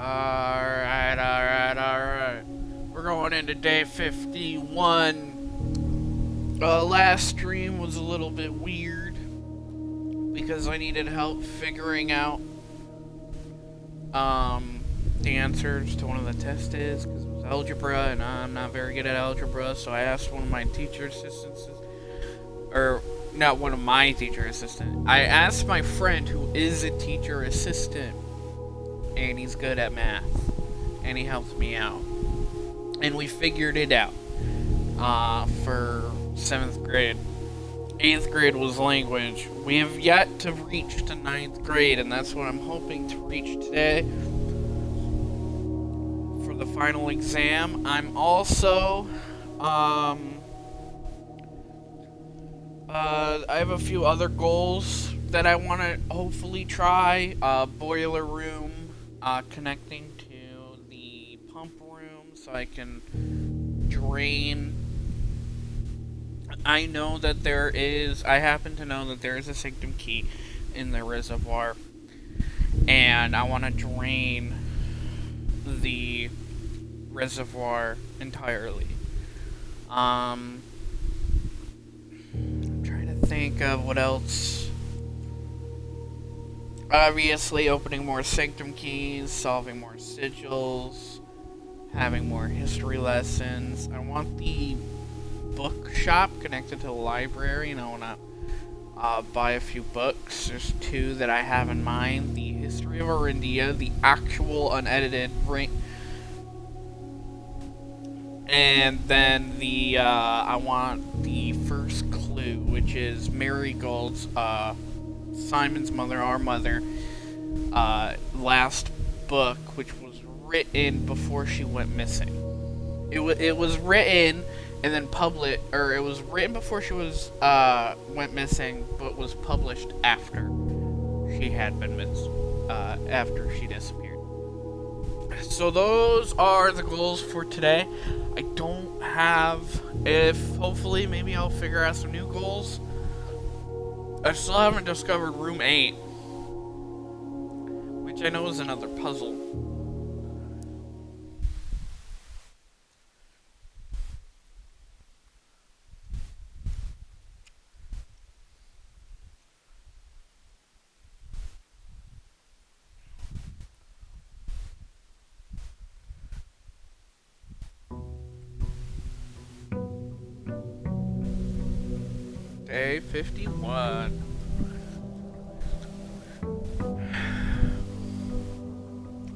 Alright. We're going into day 51. Last stream was a little bit weird because I needed help figuring out the answers to one of the tests because it was algebra and I'm not very good at algebra, so I asked one of my teacher assistants, or not one of my teacher assistants. I asked my friend who is a teacher assistant and he's good at math and he helped me out and we figured it out for 7th grade. 8th grade was language. We have yet to reach to 9th grade, and that's what I'm hoping to reach today for the final exam. I'm also I have a few other goals that I want to hopefully try. Boiler room, connecting to the pump room so I can drain. I happen to know that there is a sanctum key in the reservoir, and I want to drain the reservoir entirely. I'm trying to think of what else. Obviously, opening more sanctum keys, solving more sigils, having more history lessons. I want the bookshop connected to the library, and I want to buy a few books. There's two that I have in mind: the History of Orindia, the actual unedited, and then the I want the first clue, which is Marigold's Simon's mother, our mother, last book, which was written before she went missing. It was written and then it was written before she was went missing, but was published after she had been after she disappeared. So those are the goals for today. I don't have, hopefully maybe I'll figure out some new goals. I still haven't discovered room 8, which I know is another puzzle. Day 51.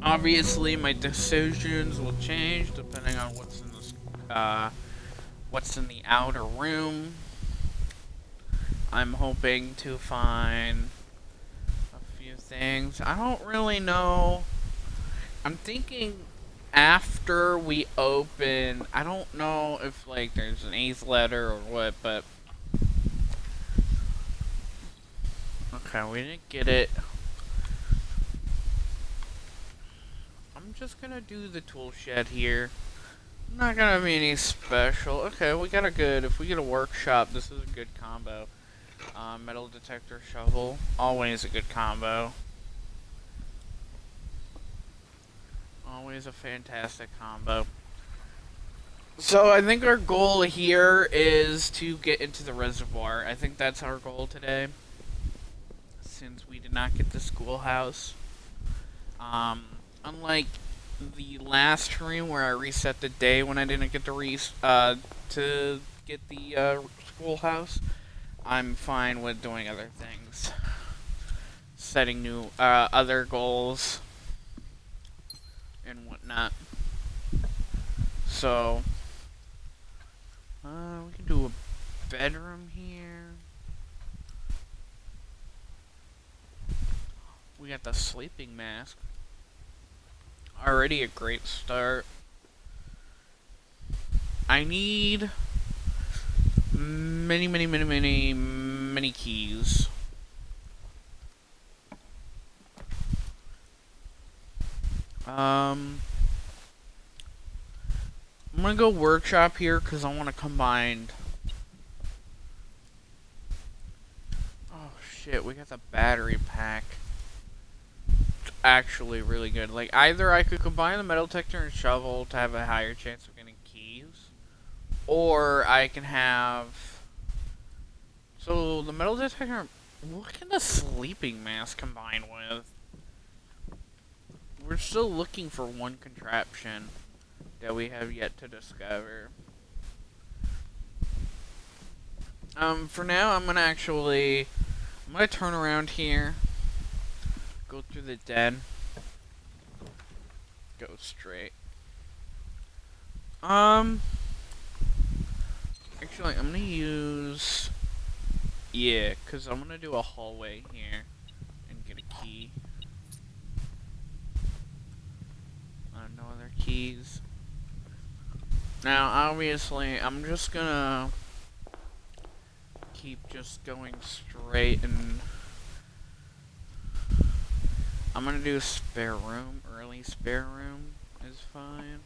Obviously, my decisions will change depending on what's in the outer room. I'm hoping to find a few things. I don't really know. I'm thinking after we open, I don't know if there's an 8th letter or what, but okay, we didn't get it. I'm just gonna do the tool shed here. Not gonna be any special. Okay, we got if we get a workshop, this is a good combo. Metal detector shovel, always a good combo. Always a fantastic combo. So I think our goal here is to get into the reservoir. I think that's our goal today, since we did not get the schoolhouse. Unlike the last stream where I reset the day when I didn't get to get the schoolhouse, I'm fine with doing other things, setting new other goals and whatnot. So we can do a bedroom here. We got the sleeping mask. Already a great start. I need many keys. I'm gonna go workshop here because I want to combine. Oh shit, we got the battery pack. actually really good. Like, either I could combine the metal detector and shovel to have a higher chance of getting keys, or I can have... So, the metal detector... What can the sleeping mask combine with? We're still looking for one contraption that we have yet to discover. For now, I'm gonna turn around here, go through the den, go straight. Actually, I'm gonna use, cause I'm gonna do a hallway here and get a key. No other keys. Now, obviously, I'm just gonna keep just going straight, and I'm gonna do a spare room. Early spare room is fine,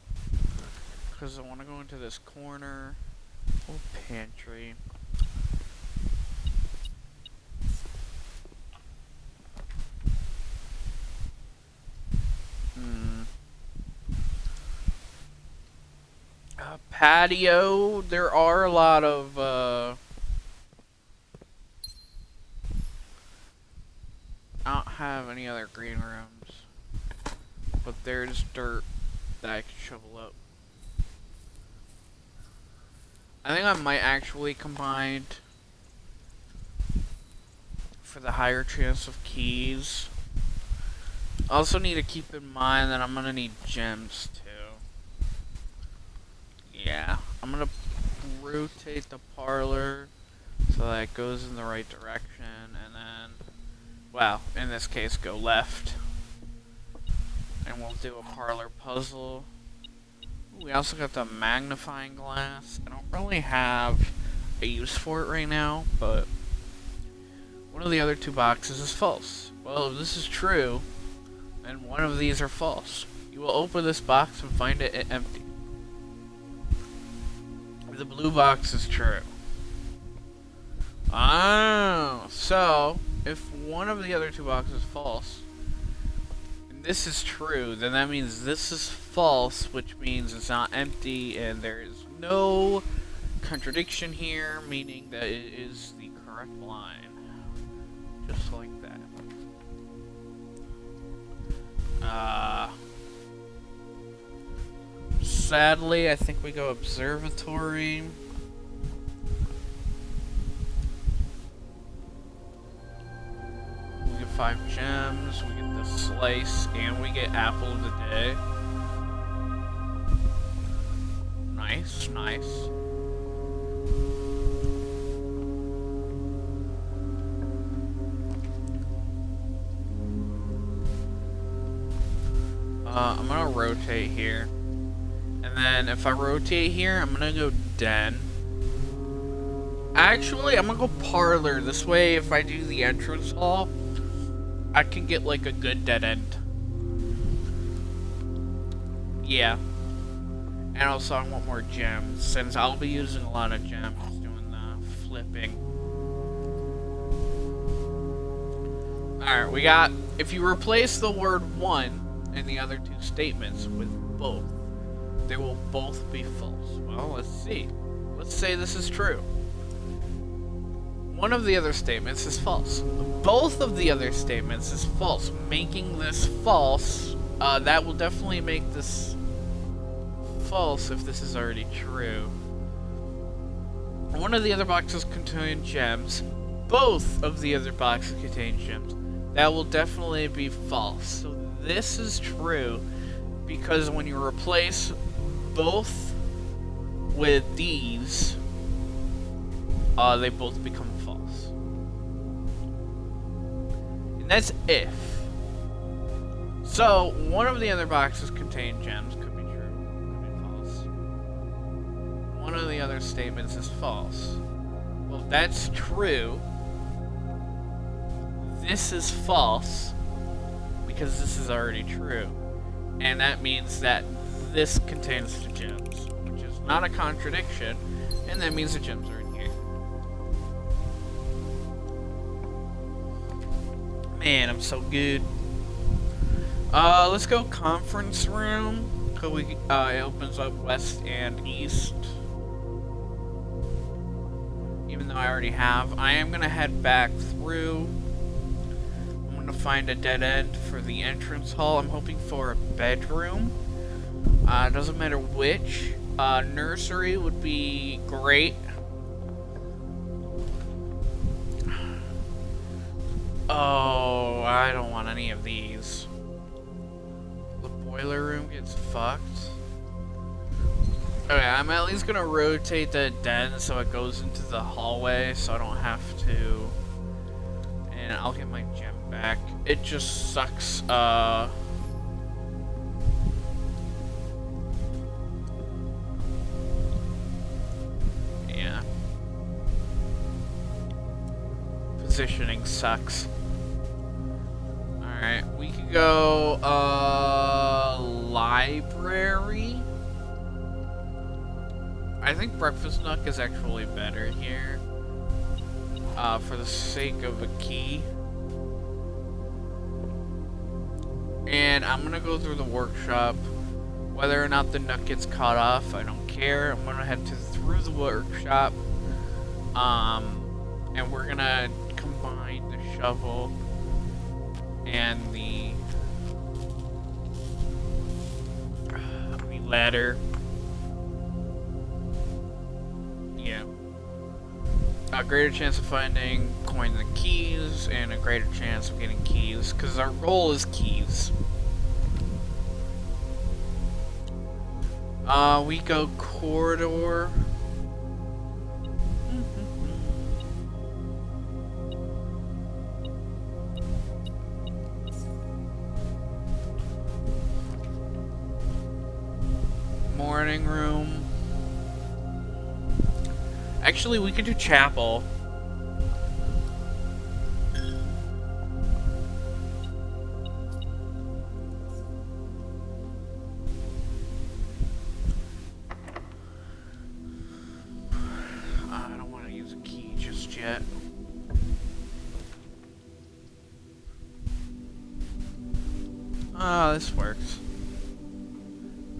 because I want to go into this corner. Oh, pantry. Patio. There are a lot of I don't have any other green rooms, but there's dirt that I can shovel up. I think I might actually combine for the higher chance of keys. I also need to keep in mind that I'm gonna need gems too. Yeah, I'm gonna rotate the parlor so that it goes in the right direction, and then, well, in this case, go left. And we'll do a parlor puzzle. Ooh, we also got the magnifying glass. I don't really have a use for it right now, but one of the other two boxes is false. Well, if this is true, then one of these are false. You will open this box and find it empty. The blue box is true. Oh, so if one of the other two boxes is false, and this is true, then that means this is false, which means it's not empty, and there is no contradiction here, meaning that it is the correct line. Just like that. Sadly, I think we go observatory. We get 5 gems, we get the slice, and we get apple of the day. Nice, nice. I'm gonna rotate here. And then if I rotate here, I'm gonna go den. Actually, I'm gonna go parlor. This way, if I do the entrance hall, I can get like a good dead end. Yeah. And also, I want more gems, since I'll be using a lot of gems doing the flipping. Alright, we got, if you replace the word one in the other two statements with both, they will both be false. Well, let's see. Let's say this is true. One of the other statements is false. Both of the other statements is false. Making this false, that will definitely make this false if this is already true. One of the other boxes contain gems. Both of the other boxes contain gems. That will definitely be false. So this is true because when you replace both with these, they both become false. And that's if. So, one of the other boxes contain gems. Could be true, could be false. One of the other statements is false. Well, if that's true, this is false because this is already true. And that means that this contains the gems, which is not a contradiction, and that means the gems are in here. Man, I'm so good. Let's go conference room. Cause it opens up west and east. Even though I already have. I am gonna head back through. I'm gonna find a dead end for the entrance hall. I'm hoping for a bedroom. Doesn't matter which. Nursery would be great. Oh, I don't want any of these. The boiler room gets fucked. Okay, I'm at least gonna rotate the den so it goes into the hallway so I don't have to. And I'll get my gem back. It just sucks, yeah. Positioning sucks. Alright, we could go, library. I think breakfast nook is actually better here. For the sake of a key. And I'm gonna go through the workshop. Whether or not the nook gets cut off, I don't care. I'm gonna head through the workshop. And we're gonna combine the shovel and the ladder. Yeah. A greater chance of finding coins and keys, and a greater chance of getting keys, because our goal is keys. We go corridor. Morning room. Actually, we could do chapel. I don't want to use a key just yet. Ah, this works.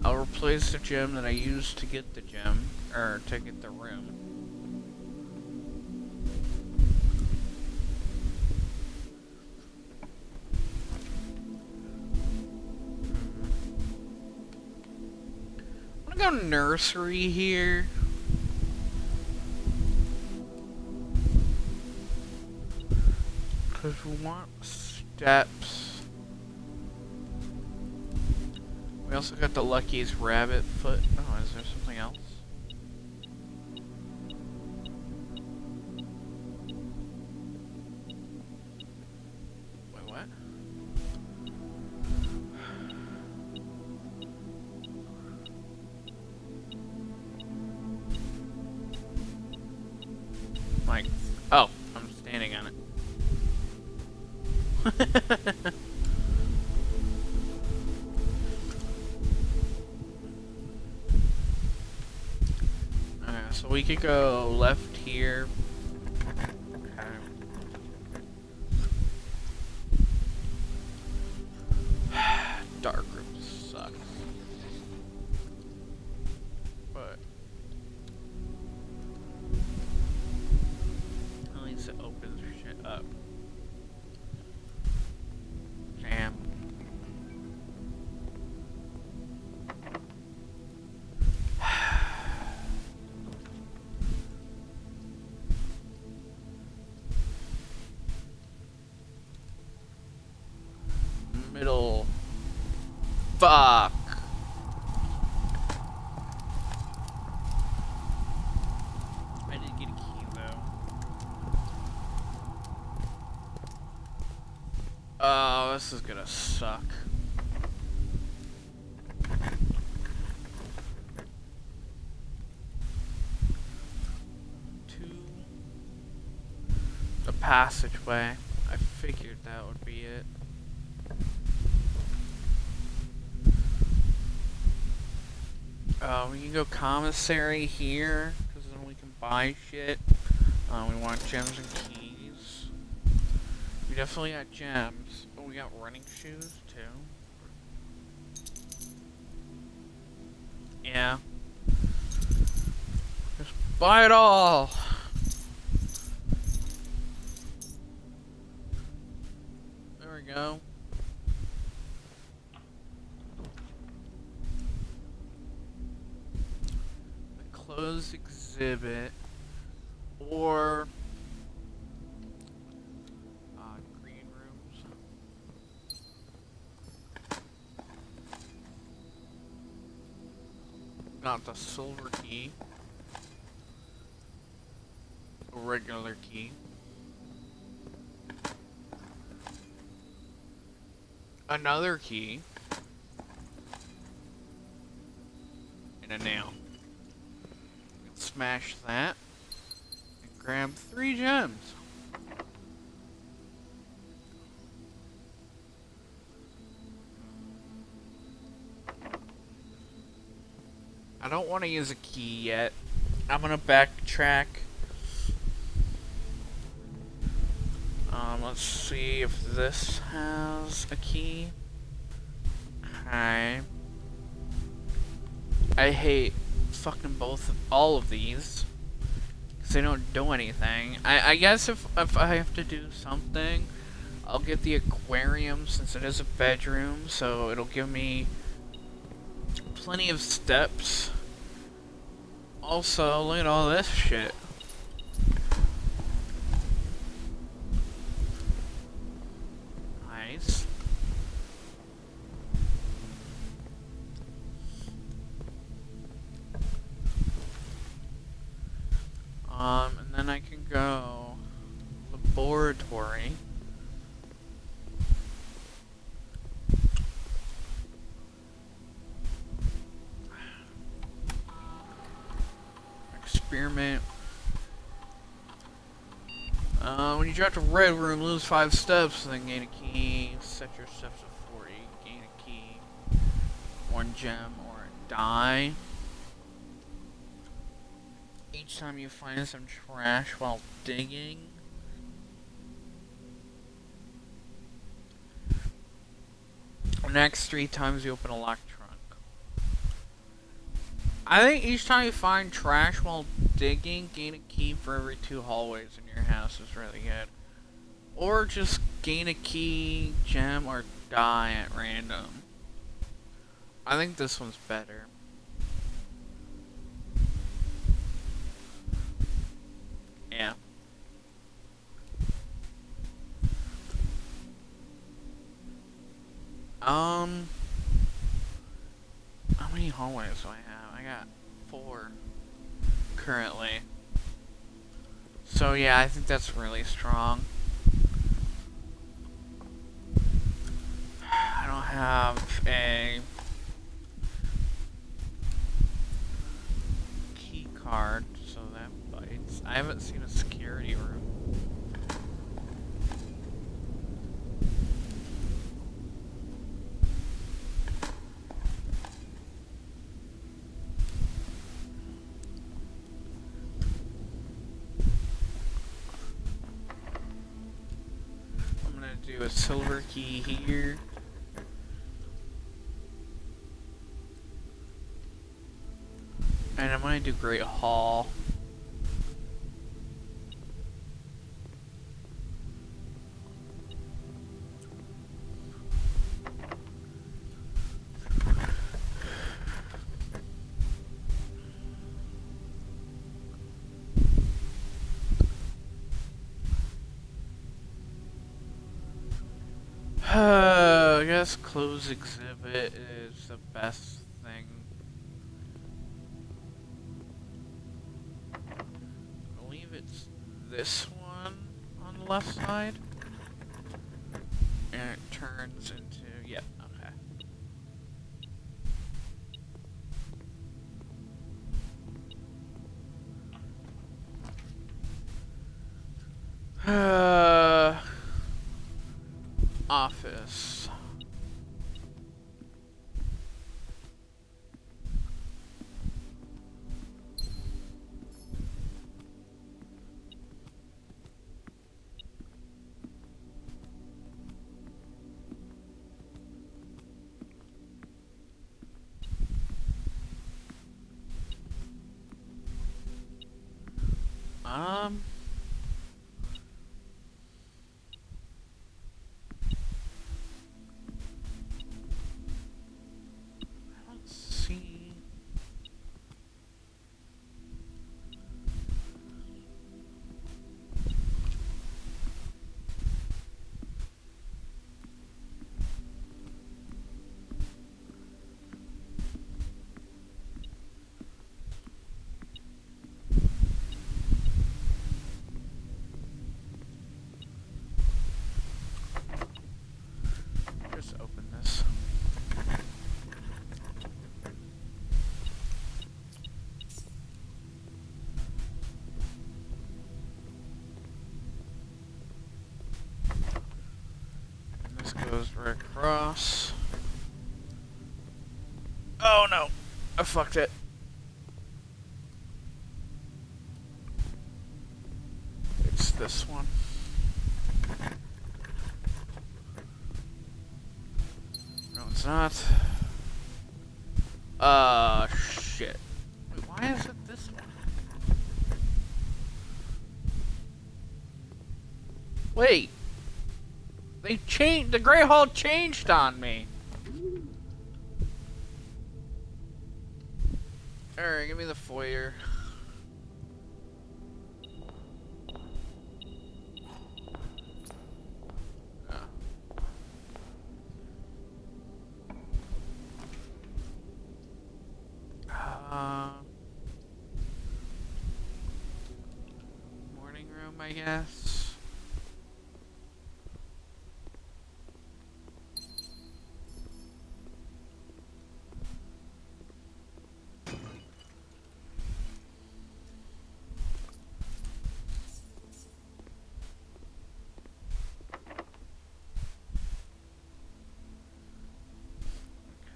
I'll replace the gem that I used to get the gem, or to get the room. I'm gonna go nursery here. Because we want steps. We also got the Lucky's rabbit foot. Oh, is there something else? Wait, what? Like, oh, I'm standing on it. So we could go left here. Okay. Dark room sucks. But at least it opens shit up. Damn. Middle. Fuck. I didn't get a key though. Oh, this is gonna suck. The passageway. I figured that would be it. We can go commissary here, because then we can buy shit. We want gems and keys. We definitely got gems. Oh, we got running shoes, too. Yeah. Just buy it all. There we go. The closed exhibit or green rooms. Not the silver key. A regular key. Another key. And a nail. Smash that. And grab 3 gems. I don't want to use a key yet. I'm gonna backtrack. Let's see if this has a key. Okay. I hate fucking all of these. Because they don't do anything. I guess if I have to do something, I'll get the aquarium since it is a bedroom. So it'll give me plenty of steps. Also, look at all this shit. Nice. And then I can go laboratory. Experiment. When you drop to red room, lose 5 steps, then gain a key. Set your steps to 40. Gain a key. 1 gem or die. Each time you find some trash while digging. Next 3 times you open a locked trunk. I think each time you find trash while digging, gain a key for every 2 hallways in your house is really good. Or just gain a key, gem, or die at random. I think this one's better. Yeah. How many hallways do I have? I got 4 currently. So yeah, I think that's really strong. I don't have a key card, so that bites. I haven't seen a security room. Do a silver key here. And I'm gonna do Great Hall. I guess closed exhibit is the best thing. I believe it's this one on the left side. And it turns into, yeah, okay. Office. Um. I don't see. Just open this. And this goes right across. Oh no! I fucked it. It's this one. No, it's not. Shit. Wait, why is it this one? Wait. They changed. The Grey Hall changed on me. Alright, give me the foyer. Morning room, I guess.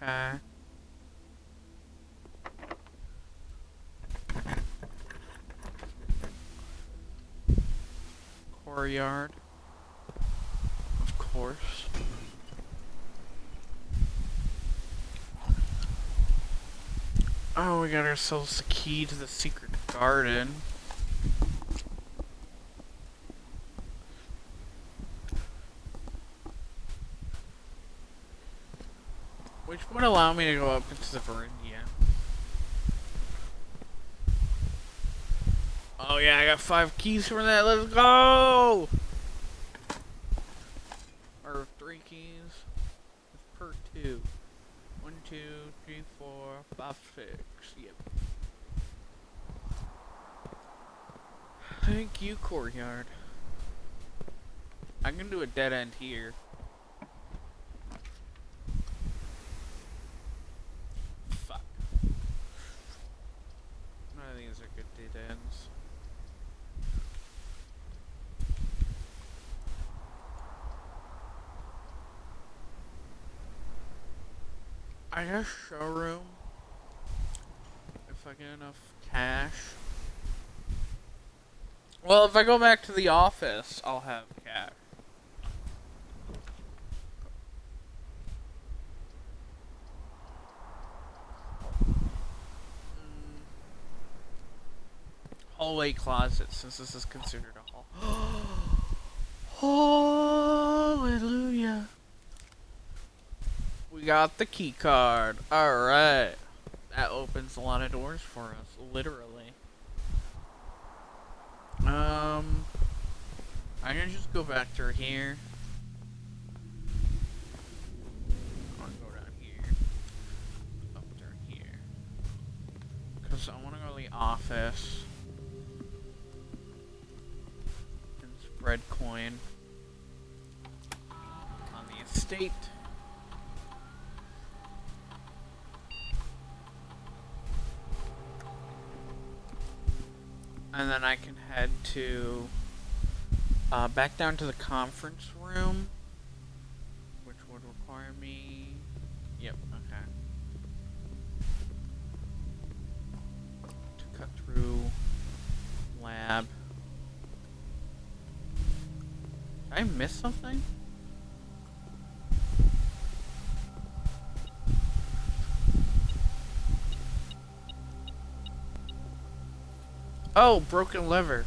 Okay. Courtyard. Of course. Oh, we got ourselves the key to the secret garden. Which would allow me to go up into the Verindia. Oh yeah, I got 5 keys for that. Let's go! Or 3 keys. Per 2. 1, 2, 3, 4, 5, 6. Yep. Thank you, courtyard. I can do a dead end here. Fuck. None of these are good dead ends. I guess showroom. If I get enough cash. Well, if I go back to the office, I'll have cash. Hallway closet, since this is considered a hall. Hallelujah. We got the key card. Alright. That opens a lot of doors for us, literally. I can just go back through here. I want to go down here. Up through here. Because I want to go to the office. And spread coin. On the estate. And then I can head to back down to the conference room, which would require me. Yep. Okay. To cut through lab. Did I miss something? Oh, broken lever.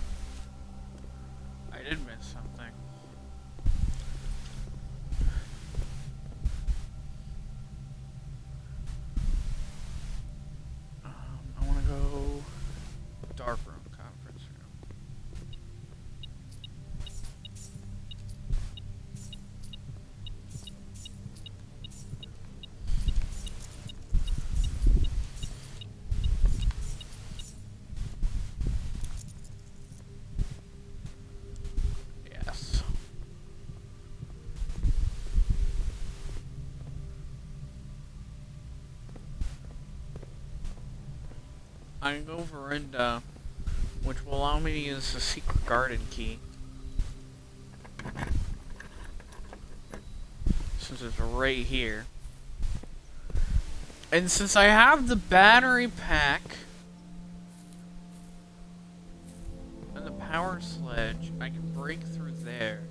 I can go Verinda, which will allow me to use the secret garden key. Since it's right here. And since I have the battery pack and the power sledge, I can break through there.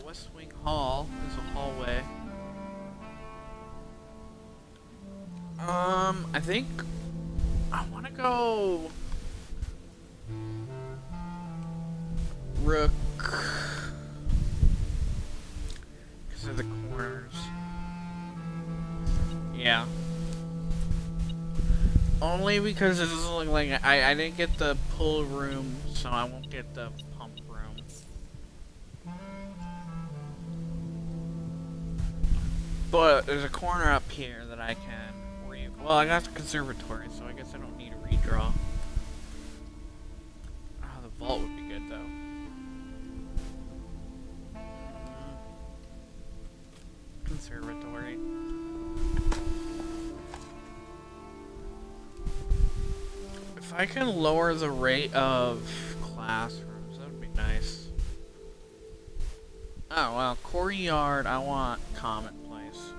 West Wing Hall is a hallway. I think I want to go Rook because of the corners. Yeah. Only because it doesn't look like I didn't get the pull room, so I won't get the pump room. But there's a corner up here that I can well, I got the conservatory, so I guess I don't need a redraw. Oh, the vault would be good though. Conservatory. If I can lower the rate of classrooms, that would be nice. Oh, well, courtyard, I want Comet Place.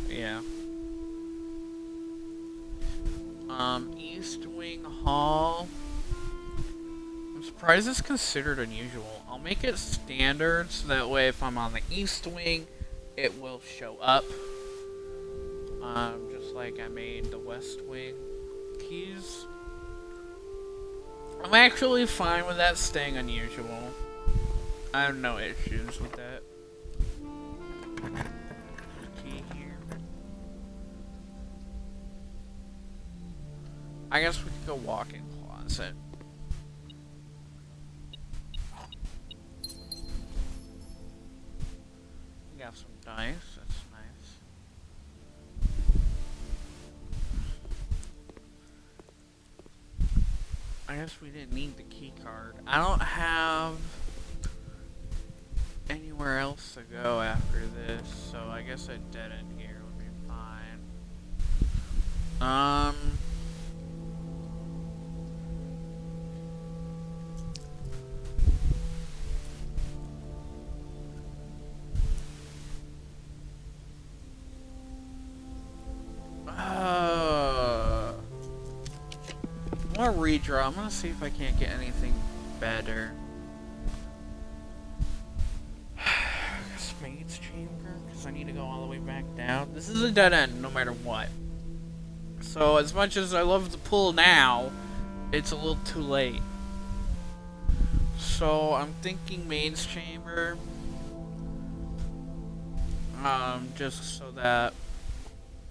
Yeah. East Wing Hall. I'm surprised it's considered unusual. I'll make it standard, so that way if I'm on the East Wing, it will show up. Just like I made the West Wing keys. I'm actually fine with that staying unusual. I have no issues with that. Key here. I guess we could go walk-in closet. We got some dice, that's nice. I guess we didn't need the key card. I don't have anywhere else to go after this, so I guess a dead end here would be fine. I'm gonna redraw. I'm gonna see if I can't get anything better. Maid's chamber, because I need to go all the way back down. This is a dead end, no matter what. So as much as I love the pull now, it's a little too late. So I'm thinking Maid's chamber, just so that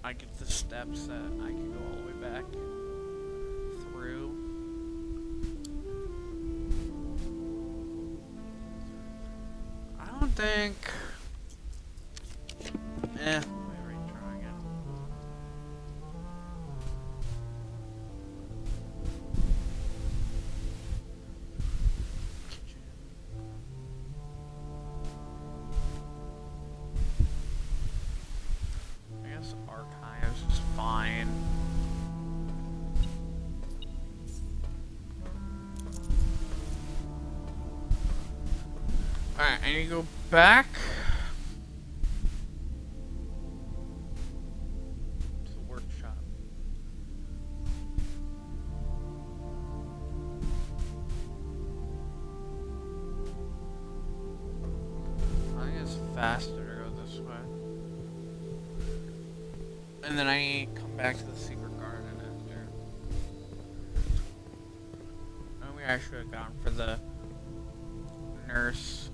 I get the steps that I can go all the way back through. I don't think. Let me redraw again. Kitchen. I guess archives is fine. Alright, I need to go back. Faster to go this way. And then I come back to the secret garden after. Oh, we actually have gone for the nurse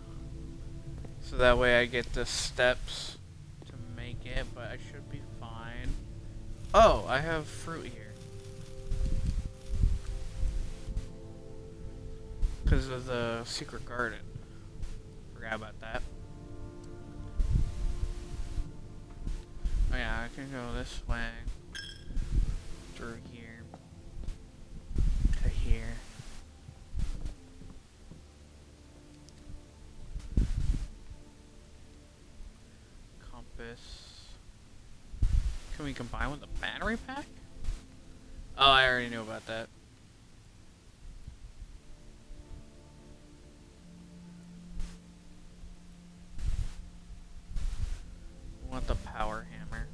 So that way I get the steps to make it, but I should be fine. Oh, I have fruit here. Because of the secret garden. Forgot about that. Oh yeah, I can go this way. Through here. To here. Compass. Can we combine with the battery pack? Oh, I already knew about that. We want the power hammer.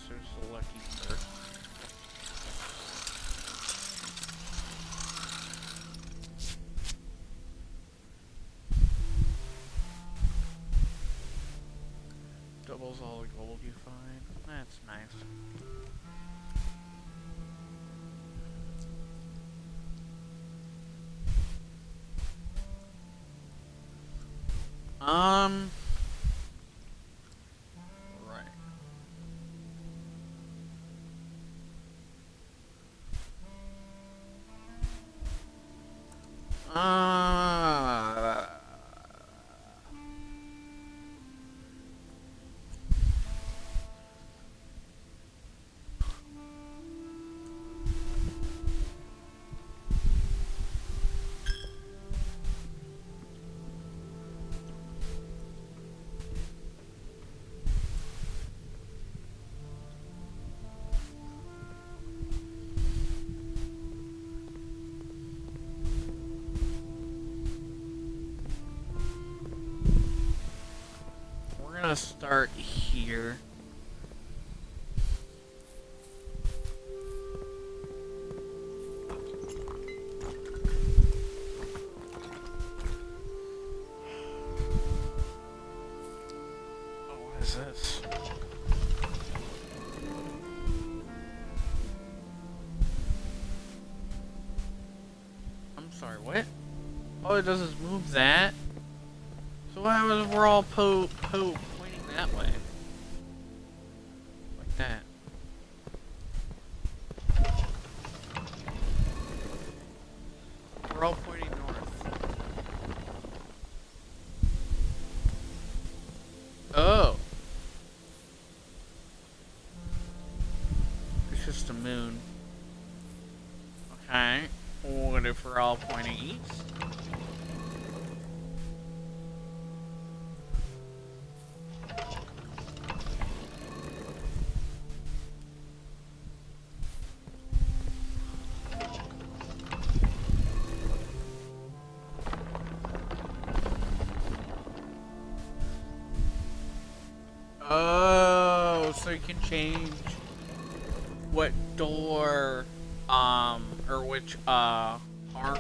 There's a lucky bird. Doubles all the gold you find. That's nice. We're gonna start here. What is this? I'm sorry, what? All it does is move that? So what happens if we're all pointing that way? Like that. We're all pointing north. Oh! It's just a moon. Okay. What if we're all pointing east? Oh, so you can change what door, or which, arc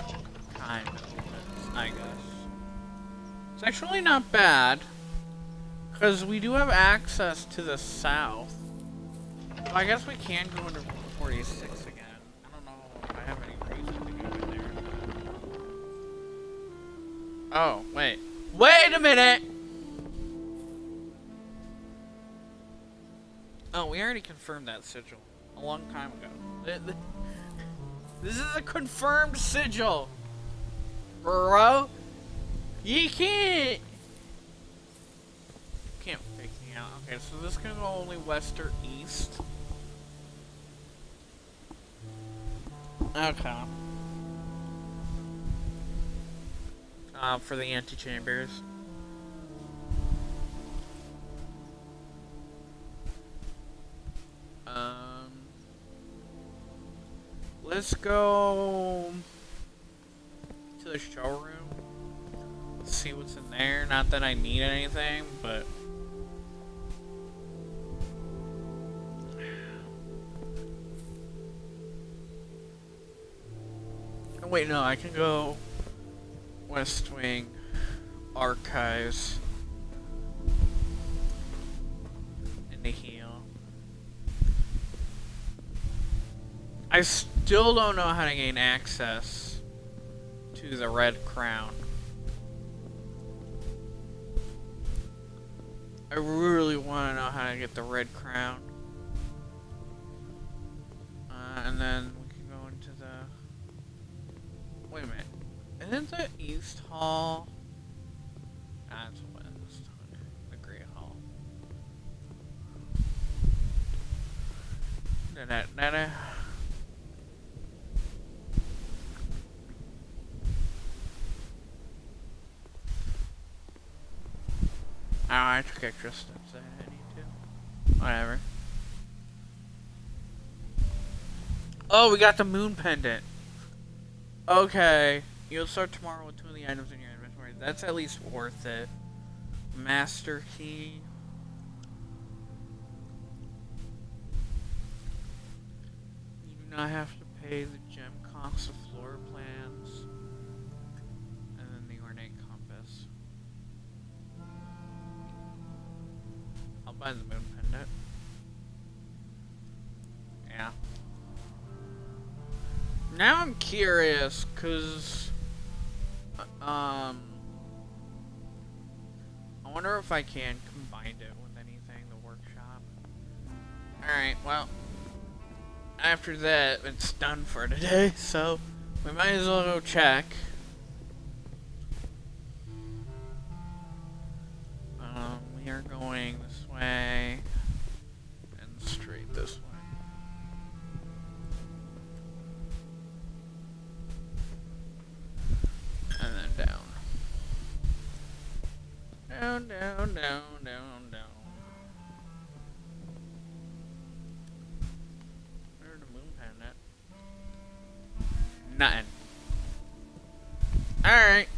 kind opens, I guess. It's actually not bad, because we do have access to the south. So I guess we can go into 46 again. I don't know if I have any reason to go in there. Oh, wait. Wait a minute! Oh, we already confirmed that sigil a long time ago. This is a confirmed sigil, bro. You can't fake me out. Okay, so this can go only west or east. Okay. For the antechambers. let's go to the showroom. See what's in there. Not that I need anything, but oh, wait, no, I can go West Wing Archives and the heal. I still don't know how to gain access to the Red Crown. I really want to know how to get the Red Crown. And then we can go into the... Wait a minute. Isn't the East Hall? That's West. The Great Hall. Oh, I took extra steps I didn't need to. Whatever. Oh, we got the moon pendant. Okay. You'll start tomorrow with 2 of the items in your inventory. That's at least worth it. Master key. You do not have to pay the gem cost of floor plans. And then the ornate compass. I'll buy the moon pendant. Yeah. Now I'm curious, cause I wonder if I can combine it with anything, the workshop. Alright, well, after that, it's done for today, so we might as well go check. We are going this way, and straight this way. And then down. Down, down, down, down, down. Where's the moon pendant? Nothing. Alright.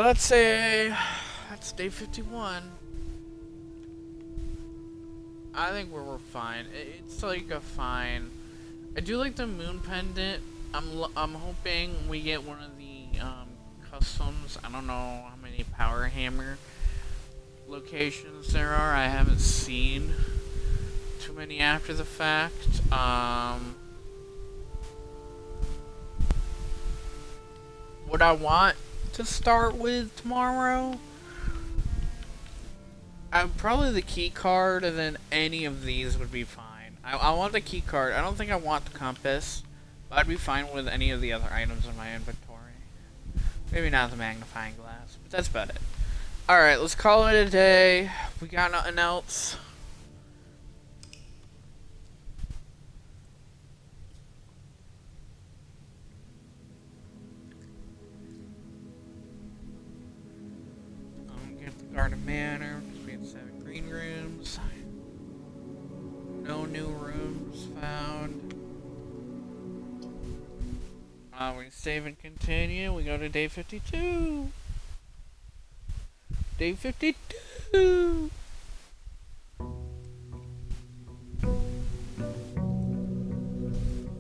Let's say that's day 51. I think we're fine. It's like a fine. I do like the moon pendant. I'm hoping we get one of the customs. I don't know how many power hammer locations there are. I haven't seen too many after the fact. What I want to start with tomorrow, probably the key card, and then any of these would be fine. I want the key card. I don't think I want the compass, but I'd be fine with any of the other items in my inventory. Maybe not the magnifying glass, but that's about it. Alright, let's call it a day. We got nothing else. Garden Manor, because we had 7 green rooms. No new rooms found. We save and continue. We go to day 52. Day 52.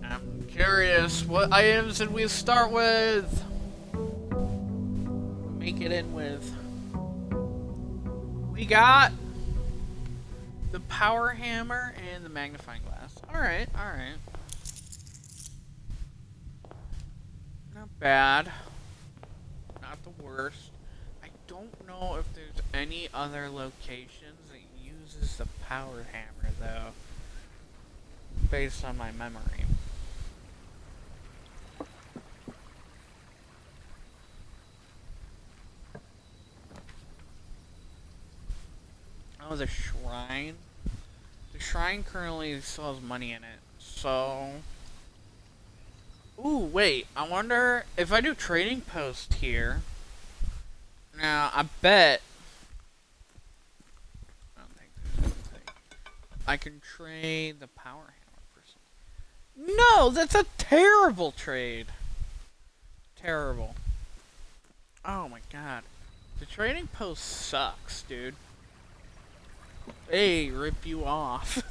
I'm curious, what items did we start with? Make it in with. We got the power hammer and the magnifying glass. Alright, alright. Not bad. Not the worst. I don't know if there's any other locations that uses the power hammer, though. Based on my memory. Oh, the shrine. shrine. The shrine currently still has money in it, so... Ooh, wait, I wonder if I do trading post here. Now, I bet... I don't think there's anything. I can trade the power hammer for something. No, that's a terrible trade. Terrible. Oh my god. The trading post sucks, dude. Hey, rip you off.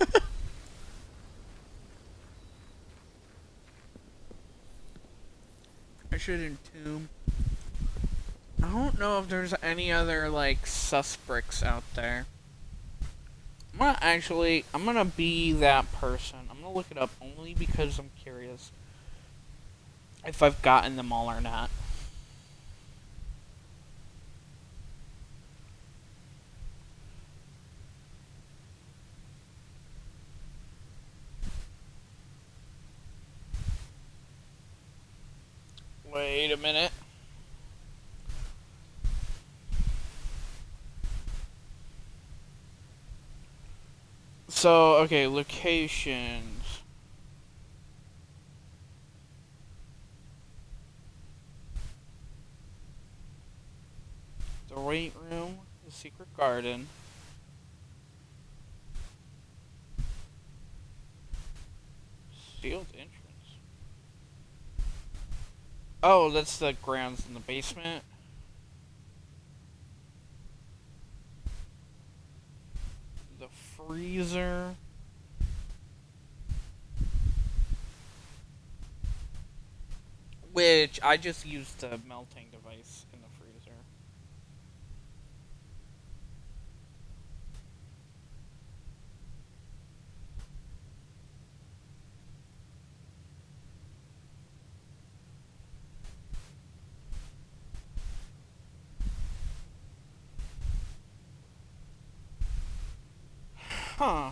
I should entomb. I don't know if there's any other, like, suspects out there. I'm gonna be that person. I'm gonna look it up only because I'm curious if I've gotten them all or not. Wait a minute. So, okay, locations. The weight room, the secret garden. Sealed entrance. Oh, that's the grounds in the basement. The freezer. Which I just used the melting device in the freezer. Huh.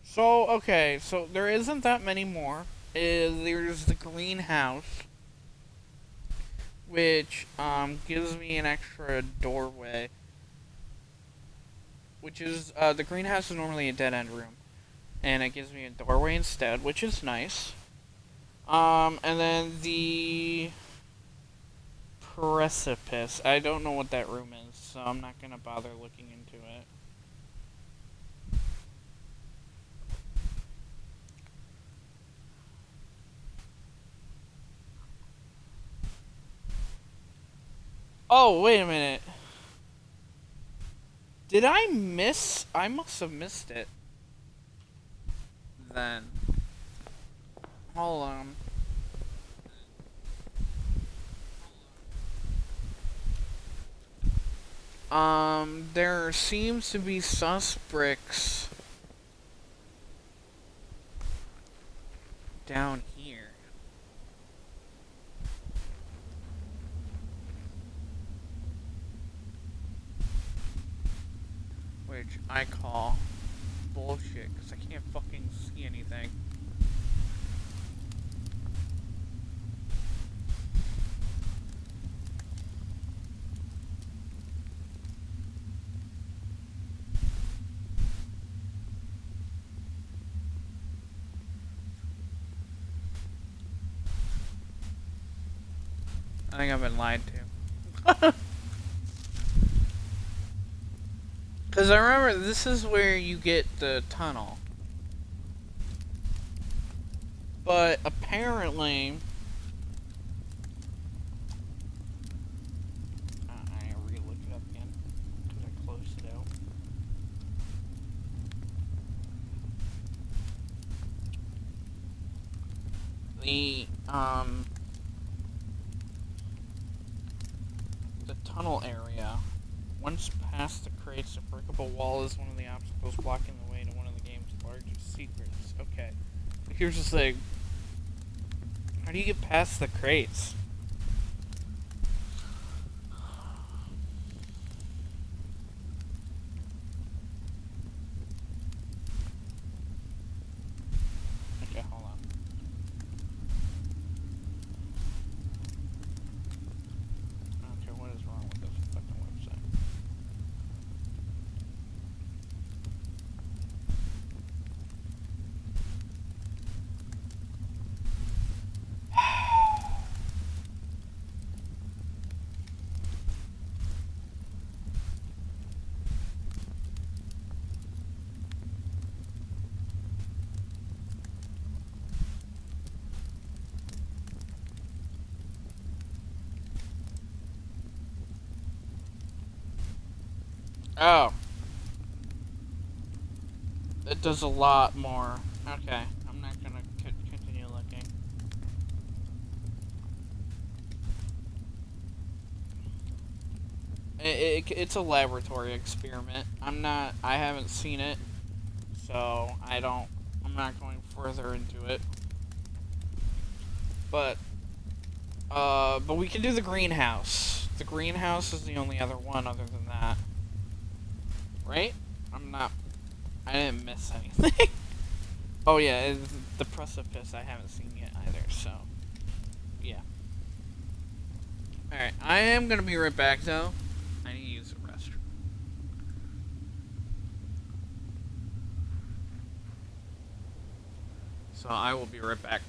So, okay, so there isn't that many more. There's the greenhouse, which gives me an extra doorway. Which is, the greenhouse is normally a dead-end room. And it gives me a doorway instead, which is nice. And then the precipice. I don't know what that room is, so I'm not gonna bother looking into it. Oh, wait a minute. Did I miss? I must have missed it. Then. Hold on. There seems to be suspects down here. Which I call bullshit, because I can't fucking see anything. I think I've been lied to. Because I remember this is where you get the tunnel. But apparently... I re-look it up again. Because I closed it out. The tunnel area. Once past the crates, a breakable wall is one of the obstacles blocking the way to one of the game's largest secrets. Okay. But here's the thing. How do you get past the crates? Okay, hold on. Okay, what is wrong with this? Oh, it does a lot more. Okay, I'm not gonna continue looking. It's a laboratory experiment. I haven't seen it, so I'm not going further into it. But, but we can do the greenhouse. The greenhouse is the only other one other than that. Right? I'm not, I didn't miss anything. Oh yeah, the precipice I haven't seen yet either, so, yeah. Alright, I am gonna be right back though. I need to use the restroom. So I will be right back.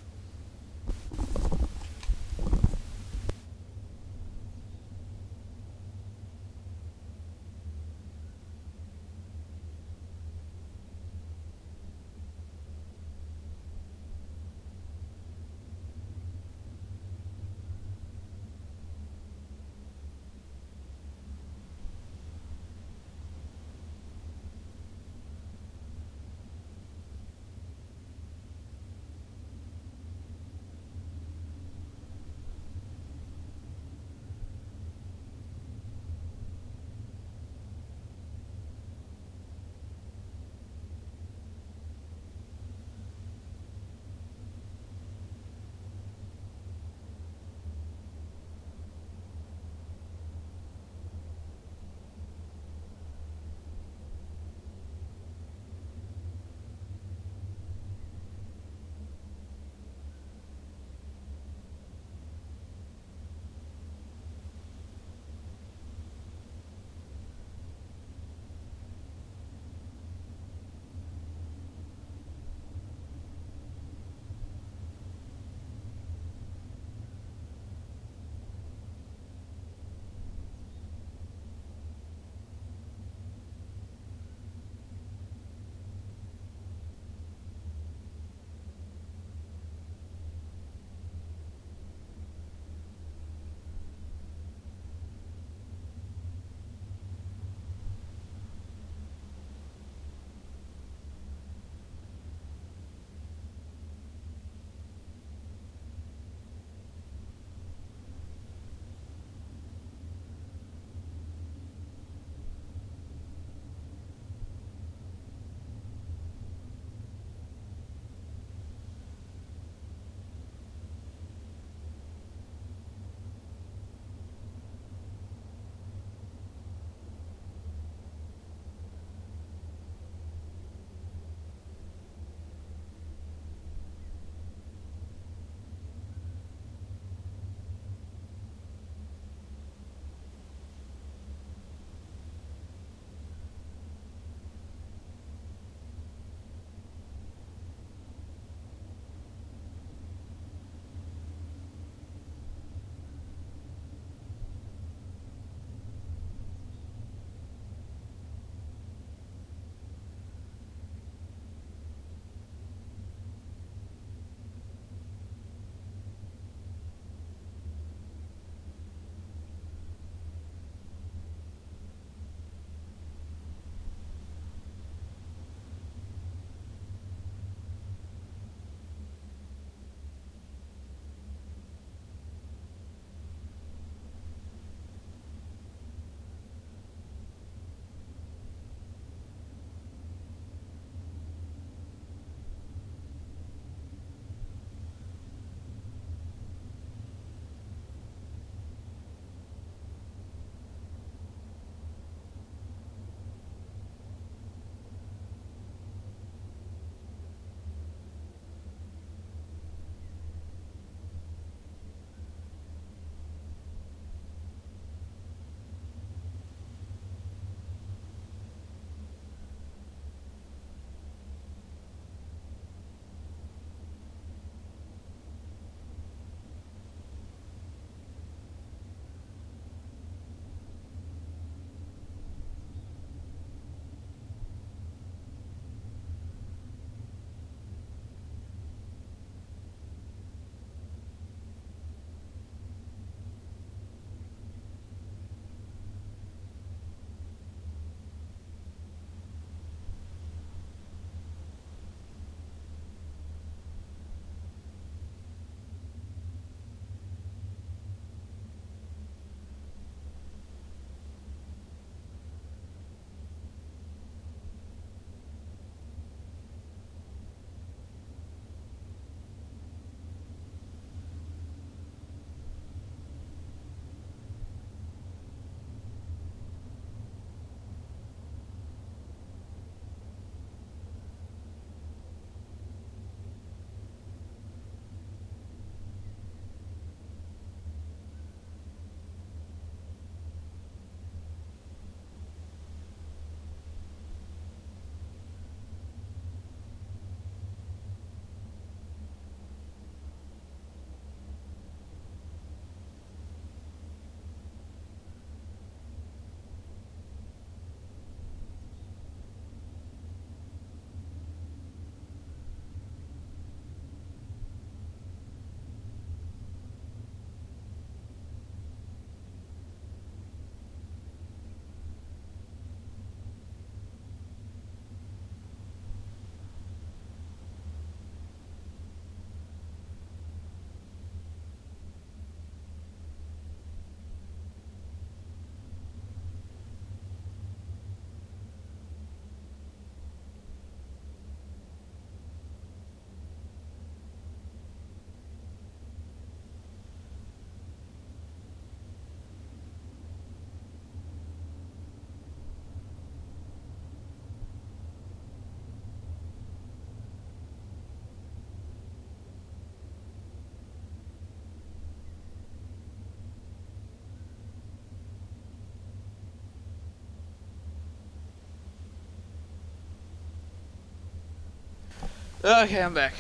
Okay, I'm back.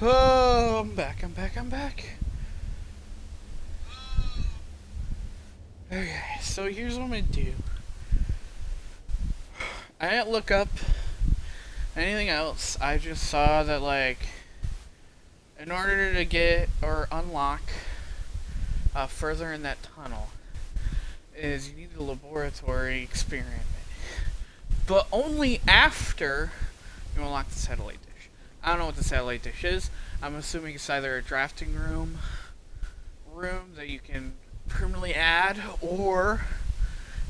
Oh, I'm back. Okay, so here's what I'm gonna do. I didn't look up anything else. I just saw that, like, in order to get or unlock further in that tunnel, is you need a laboratory experiment. But only after you unlock the satellite dish. I don't know what the satellite dish is. I'm assuming it's either a drafting room that you can permanently add, or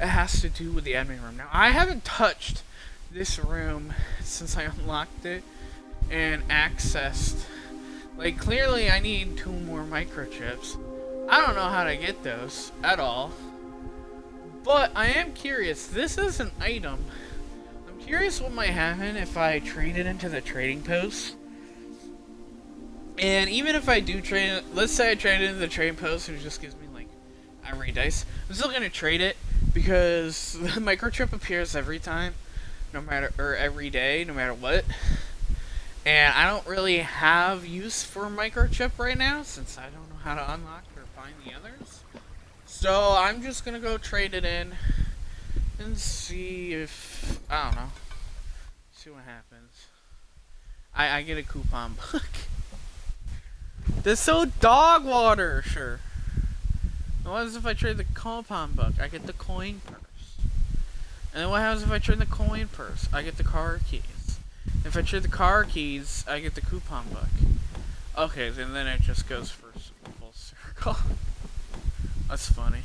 it has to do with the admin room. Now, I haven't touched this room since I unlocked it and accessed. Like, clearly I need 2 more microchips. I don't know how to get those at all. But I am curious. This is an item. I'm curious what might happen if I trade it into the trading post. And even if I do trade it, let's say I trade it into the trading post and it just gives me, like, ivory dice. I'm still going to trade it because the microchip appears every time, or every day, no matter what. And I don't really have use for a microchip right now since I don't know how to unlock or find the others. So I'm just gonna go trade it in and see if, I don't know, see what happens. I get a coupon book. This so dog water, sure. What happens if I trade the coupon book? I get the coin purse. And then what happens if I trade the coin purse? I get the car keys. If I trade the car keys, I get the coupon book. Okay, then it just goes for full circle. That's funny.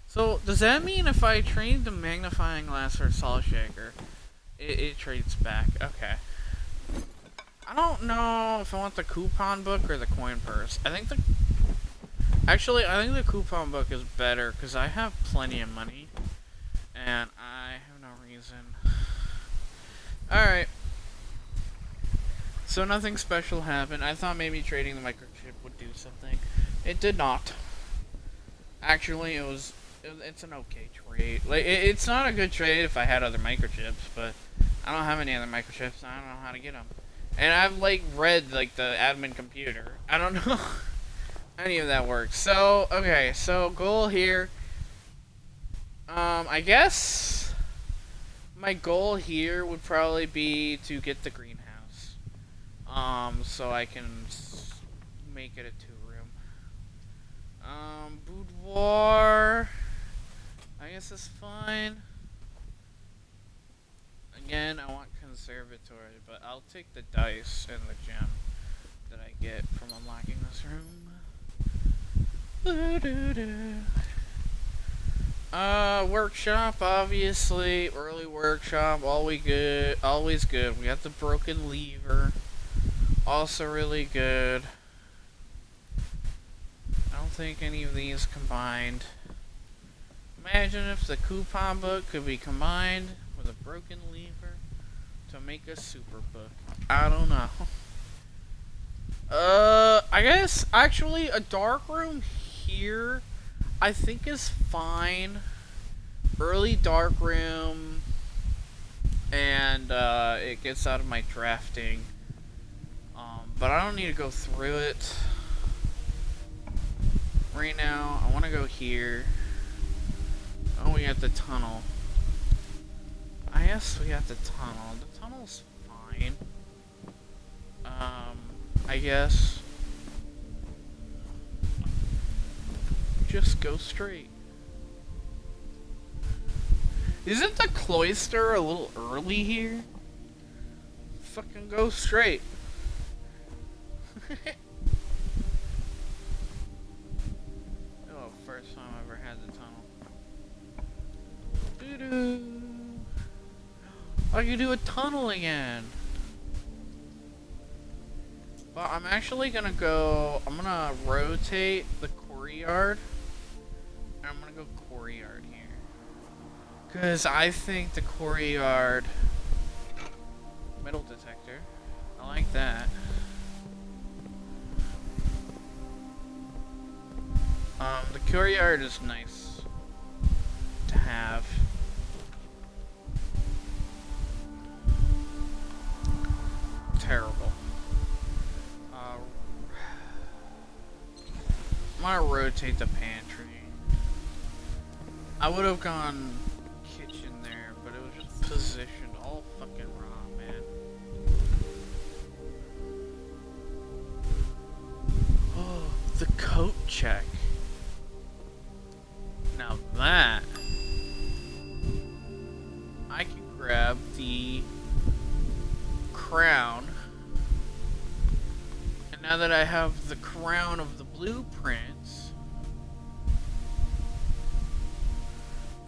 So, does that mean if I trade the magnifying glass or salt shaker, it trades back? Okay. I don't know if I want the coupon book or the coin purse. I think the coupon book is better because I have plenty of money and I have no reason. Alright. So nothing special happened. I thought maybe trading the microchip would do something. It did not. Actually, it's an okay trade. Like, it's not a good trade if I had other microchips, but I don't have any other microchips. I don't know how to get them. And I've, like, read, like, the admin computer. I don't know any of that works. So, okay, so goal here. I guess my goal here would probably be to get the greenhouse. So I can make it a 2-room. Boudoir, I guess is fine. Again, I want conservatory, but I'll take the dice and the gem that I get from unlocking this room. Workshop, obviously. Early workshop, always good. We got the broken lever. Also really good. I don't think any of these combined. Imagine if the coupon book could be combined with a broken lever to make a super book. I don't know. I guess actually a dark room here I think is fine. Early dark room, and it gets out of my drafting. But I don't need to go through it right now. I want to go here. Oh, we got the tunnel. I guess we got the tunnel. The tunnel's fine. I guess. Just go straight. Isn't the cloister a little early here? Fucking go straight. Oh, first time I ever had the tunnel. Doo-doo. I can do a tunnel again. Well, I'm actually gonna go. I'm gonna rotate the courtyard. And I'm gonna go courtyard here. Because I think the courtyard. Metal detector. I like that. The courtyard is nice to have. terrible. I'm gonna rotate the pantry. I would have gone kitchen there, but it was just positioned all fucking wrong, man. Oh, the coat check. Now that I can grab the crown, and now that I have the crown of the blueprints,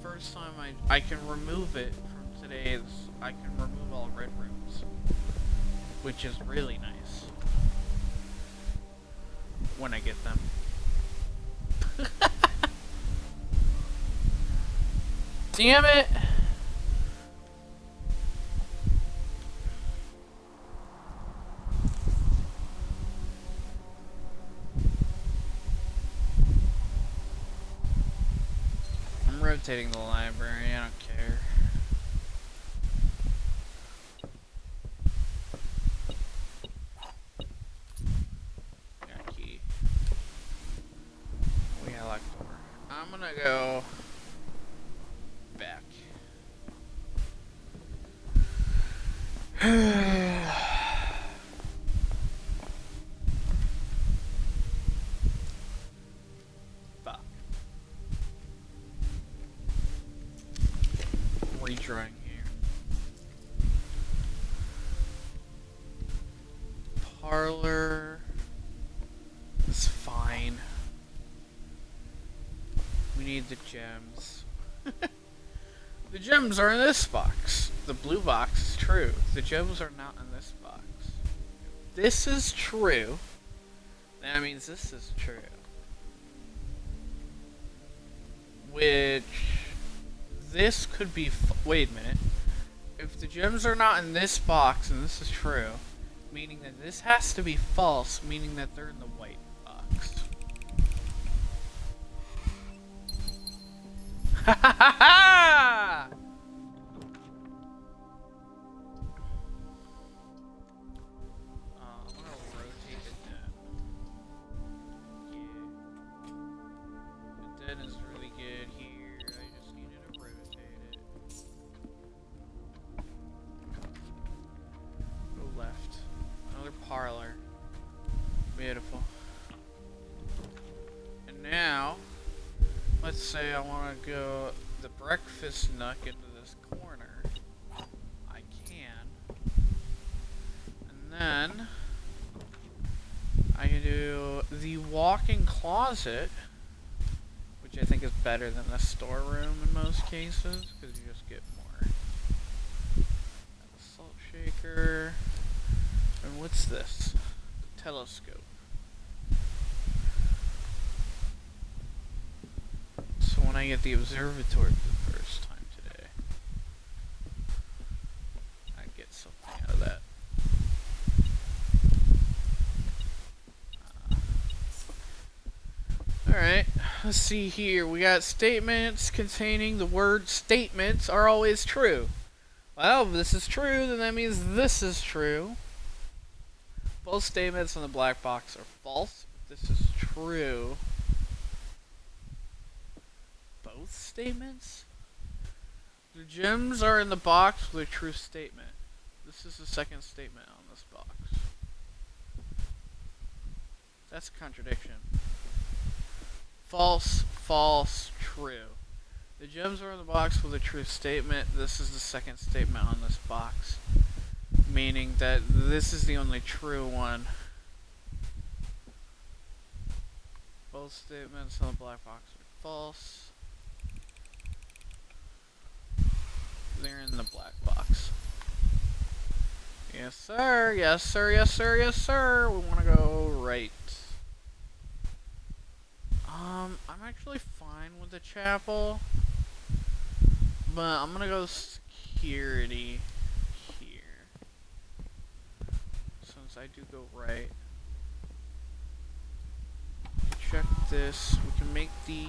first time I can remove it from today's, I can remove all red rooms, which is really nice when I get them. Damn it! I'm rotating the library, I don't care. Got a key. We got a locked door. I'm gonna go back. Fuck. Redrawing here. Parlor is fine. We need the gems. The gems are in this box. The blue box is true. The gems are not in this box. If this is true, then that means this is true. Which, this could be, wait a minute. If the gems are not in this box and this is true, meaning that this has to be false, meaning that they're in the white box. Ha ha ha ha! I'm gonna rotate the den. Yeah. The den is really good here. I just needed to rotate it. Go left. Another parlor. Beautiful. And now, let's say I want to go the breakfast nook into this corner. I can. And then I can do the walk-in closet, which I think is better than the storeroom in most cases, because you just get more. Salt shaker. And what's this? Telescope. So when I get the observatory for the first time today, I get something out of that. Alright, let's see here. We got statements containing the word statements are always true. Well, if this is true, then that means this is true. Both statements in the black box are false. If this is true. Both statements? The gems are in the box with a true statement. This is the second statement on this box. That's a contradiction. False, false, true. The gems are in the box with a true statement. This is the second statement on this box. Meaning that this is the only true one. Both statements on the black box are false. They're in the black box. Yes, sir. Yes, sir. Yes, sir. Yes, sir. We want to go right. I'm actually fine with the chapel, but I'm gonna go security here. Since I do go right. Check this. We can make the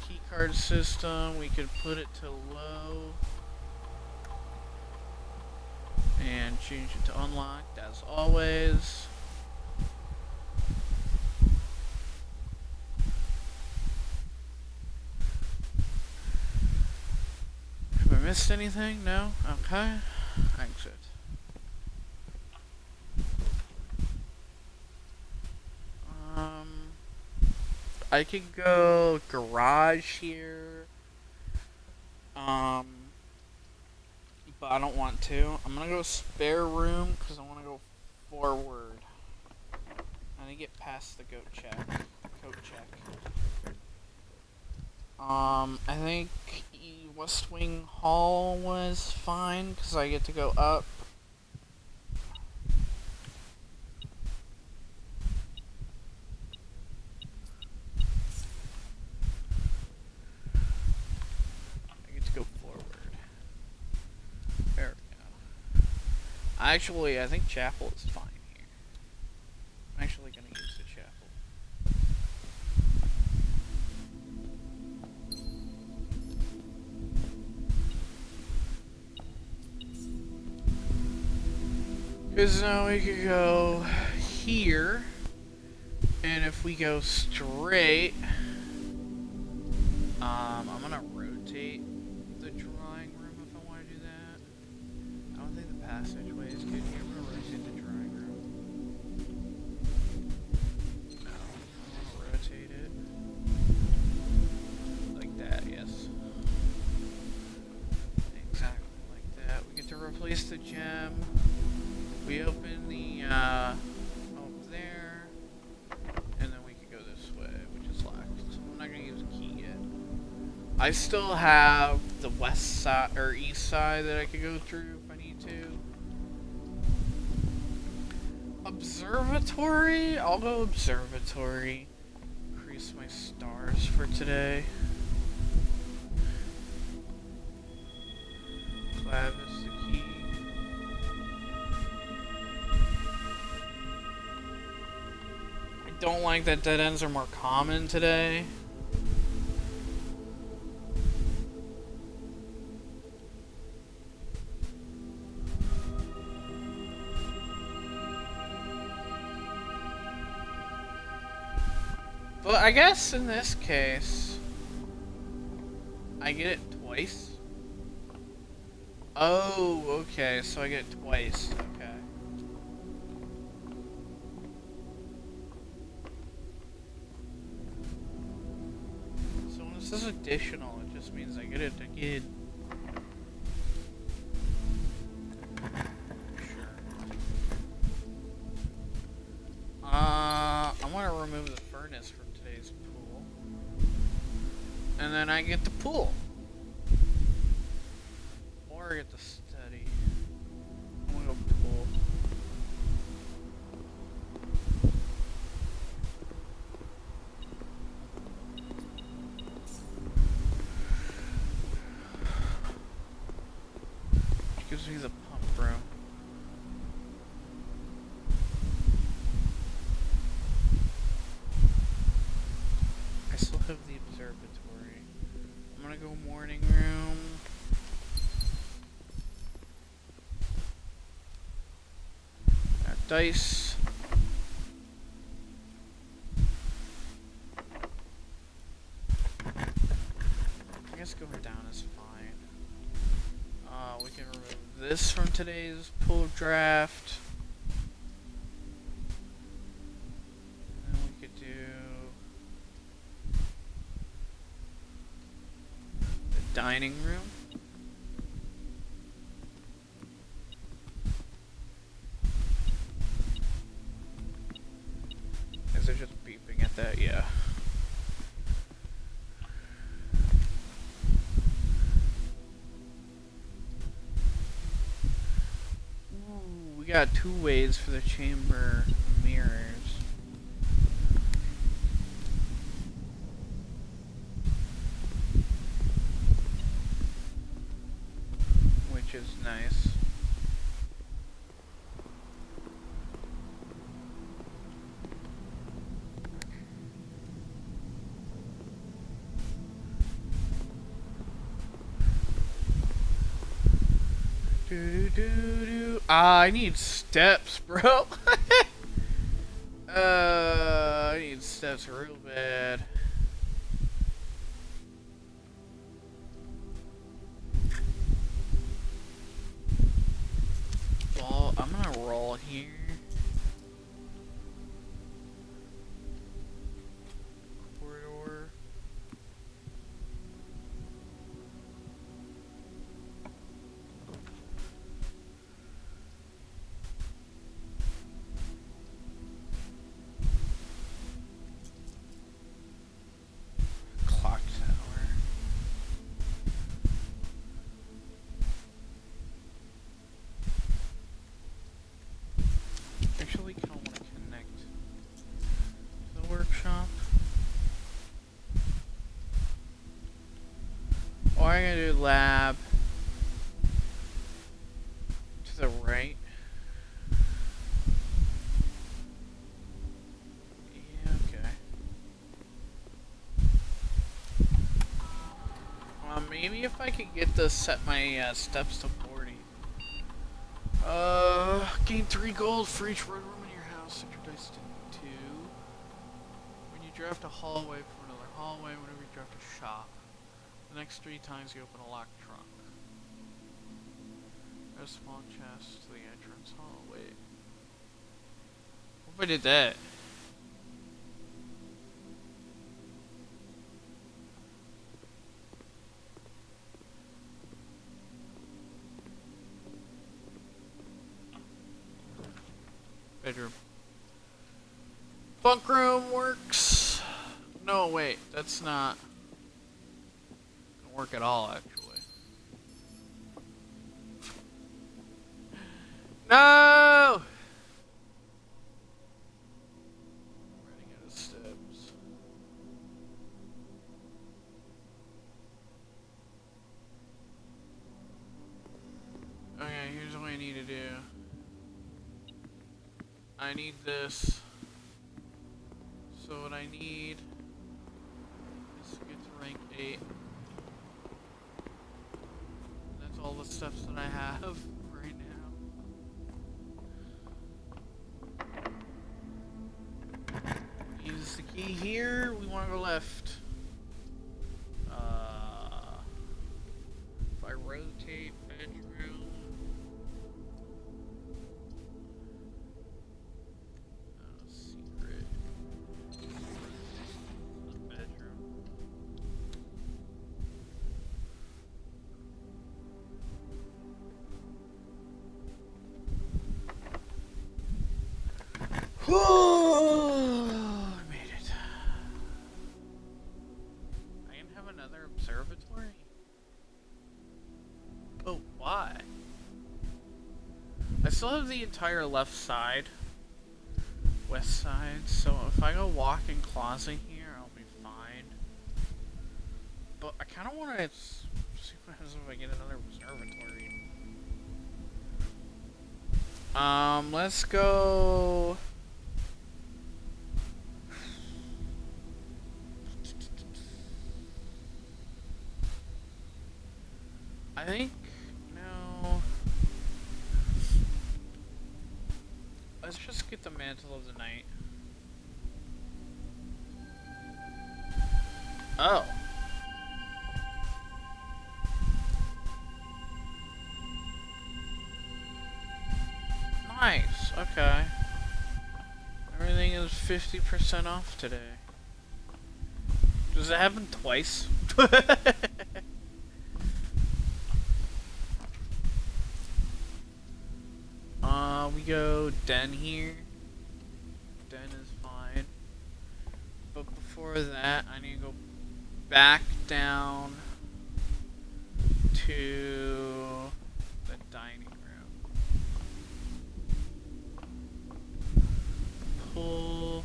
keycard system. We could put it to low. And change it to unlocked as always. Have I missed anything? No? Okay. Exit. I could go garage here. But I don't want to. I'm gonna go spare room because I want to go forward. I need to get past the coat check. I think West Wing Hall was fine because I get to go up. I get to go forward. There we go. Actually, I think chapel is fine here. I'm actually gonna use the chapel. Because now we could go here, and if we go straight, I'm gonna rotate the drawing room if I want to do that. I don't think the passageway is good here. I'm gonna rotate the drawing room. No, I want to rotate it like that. Yes, exactly like that. We get to replace the gem. We open the, up there, and then we can go this way, which is locked. So I'm not gonna use a key yet. I still have the west side, or east side that I could go through if I need to. Observatory? I'll go observatory. Increase my stars for today. Clav is the key. Don't like that dead ends are more common today. But I guess in this case, I get it twice. Oh, okay, so I get it twice. Okay. This is additional, it just means I get it again. Sure. I want to remove the furnace from today's pool. And then I get the pool. Or I get the study. I want to go pool. Gives me the pump room. I still have the observatory. I'm gonna go morning room. Got dice. I guess going down is fine. We can remove this from today's pool draft. And then we could do the dining room. Is it just beeping at that? Yeah. We got 2 ways for the chamber mirrors. Which is nice. I need steps, bro. I need steps real bad. Well, I'm gonna roll here. Corridor. Clock tower. Actually, kind of want to connect to the workshop. Or I'm gonna do lab to the right. Yeah, okay. Maybe if I could get to set my steps to 40. Gain 3 gold for each red room in your house. Set your dice to 2. When you draft a hallway from another hallway, whenever you draft a shop. The next 3 times you open a locked trunk. There's a small chest to the entrance hallway. What if I did that? Bedroom. Bunk room works. No, wait, that's not gonna work at all, actually. No! Running out of steps. Okay, here's what I need to do. I need this. So what I need is to get to rank 8. That's all the steps that I have right now. Use the key here. We want to go left. If I rotate bedroom. I made it. I can have another observatory? Oh, why? I still have the entire left side. West side, so if I go walk-in closet here, I'll be fine. But I kind of want to see what happens if I get another observatory. Let's go... I think, no. Let's just get the Mantle of the Night. Oh. Nice, okay. Everything is 50% off today. Does it happen twice? We go den here. Den is fine. But before that, I need to go back down to the dining room. Pull.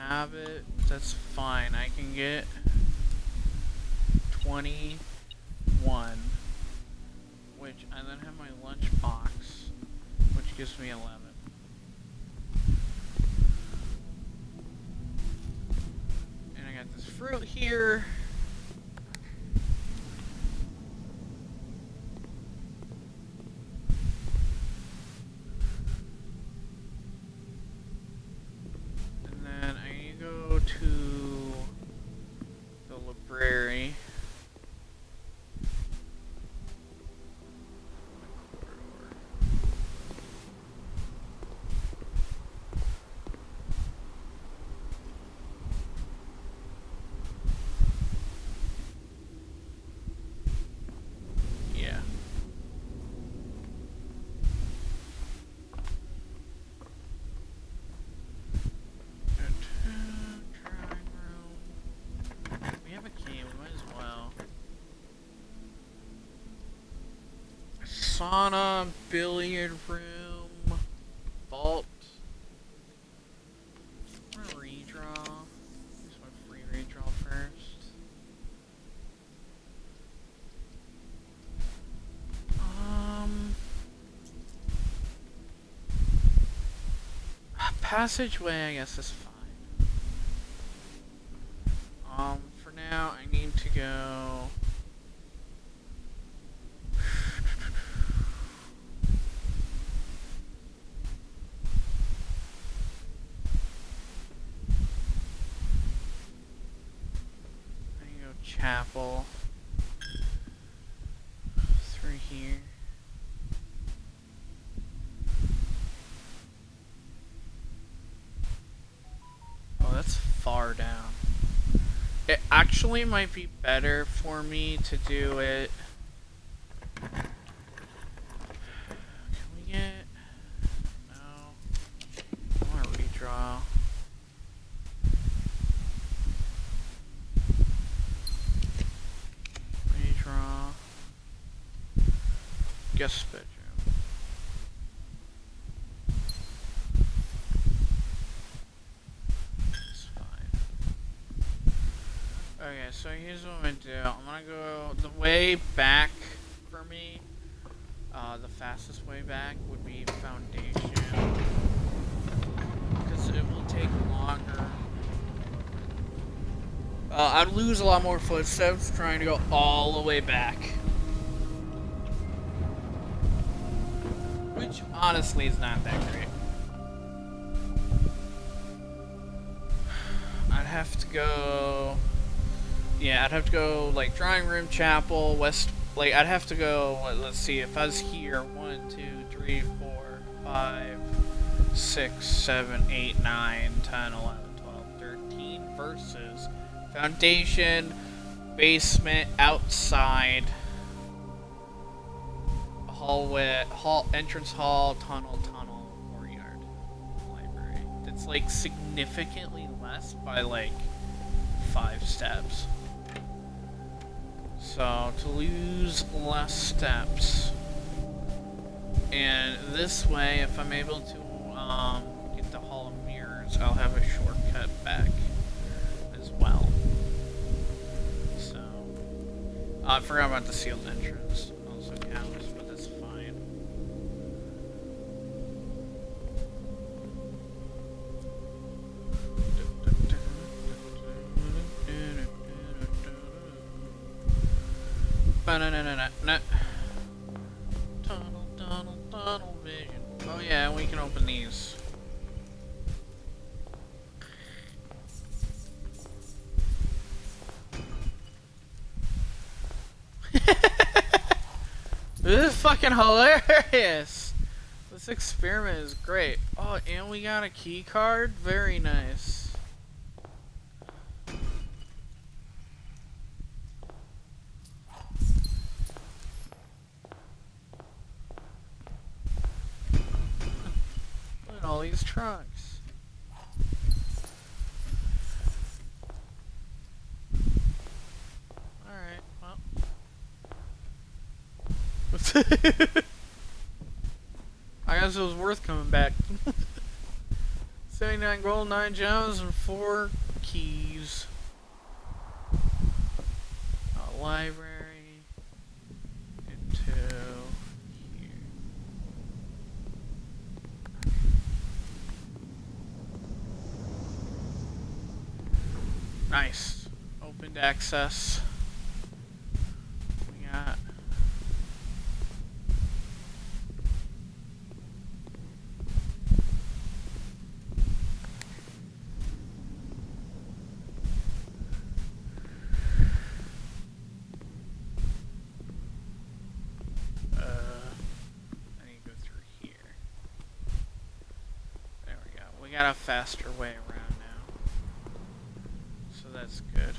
Have it, that's fine. I can get 20 1, which I then have my lunch box, which gives me 11. And I got this fruit here. And then I need to go to the library. Sauna, billiard room, vault. I'm gonna redraw. Use my free redraw first. Passageway, I guess, is fine. For now, I need to go. Chapel through here. Oh, that's far down. It actually might be better for me to do it. Can we get? No. I want to redraw. Guest bedroom. It's fine. Okay, so here's what I'm gonna do. I'm gonna go the way back for me. The fastest way back would be foundation, because it will take longer. I'd lose a lot more footsteps trying to go all the way back. Which honestly is not that great. I'd have to go. Yeah, I'd have to go like drawing room, chapel, west. Like I'd have to go. Let's see. If I was here, 1, 2, 3, 4, 5, 6, 7, 8, 9, 10, 11, 12, 13 versus foundation, basement, outside. Hallway, entrance hall, tunnel, courtyard, library. That's like significantly less by like 5 steps. So to lose less steps, and this way, if I'm able to get the Hall of Mirrors, I'll have a shortcut back as well. So I forgot about the sealed entrance. Also counts, but that's fine. Tunnel vision. Oh yeah, we can open these. This is fucking hilarious. This experiment is great. Oh, and we got a key card. Very nice. Look at all these trucks. Alright, well. I guess it was worth coming back. 79 gold, 9 gems, and 4 keys. A library. Nice. Opened access. We got... I need to go through here. There we go. We got a faster way around now. So that's good.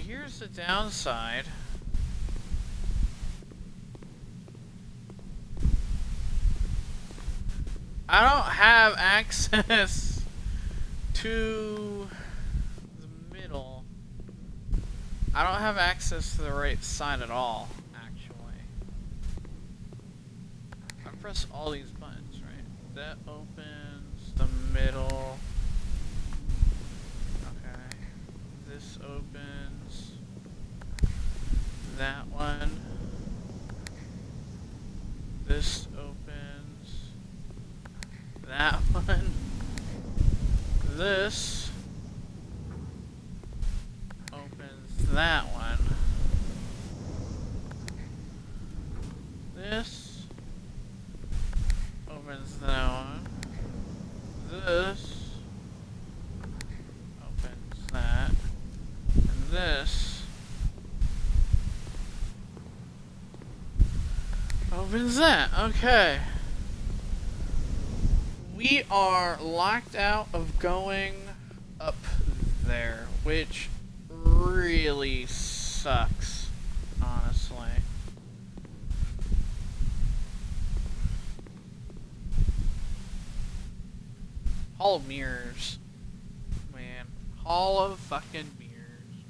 Here's the downside. I don't have access to the middle. I don't have access to the right side at all, actually. I press all these buttons, right? That opens the middle. Okay. This opens that one. This opens that one. This opens that one. This opens that one. This opens that. And this opens that. Okay. We are locked out of going up there, which really sucks, honestly. Hall of Mirrors. Man. Hall of fucking Mirrors.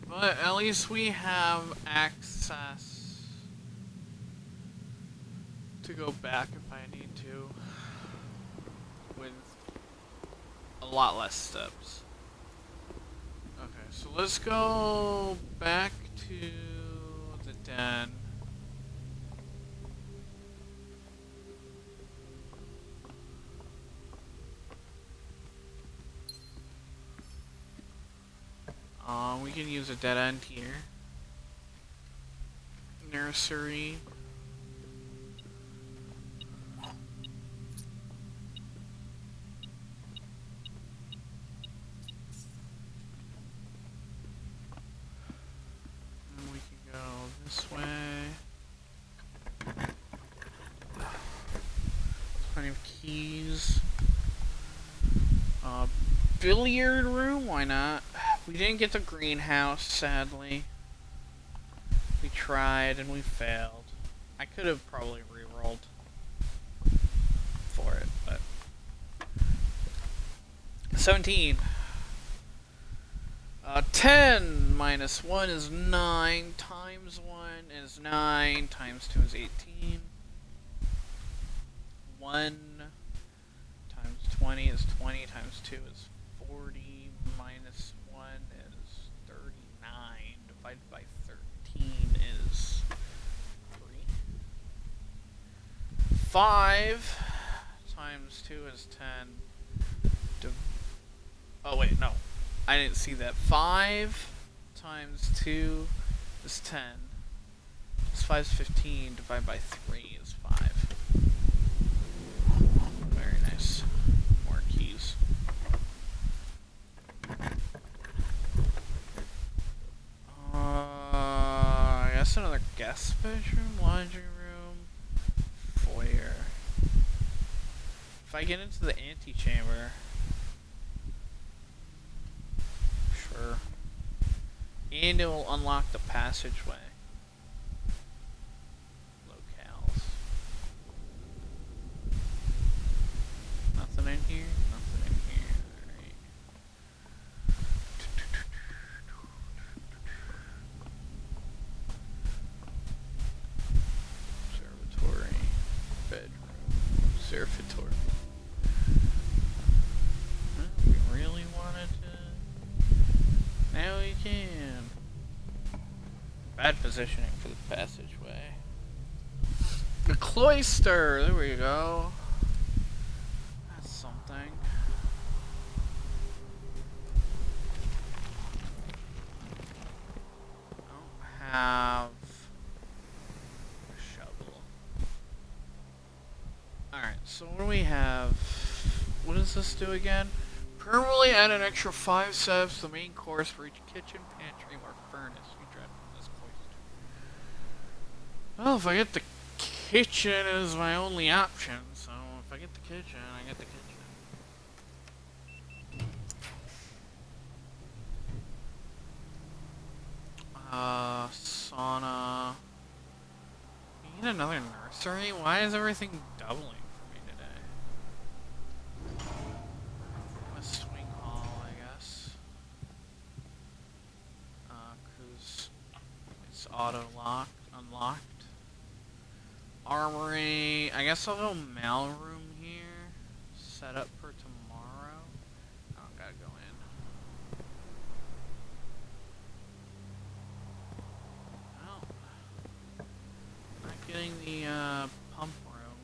But at least we have access to go back if I need to. With a lot less steps. Okay, so let's go back to the den. We can use a dead end here. Nursery. And we can go this way. Plenty of keys. Billiard room? Why not? We didn't get the greenhouse, sadly. We tried and we failed. I could have probably re-rolled for it, but 17. 10 minus 1 is 9, times 1 is 9, times 2 is 18. 1 times 20 is 20, times 2 is 40, minus 1 is 39, divided by 13 is 3. 5 times 2 is 10. Oh wait, no. I didn't see that. 5 times 2 is 10. Plus 5 is 15, divided by 3 is 5. Very nice. More keys. I guess another guest bedroom, laundry room, foyer. If I get into the antechamber, sure. And it will unlock the passageway. Locales. Nothing in here? Nothing in here. Alright. Observatory. Bedroom. Observatory. Well, we really wanted to bad positioning for the passageway. The cloister! There we go. That's something. I don't have a shovel. Alright, so what do we have? What does this do again? Permanently add an extra 5 steps to the main course for each kitchen, pantry, or furnace you drive from this cloister. Well, if I get the kitchen is my only option, so if I get the kitchen, I get the kitchen. Sauna. You need another nursery? Why is everything doubling for me today? A swing hall, I guess. Cause it's auto-locked, unlocked. Armory. I guess I'll go mailroom here. Set up for tomorrow. I don't gotta go in. Oh. Not getting the pump room.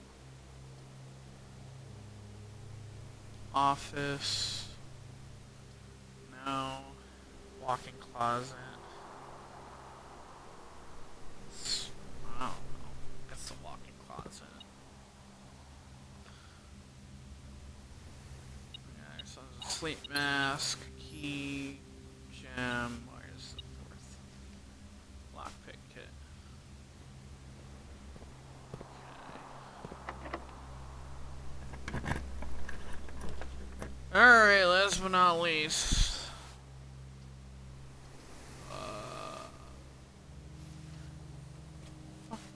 Office. No. Walk-in closet. I don't know. That's the walk-in closet. Okay, so there's a sleep mask, key, gem. Where's the 4th? Lockpick kit. Okay. Alright, last but not least.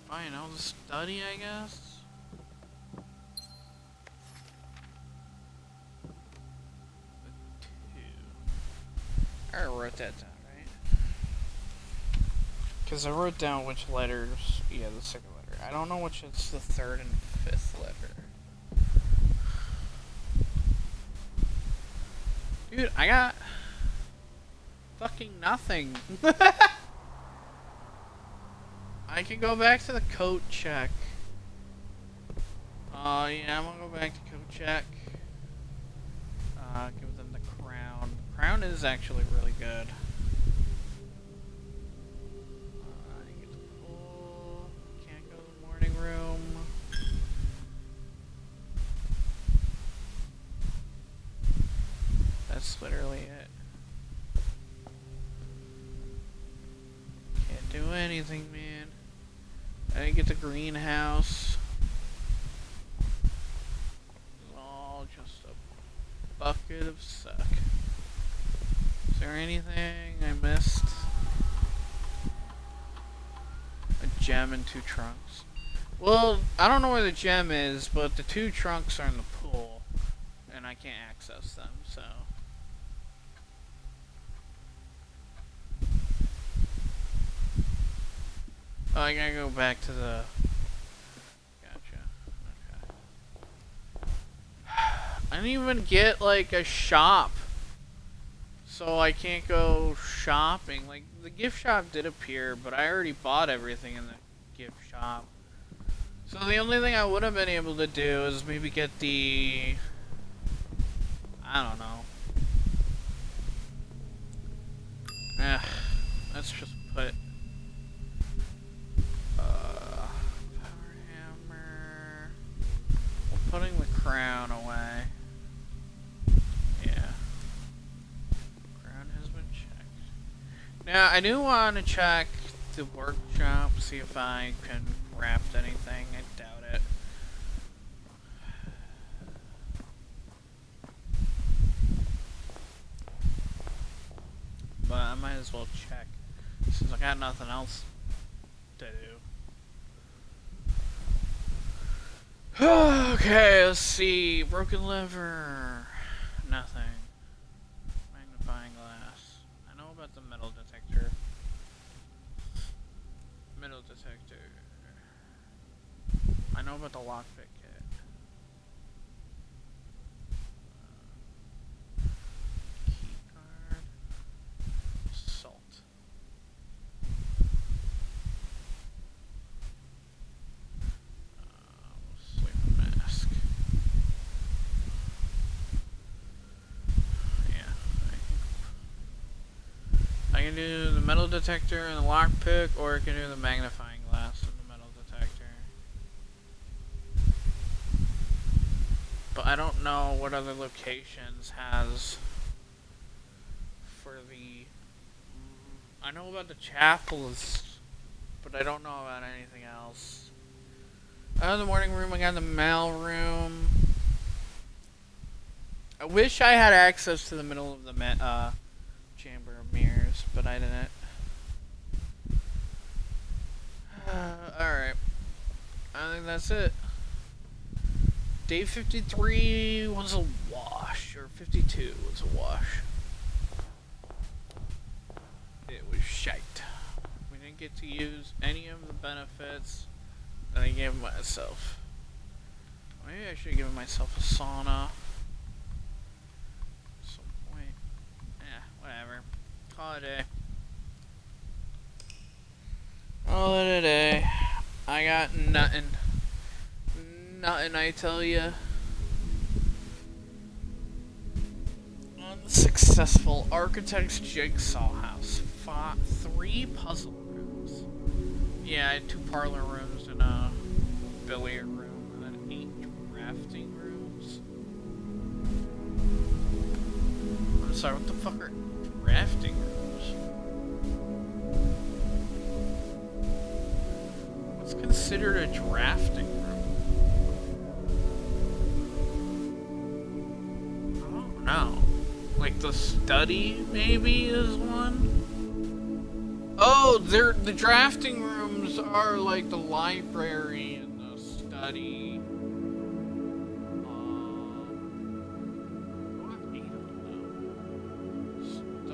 Fine, I'll just study, I guess. The 2. I wrote that down, right? Because I wrote down which letters. Yeah, the 2nd letter. I don't know which is the 3rd and 5th letter. Dude, I got fucking nothing. I can go back to the coat check. Yeah, I'm gonna go back to coat check. Give them the crown. The crown is actually really good. I get the pool. Can't go to the morning room. That's literally it. Can't do anything, man. I didn't get the greenhouse. It's all just a bucket of suck. Is there anything I missed? A gem and 2 trunks. Well, I don't know where the gem is, but the 2 trunks are in the pool. And I can't access them, so. Oh, I gotta go back to the... Gotcha. Okay. I didn't even get, like, a shop. So I can't go shopping. Like, the gift shop did appear, but I already bought everything in the gift shop. So the only thing I would have been able to do is maybe get the... I don't know. Let's just put... Power hammer. We're putting the crown away. Yeah. Crown has been checked. Now, I do want to check the workshop, see if I can craft anything. I doubt it. But I might as well check, since I got nothing else to do. Okay, let's see. Broken liver. Nothing. Magnifying glass. I know about the metal detector. Metal detector. I know about the lockpick kit. Key card. Salt. can do the metal detector and the lockpick, or I can do the magnifying glass and the metal detector. But I don't know what other locations has for the... I know about the chapels, but I don't know about anything else. I have the morning room, I got the mail room. I wish I had access to the middle of the chamber of mirrors, but I didn't. Alright. I think that's it. Day 53 was a wash, or 52 was a wash. It was shite. We didn't get to use any of the benefits that I gave myself. Maybe I should have given myself a sauna. Some point. Whatever. Call it a day. Call it a day. I got nothing. Nothing, I tell ya. Unsuccessful architect's jigsaw house. 3 puzzle rooms. Yeah, I had 2 parlor rooms and a billiard room, and then 8 drafting rooms. I'm sorry, what the fuck are drafting rooms? What's considered a drafting room? I don't know. Like the study, maybe, is one? Oh, the drafting rooms are like the library and the study. I don't know.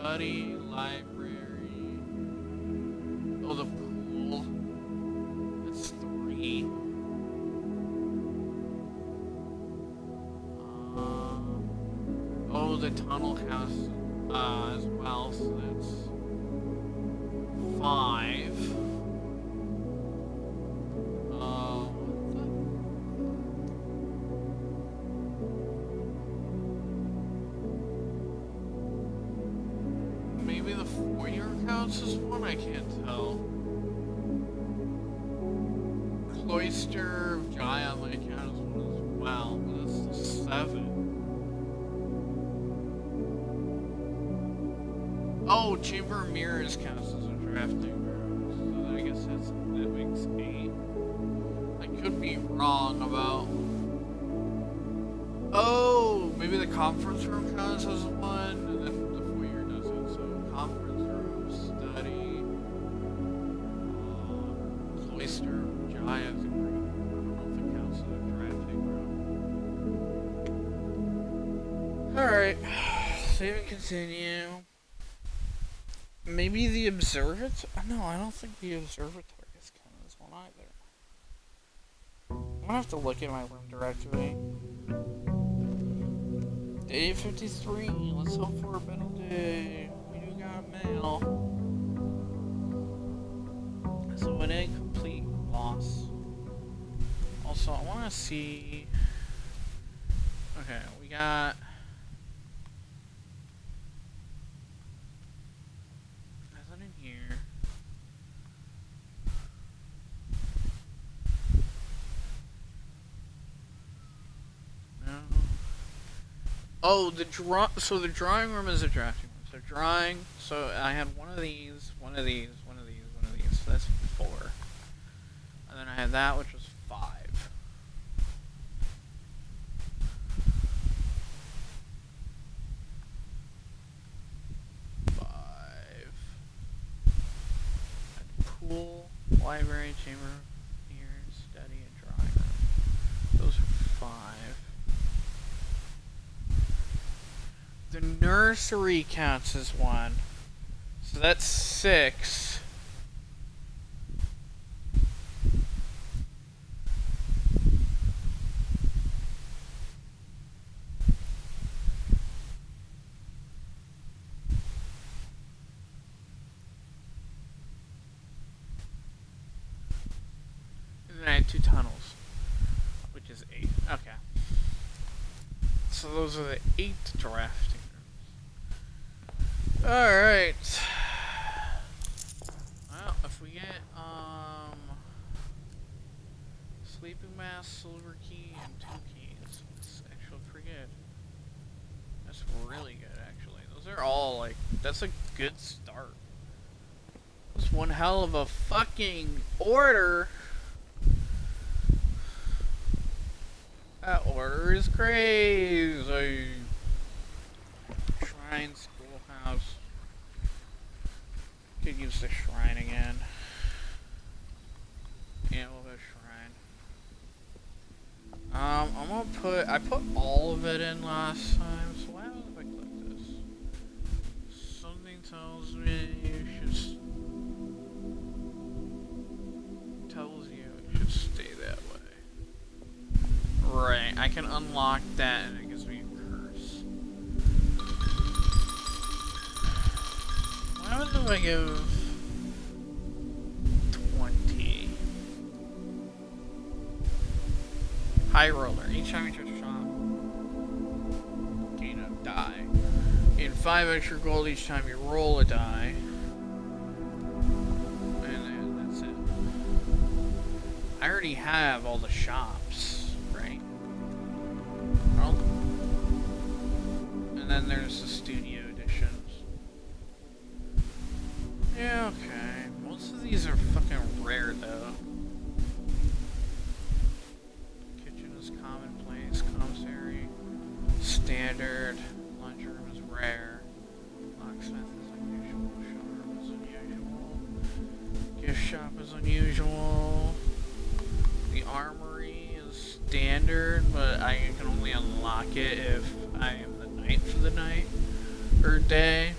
Study, library. Oh, the pool. That's 3. Oh, the tunnel house as well, so that's 5. Maybe the foyer counts as 1? I can't tell. Cloister of Giant might count as 1 as well, but that's still 7. Oh, Chamber of Mirrors counts as a drafting room, so I guess that makes 8. I could be wrong about... Oh, maybe the conference room counts as 1, and then the foyer doesn't, so conference room, study, Cloister of Giants, I don't know if it counts as a drafting room. Alright, save and continue. Maybe the observatory? No, I don't think the observatory is counted as 1 either. I'm gonna have to look at my room directory. Day 53, let's hope for a better day. We do got mail. So an incomplete loss. Also, I wanna see... Okay, we got... Here. No. Oh, the drawing room is a drafting room. So drawing. So I had one of these, one of these, one of these, one of these. So that's 4. And then I had that, which was 5. 5. Pool, library, chamber, mirrors, study, and drawing room. Those are 5. The nursery counts as 1. So that's 6. And I had 2 tunnels, which is 8. Okay. So those are the 8 drafting rooms. Alright. we get sleeping mask, silver key, and 2 keys. That's actually pretty good. That's really good, actually. Those are all like, that's a good start. That's one hell of a fucking order. That order is crazy. Shrine, schoolhouse. Could use the shrine again. Yeah, we'll go shrine. I'm gonna I put all of it in last time, so what happens if I click this? Something tells me you should, tells you it should stay that way. Right, I can unlock that and it gives me a curse. What happens if I give 20? High roller. Each time you touch a shop, gain a die. Gain 5 extra gold each time you roll a die. And that's it. I already have all the shops, right? Oh. And then there's the studio editions. Yeah, okay. Most of these are fucking rare, though. Kitchen is commonplace. Commissary, standard. Lunchroom is rare. Locksmith is unusual. Showroom is unusual. Gift shop is unusual. The armory is standard, but I can only unlock it if I am the knight for the night or day.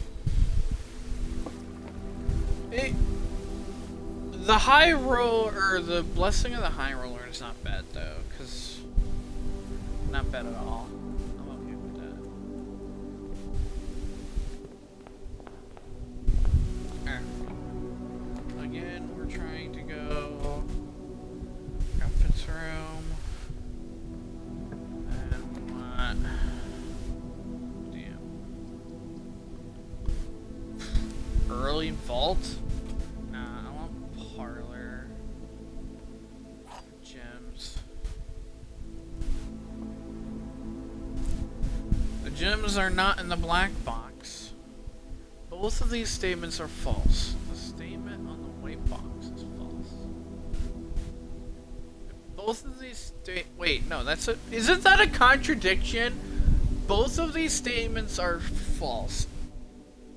The high roll, or the blessing of the high roller is not bad though, cause not bad at all. I'm okay with that. Alright. Again, we're trying to go outfits room, and we want. Damn. Early vault. Parlor. Gems. The gems are not in the black box. Both of these statements are false. The statement on the white box is false. Both of these wait, no, isn't that a contradiction? Both of these statements are false.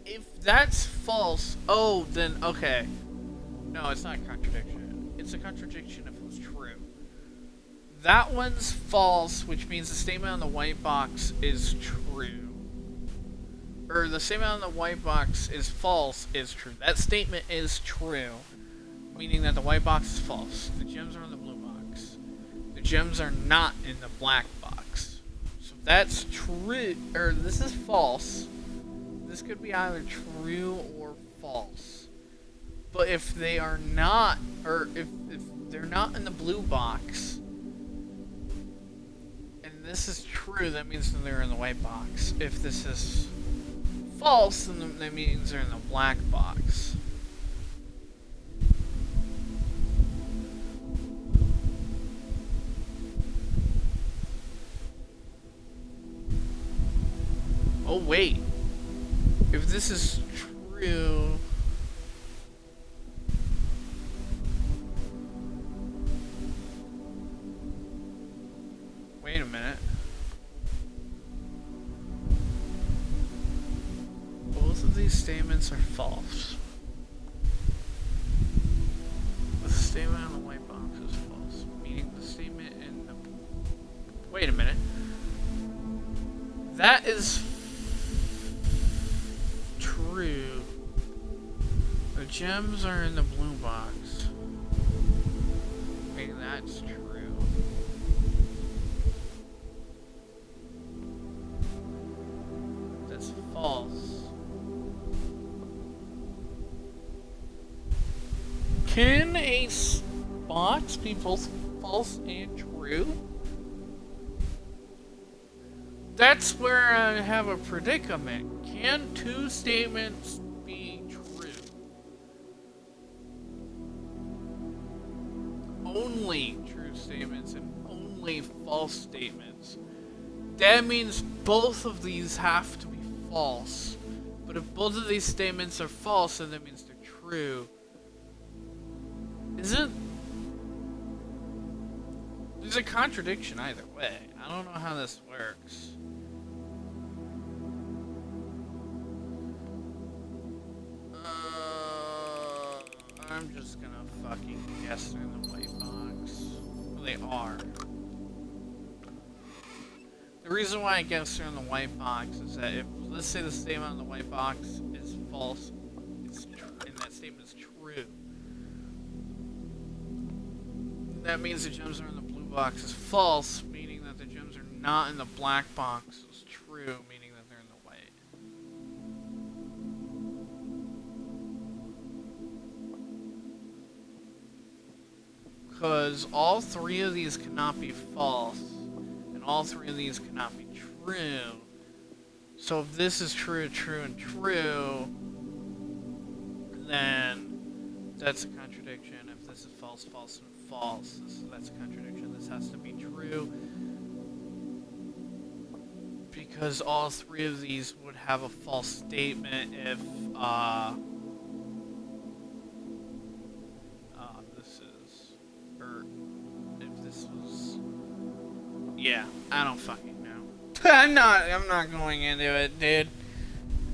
If that's false, oh, then okay. No, it's not a contradiction. It's a contradiction if it was true. That one's false, which means the statement on the white box is true. Or the statement on the white box is false is true. That statement is true, meaning that the white box is false. The gems are in the blue box. The gems are not in the black box. So that's true, or this is false. This could be either true or false. But if they are not, or if they're not in the blue box, and this is true, that means that they're in the white box. If this is false, then that means they're in the black box. Oh wait, if this is true. Wait a minute. Both of these statements are false. The statement on the white box is false, meaning the statement in the... Wait a minute. That is true. The gems are in the blue box. Meaning that's true. False. Can a box be both false and true? That's where I have a predicament. Can two statements be true? only true statements and only false statements. That means both of these have to be false. But if both of these statements are false, then that means they're true. There's a contradiction either way. I don't know how this works. I'm just gonna fucking guess they're in the white box. Well, they are. The reason why I guess they're in the white box is that if, let's say the statement on the white box is false, and that statement is true, that means the gems are in the blue box is false, meaning that the gems are not in the black box is true, meaning that they're in the white. Because all three of these cannot be false, and all three of these cannot be true. So if this is true, true, and true, then that's a contradiction. If this is false, false, and false, that's a contradiction. This has to be true. Because all three of these would have a false statement if, yeah, I don't fucking know. I'm not going into it, dude.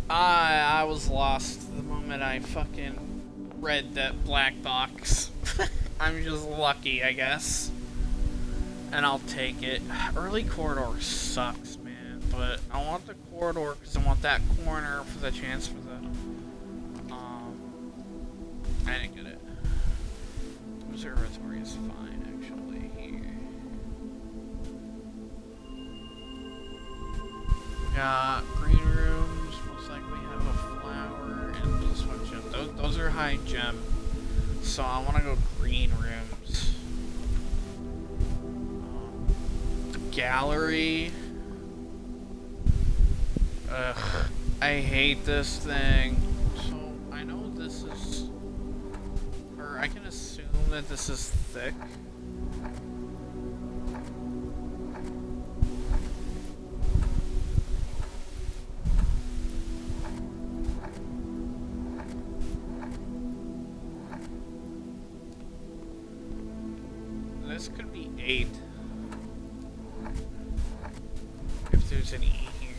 I was lost the moment I fucking read that black box. I'm just lucky, I guess. And I'll take it. Early corridor sucks, man. But I want the corridor because I want that corner for the chance for the... I didn't get it. Observatory is fine, actually, here. Got green rooms, most likely have a flower, and this one gem. Those are high gem. So I want to go green rooms. Gallery. Ugh, I hate this thing. So I know this is, or I can assume that this is thick. This could be 8. If there's an E here.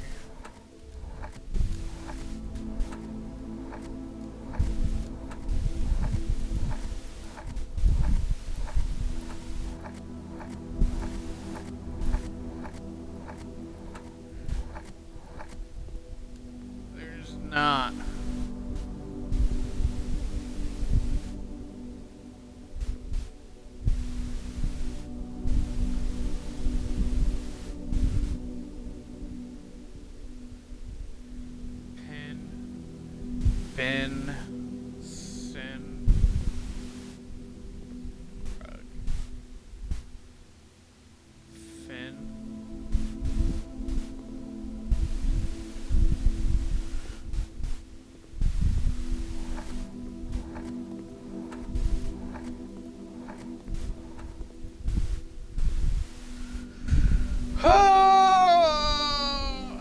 There's not. Fin, sin, rug, fin, oh,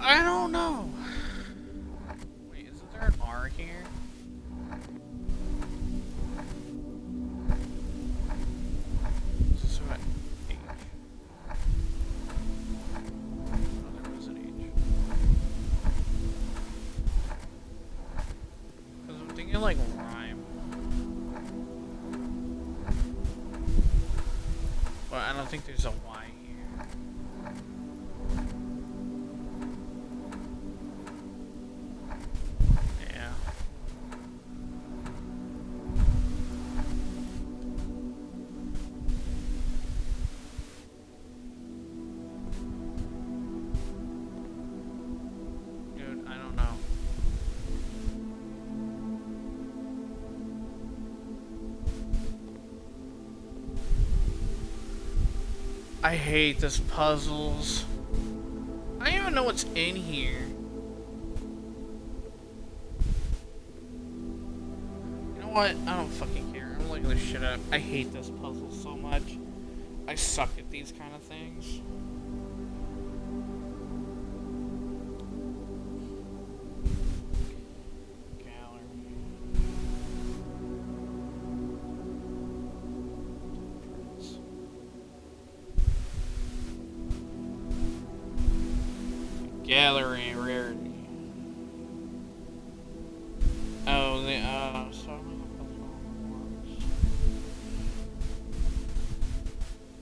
I don't know. Wait, isn't there an R here? Like rhyme, but I don't think there's a Y here. Yeah. Dude, I don't know. I hate this puzzles. I don't even know what's in here. You know what? I don't fucking care. I'm fuck this shit up. I hate this puzzle so much. I suck at these kind of things. Gallery rarity. Oh,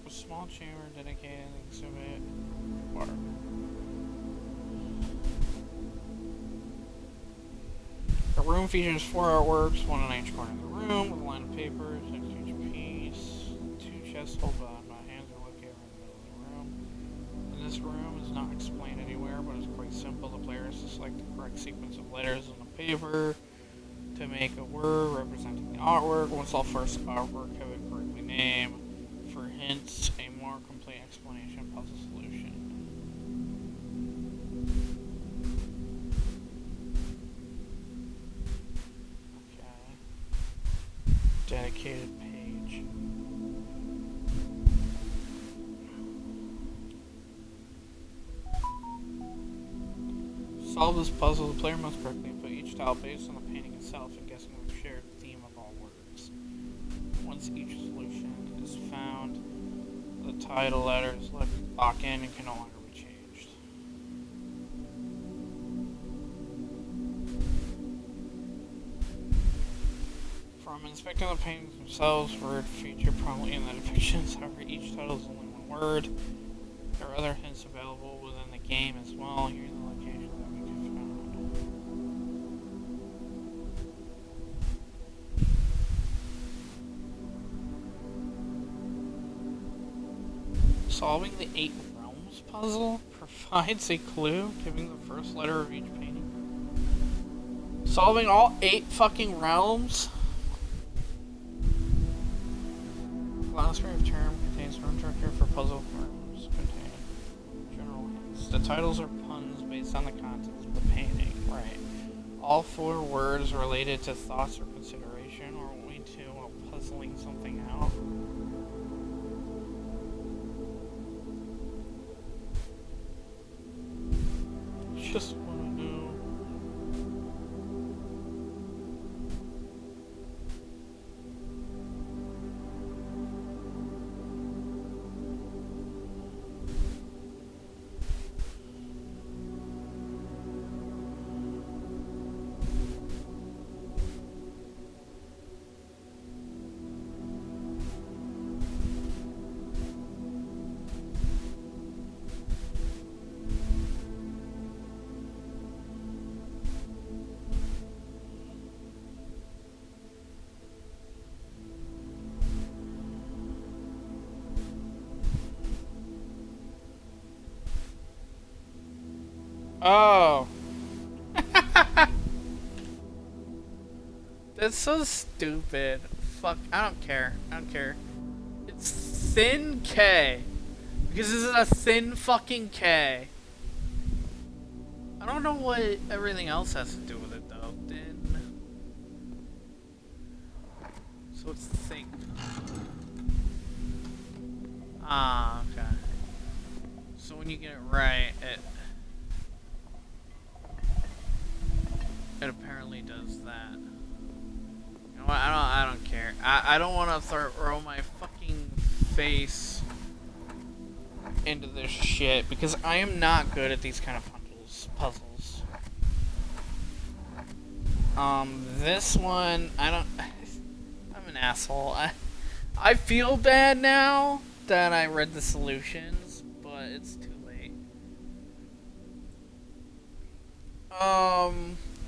a small chamber dedicated exhibit. Water. The room features 4 artworks, one on each corner of the room, with a line of papers next to each piece. 2 chests hold on. My hands are located in the middle of the room. And this room is not explained anywhere, but it's quite simple. The player is to select the correct sequence of letters on the paper to make a word representing the artwork. Once all first artwork have it correctly named. For hints, a more complete explanation puzzle solution. Okay. Dedicated page. Solve this puzzle. The player must correctly input each tile based on the painting itself and guessing the shared theme of all words. Once each solution is found, the title letter is locked in and can no longer be changed. From inspecting the paintings themselves, words feature prominently in the depictions. However, each title is only one word. There are other hints available within the game as well. Here are the locations that we can found. Solving the 8 realms puzzle provides a clue, giving the first letter of each painting. Solving all 8 fucking realms? Glossary of term contains room structure for puzzle realms. Contain general hints. The titles are puns based on the contents of the painting. Right. All 4 words related to thoughts or consideration, or only 2 while puzzling something out. Just wanna know. Oh. That's so stupid. Fuck, I don't care. I don't care. It's thin K. Because this is a thin fucking K. I don't know what everything else has to do with it though. Thin. So it's thick. Ah, okay. So when you get it right, it apparently does that. You know what? I don't care. I don't want to throw my fucking face into this shit because I am not good at these kind of puzzles. This one I'm an asshole. I feel bad now that I read the solutions, but it's too late.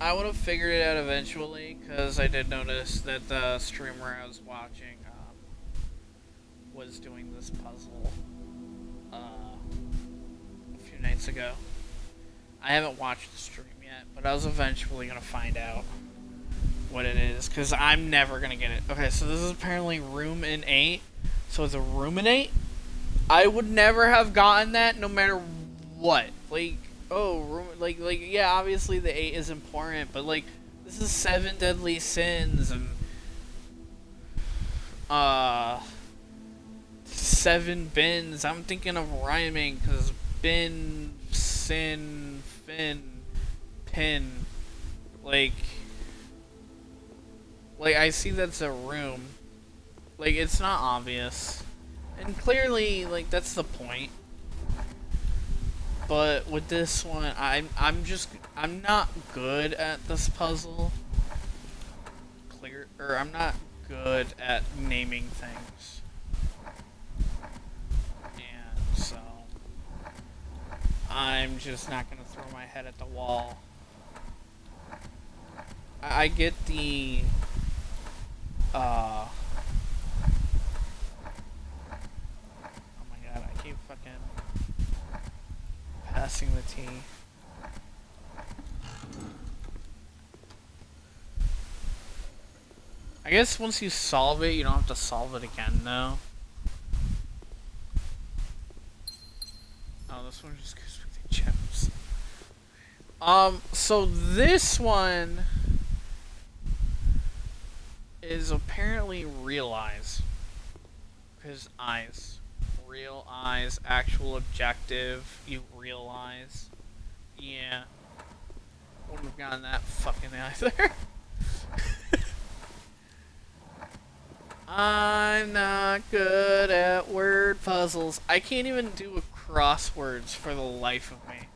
I would have figured it out eventually, because I did notice that the streamer I was watching was doing this puzzle a few nights ago. I haven't watched the stream yet, but I was eventually going to find out what it is, because I'm never going to get it. Okay, so this is apparently room in 8, so it's a ruminate? I would never have gotten that no matter what. Like, oh, like, yeah, obviously the 8 is important, but, like, this is 7 deadly sins, and 7 bins. I'm thinking of rhyming because bin, sin, fin, pin. Like I see that's a room. Like, it's not obvious. And clearly, like, that's the point. But with this one, I'm not good at this puzzle. I'm not good at naming things. And so I'm just not gonna throw my head at the wall. I get the oh my god, I keep fucking passing the tea. I guess once you solve it, you don't have to solve it again, though. Oh, this one just goes with the gems. So this one is apparently real eyes. His eyes. Real eyes, actual objective, you realize. Yeah. Wouldn't have gotten that fucking either. I'm not good at word puzzles. I can't even do crosswords for the life of me.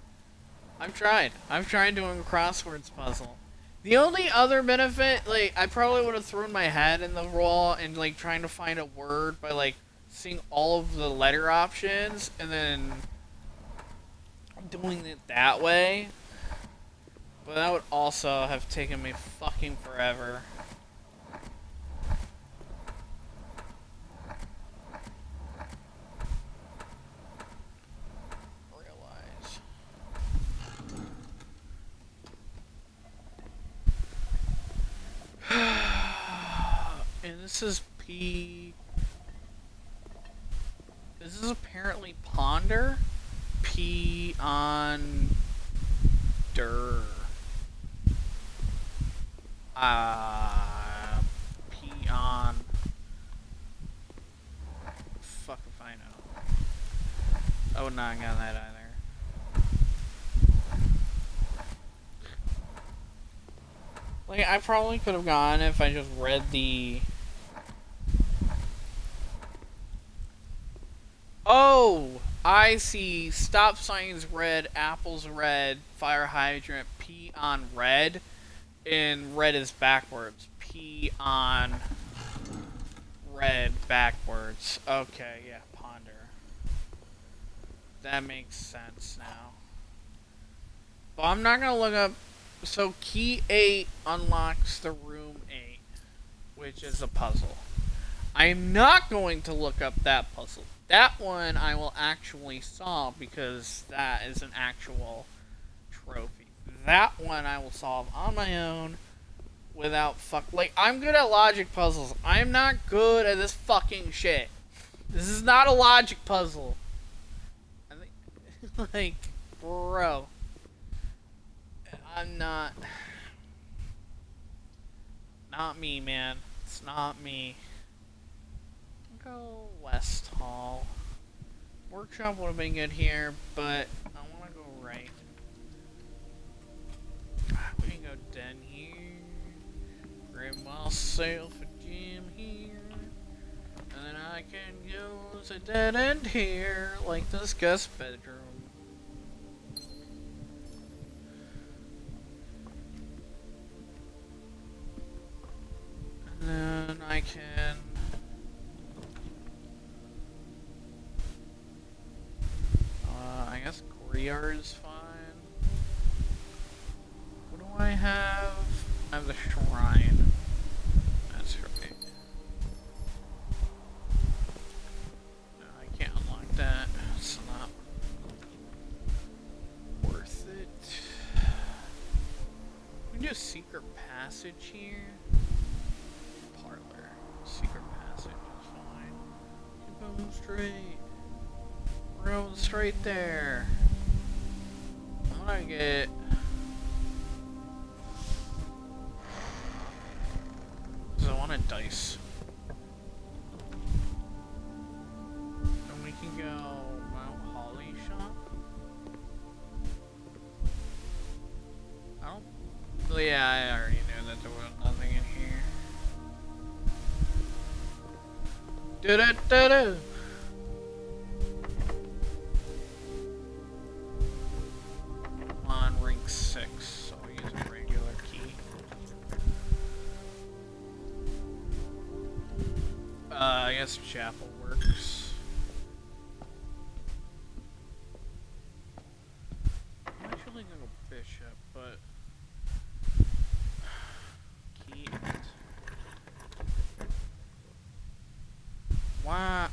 I've tried doing a crosswords puzzle. The only other benefit, like, I probably would have thrown my head in the wall and, like, trying to find a word by, like, seeing all of the letter options and then doing it that way. But that would also have taken me fucking forever. And this is P. This is apparently ponder. P on der. P on. Fuck if I know. I would not have gotten that either. Like, I probably could have gone if I just read the... Oh! I see. Stop signs red, apples red, fire hydrant, P on red, and red is backwards. P on red backwards. Okay, yeah, ponder. That makes sense now. But I'm not gonna look up... So, key 8 unlocks the room 8, which is a puzzle. I am not going to look up that puzzle. That one I will actually solve because that is an actual trophy. That one I will solve on my own without like, I'm good at logic puzzles. I am not good at this fucking shit. This is not a logic puzzle. I think, like, bro. I'm not me, man. It's not me. Go West Hall. Workshop would have been good here, but I want to go right. We can go den here. Grab myself a gym here. And then I can use a dead end here, like this guest bedroom. And then I can... I guess courtyard is fine. What do I have? I have the shrine. That's right. No, I can't unlock that. It's not worth it. We can do a secret passage here. Parlor. Secret passage is fine. Keep going straight. We're going straight there. I'm gonna get... Because I want a dice. Do-do-do-do. On rank 6, so I'll use a regular key. I guess chapel works. I'm actually gonna go bishop, but key it. Why?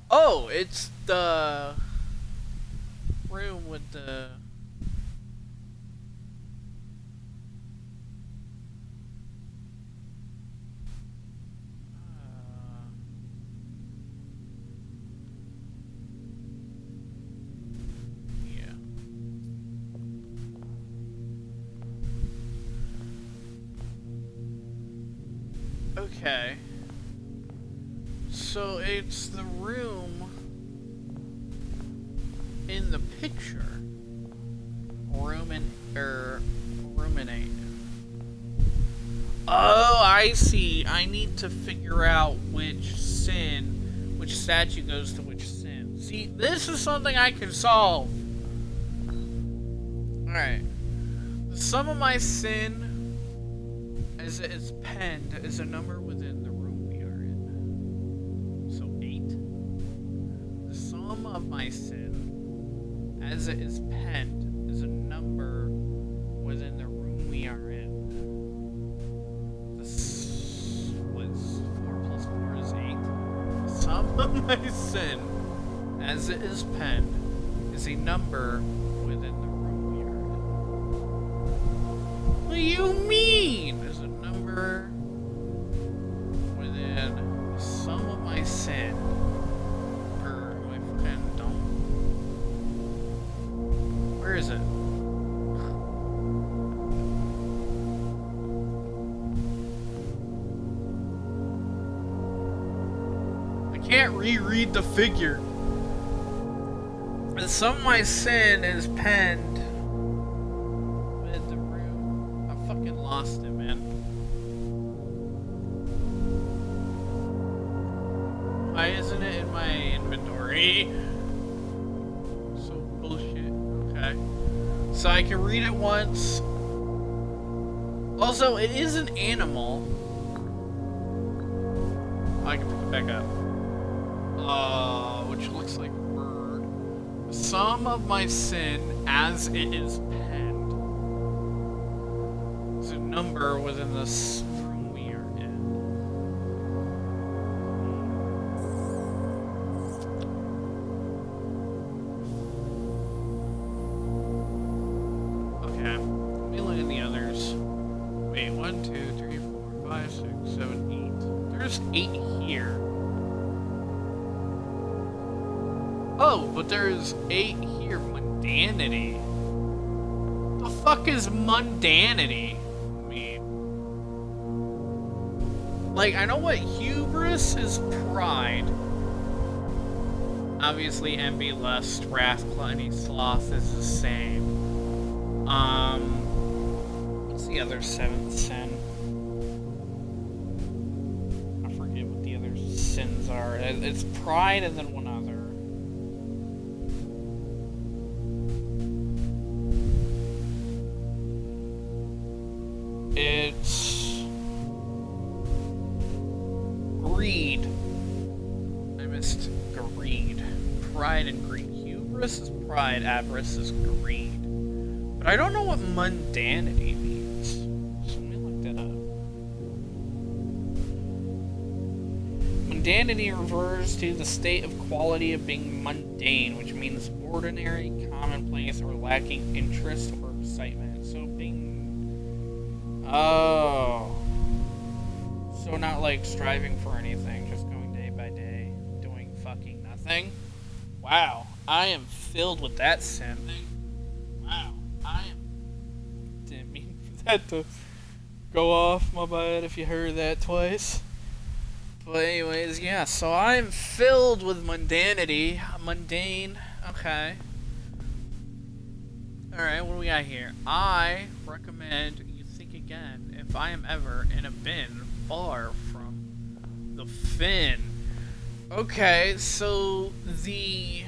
Oh, it's the room with the. Okay. So it's the room in the picture. Ruminate. Oh, I see. I need to figure out which statue goes to which sin. See, this is something I can solve. Alright. The sum of my sin as it is penned is a number within the room we are in. So 8. The sum of my sin as it is penned is a number within the room we are in. This was 4 plus 4 is 8. The sum of my sin as it is penned is a number within the room we are in. What do you mean? There's a number within the sum of my sin. Or my fucking don't. Where is it? I can't reread the figure. The sum of my sin is penned with the room. I fucking lost it, man. Why isn't it in my inventory? So bullshit. Okay. So I can read it once. Also, it is an animal. I can pick it back up. Which looks like a bird. The sum of my sin as it is penned is a number within this room we are in. Okay, let me look at the others. Wait, 1, 2, 3, 4, 5, 6, 7, 8. There's 8 here. Oh, but there's 8 here. Mundanity. The fuck is mundanity mean? Like, I know what hubris is pride. Obviously, envy, lust, wrath, gluttony, sloth is the same. What's the other 7th sin? I forget what the other sins are. It's pride and then one other. It's greed. I missed greed. Pride and greed. Hubris is pride, avarice is greed. But I don't know what mundanity means. So let me look that up. Mundanity refers to the state of quality of being mundane, which means ordinary, commonplace, or lacking interest or excitement. So being oh. So not like striving for anything, just going day by day, doing fucking nothing? Wow, I am filled with that sin. Wow, I am... Didn't mean for that to go off, my bad if you heard that twice. But anyways, yeah, so I'm filled with mundanity. Mundane, okay. Alright, what do we got here? I recommend again, if I am ever in a bin far from the fin. Okay, so the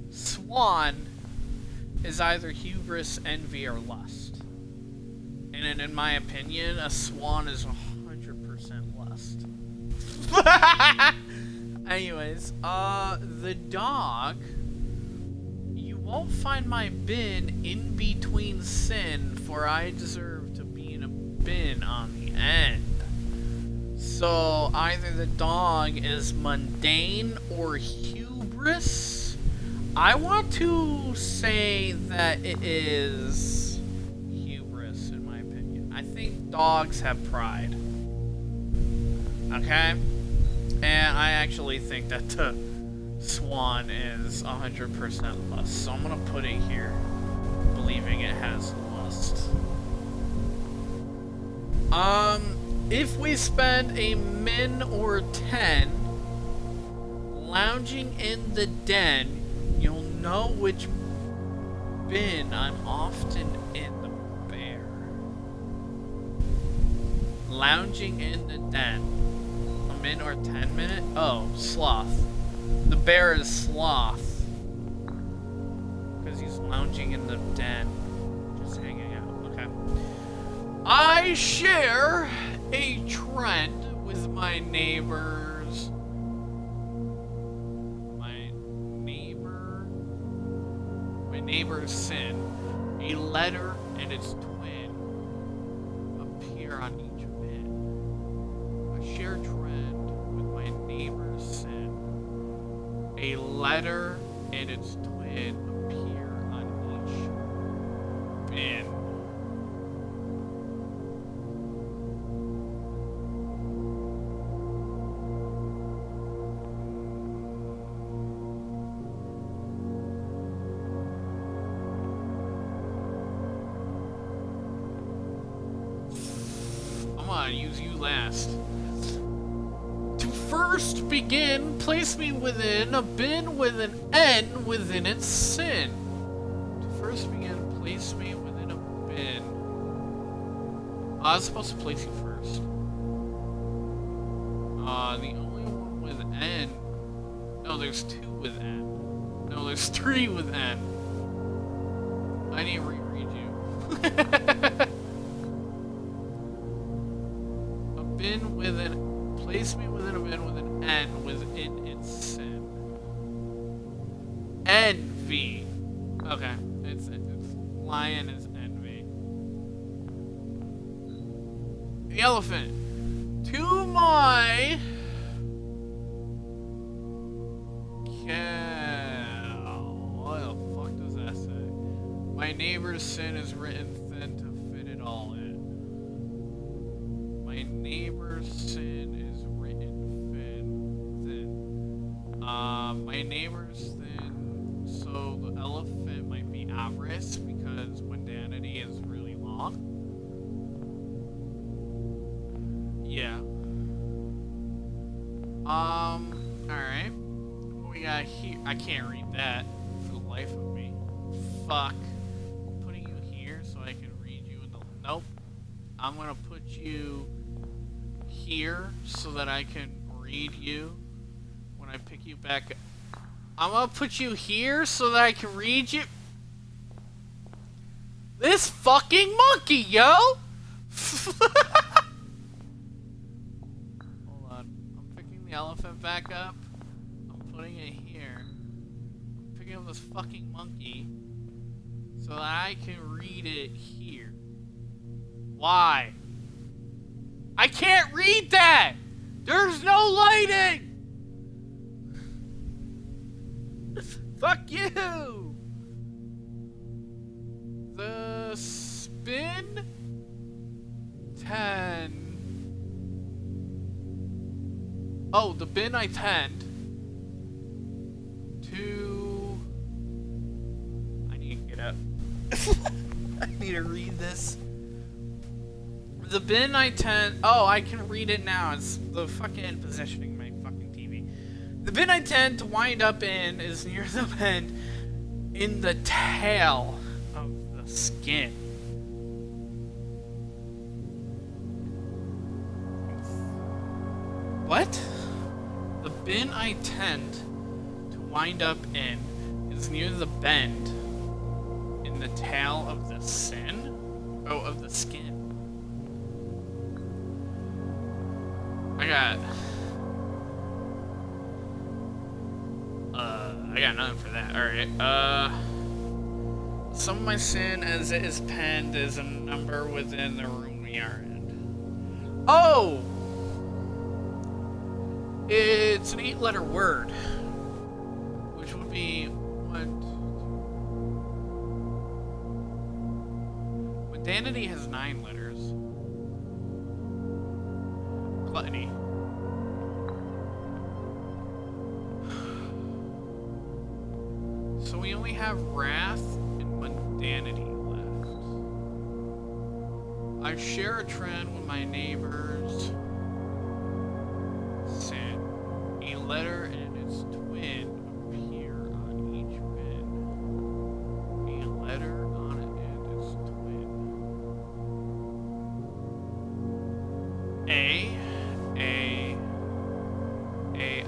swan is either hubris, envy, or lust. And in my opinion, a swan is 100% lust. Anyways, the dog, you won't find my bin in between sin, for I deserve to be in a bin on the end. So either the dog is mundane or hubris. I want to say that it is hubris, in my opinion. I think dogs have pride. Okay? And I actually think that the swan is 100% lust. So I'm gonna put it here, believing it has lust. If we spend a min or 10 lounging in the den, you'll know which bin I'm often in. The bear. Lounging in the den. A min or 10 minute? Oh, sloth. The bear is sloth. Because he's lounging in the den. Just hanging out. Okay. I share a trend with my neighbors. My neighbor's sin. A letter and its twin appear on each bin. I share a trend with my neighbor's sin. A letter and its twin appear on each bin. Use you last. To first begin, place me within a bin with an N within its sin. To first begin, place me within a bin. I was supposed to place you first. The only one with N. No, there's 2 with N. No, there's 3 with N. I need to reread you. Bin with an place me within a bin with an N within its sin. Envy. Okay, it's lion is envy. The elephant. To my cow. What the fuck does that say? My neighbor's sin is written thin to fit it all in. My neighbor's sin is written thin. My neighbor's thin, so the elephant might be avarice because mundanity is really long. Yeah. Alright. What we got here? I can't read that for the life of me. Fuck. I'm putting you here so I can read you in the. Nope. I'm gonna put you here so that I can read you when I pick you back up. I'm gonna put you here so that I can read you. This fucking monkey, yo! Hold on. I'm picking the elephant back up. I'm putting it here. I'm picking up this fucking monkey so that I can read it here. Why? I can't read that! There's no lighting! Fuck you! The spin 10. Oh, the bin I tend to. I need to get up. I need to read this. The bin I tend. Oh, I can read it now. It's the fucking positioning my fucking TV. The bin I tend to wind up in is near the bend in the tail of the skin. What? The bin I tend to wind up in is near the bend in the tail of the sin. Oh, of the skin. I got nothing for that. Alright, some of my sin as it is penned is a number within the room we are in. Oh! It's an 8-letter word. Which would be what? Mundanity has 9 letters. Gluttony. So we only have wrath and mundanity left. I share a trend with my neighbors. Sin. A letter and its twin appear on each bin. A letter on it and its twin.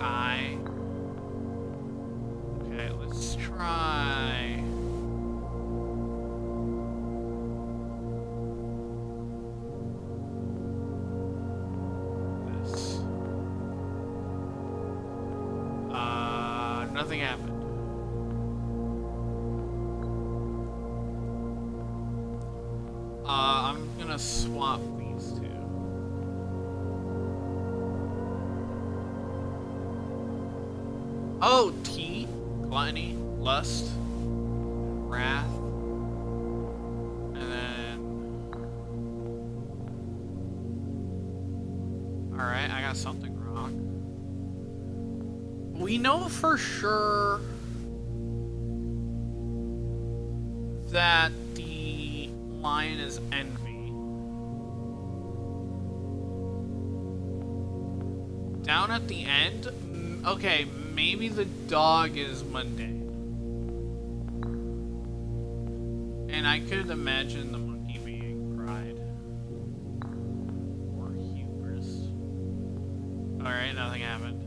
I. Okay, let's try. This. Nothing happened. I'm gonna swap these two. Oh, T, gluttony, lust, wrath, and then... Alright, I got something wrong. We know for sure that the lion is envy. Down at the end, okay, maybe the dog is mundane. And I could imagine the monkey being pride. Or hubris. Alright, nothing happened.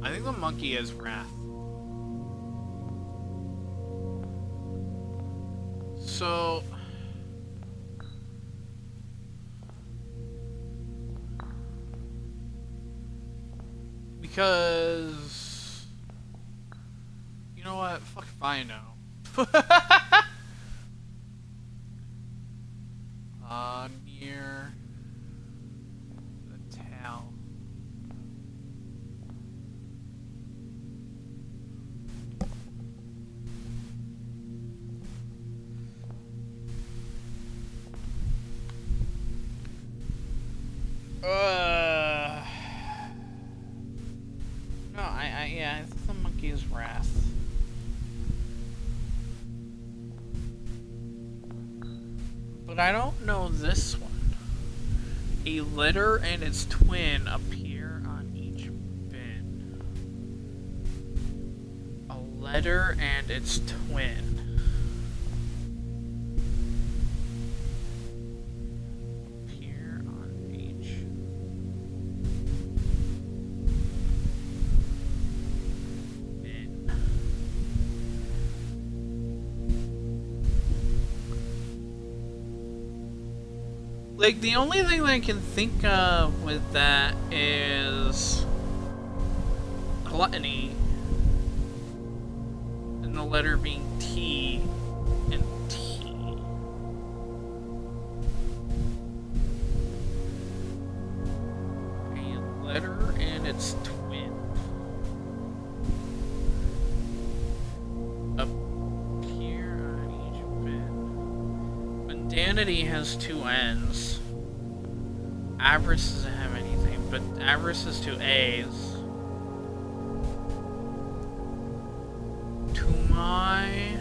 I think the monkey is wrath. So... Because... You know what? Fuck if I know. Near the tail. Yeah, I think the monkey is wrath. But I don't know this one. A letter and its twin appear on each bin. A letter and its twin. Like, the only thing that I can think of with that is gluttony, and the letter being T and T. A letter and its twin. Appear on each bin. Mundanity has 2 N's. Avarice doesn't have anything, but avarice has 2 A's. To my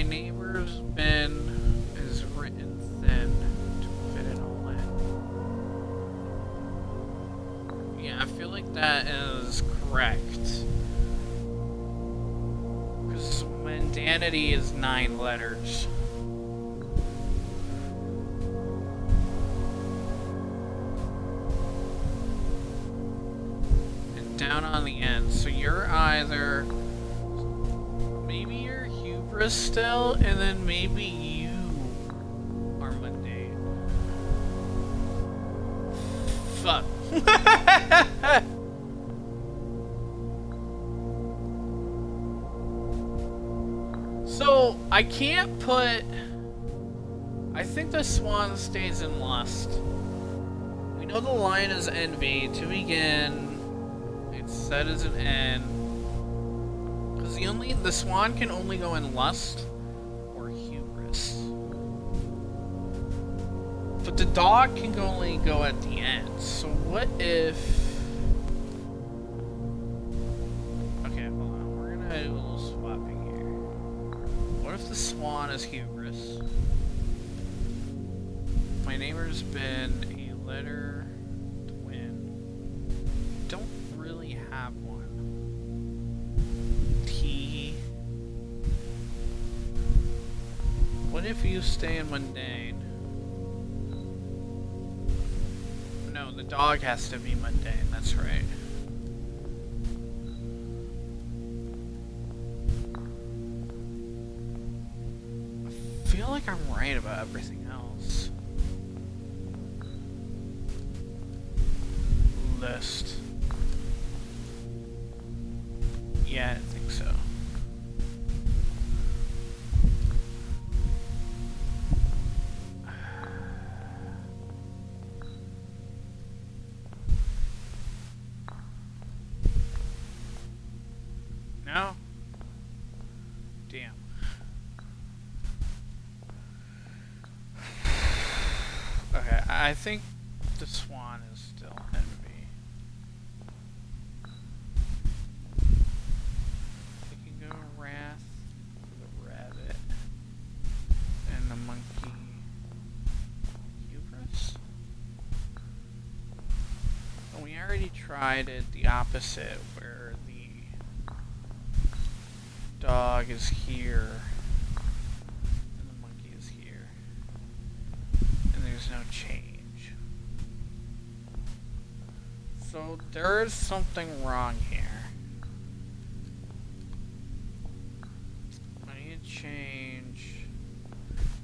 neighbor's bin is written thin to fit it all in. Yeah, I feel like that is correct. Because when Dan humanity is 9 letters. And down on the end. So you're either... maybe you're hubris still, and then maybe you are mundane. Fuck. So, I can't put... I think the swan stays in lust. We know the line is envy. To begin, it's set as an N. Because the swan can only go in lust or hubris. But the dog can only go at the end. So what if... okay, hold on. We're gonna do a little swapping here. What if the swan is hubris? My neighbor's been a letter twin. Don't really have one. T. What if you stay in mundane? No, the dog has to be mundane, that's right. I feel like I'm right about everything else. List. Yeah, I think so. No? Damn. Okay, I think the swan is still envy. We can go wrath for the rabbit and the monkey. Hubris? And we already tried it the opposite, where the dog is here and the monkey is here, and there's no change. So there is something wrong here. I need to change.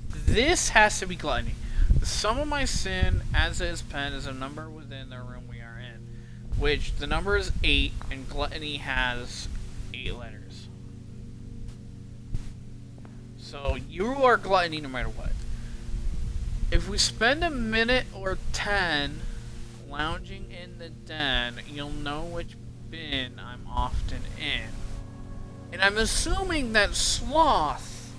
This has to be gluttony. The sum of my sin, as is pen, is a number within the room we are in, which the number is 8, and gluttony has 8 letters. So you are gluttony no matter what. If we spend a minute or 10 lounging in the den, you'll know which bin I'm often in. And I'm assuming that sloth,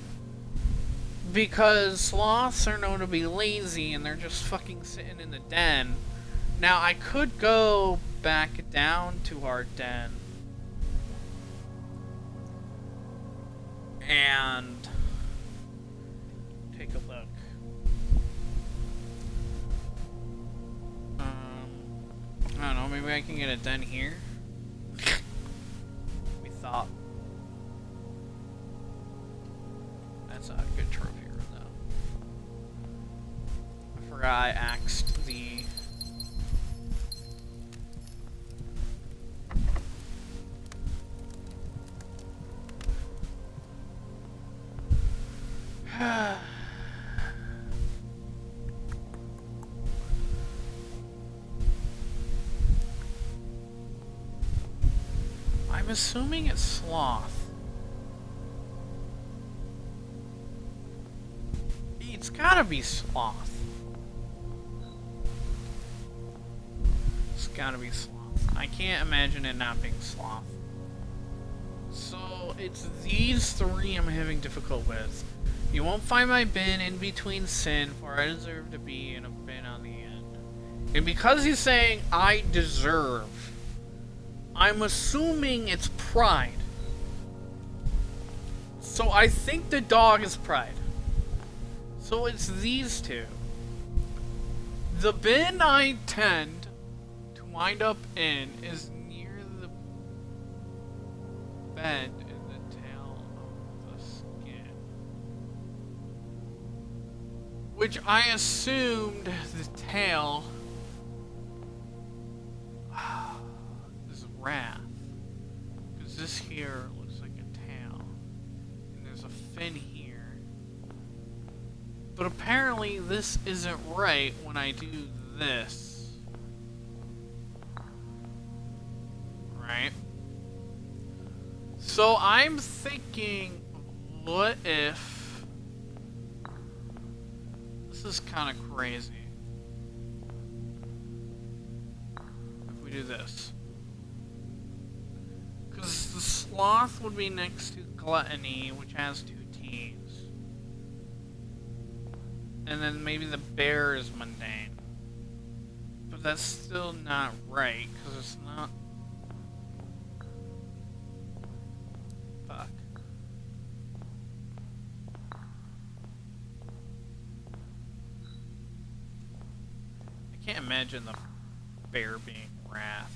because sloths are known to be lazy and they're just fucking sitting in the den. Now I could go back down to our den and take a look. I don't know, maybe I can get it done here. We thought. That's a good trophy room, though. I forgot I axed the... I'm assuming it's sloth. It's gotta be sloth. It's gotta be sloth. I can't imagine it not being sloth. So it's these 3 I'm having difficult with. You won't find my bin in between sin, for I deserve to be in a bin on the end. And because he's saying I deserve, I'm assuming it's pride. So I think the dog is pride. So it's these 2. The bin I tend to wind up in is near the bend in the tail of the Which I assumed the tail is wrath. Because this here looks like a tail. And there's a fin here. But apparently this isn't right when I do this. Right? So I'm thinking, what if... This is kind of crazy. If we do this. Because the sloth would be next to gluttony, which has 2 T's. And then maybe the bear is mundane. But that's still not right, because it's not... Fuck. I can't imagine the bear being wrath.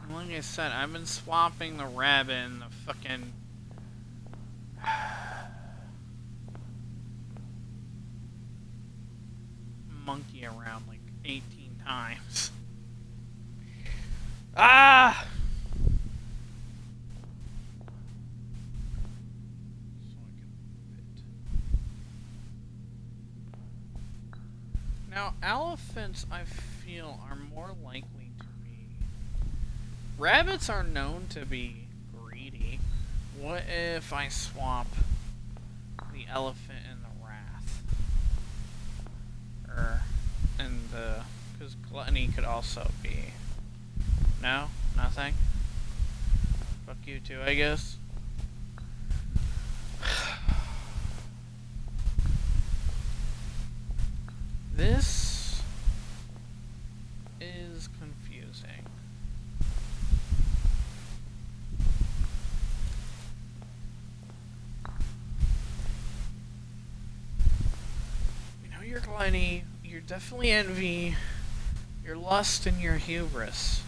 And like I said, I've been swapping the rabbit and the fucking... monkey around like 18 times. Ah! Now, elephants, I feel, are more likely to be... Rabbits are known to be greedy. What if I swap the elephant and the wrath? And the... Because gluttony could also be... No? Nothing? Fuck you too, I guess. This is confusing. You know your gluttony, you're definitely envy, your lust, and your hubris.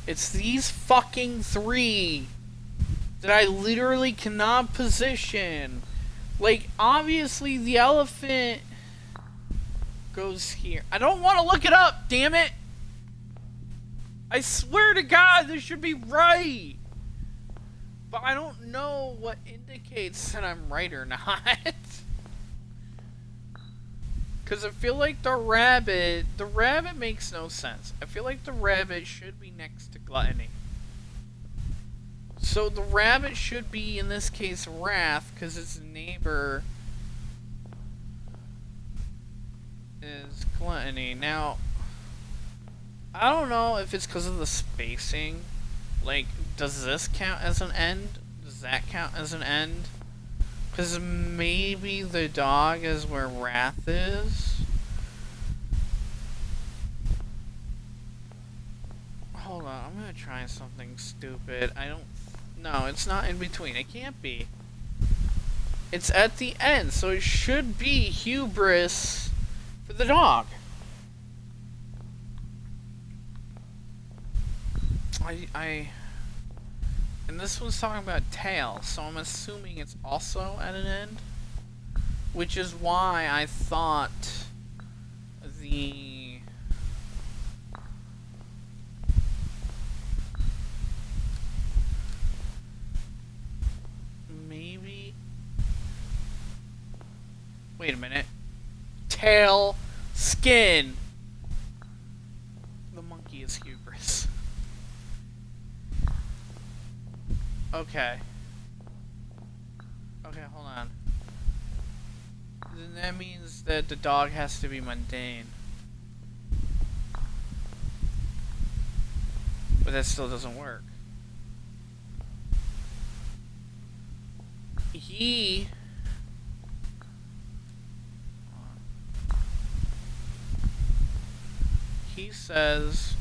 It's these fucking 3 that I literally cannot position. Like, obviously the elephant... goes here. I don't want to look it up, damn it! I swear to God, this should be right! But I don't know what indicates that I'm right or not. Because I feel like the rabbit makes no sense. I feel like the rabbit should be next to gluttony. So the rabbit should be, in this case, wrath, because its neighbor is gluttony. Now, I don't know if it's because of the spacing. Like, does this count as an end? Does that count as an end? Because maybe the dog is where wrath is. Hold on, I'm gonna try something stupid. No, it's not in between. It can't be. It's at the end, so it should be hubris for the dog. And this was talking about tail, so I'm assuming it's also at an end. Which is why I thought the... Maybe... Wait a minute. Tail, skin. The monkey is hubris. Okay. Okay, hold on. Then that means that the dog has to be mundane. But that still doesn't work. He says,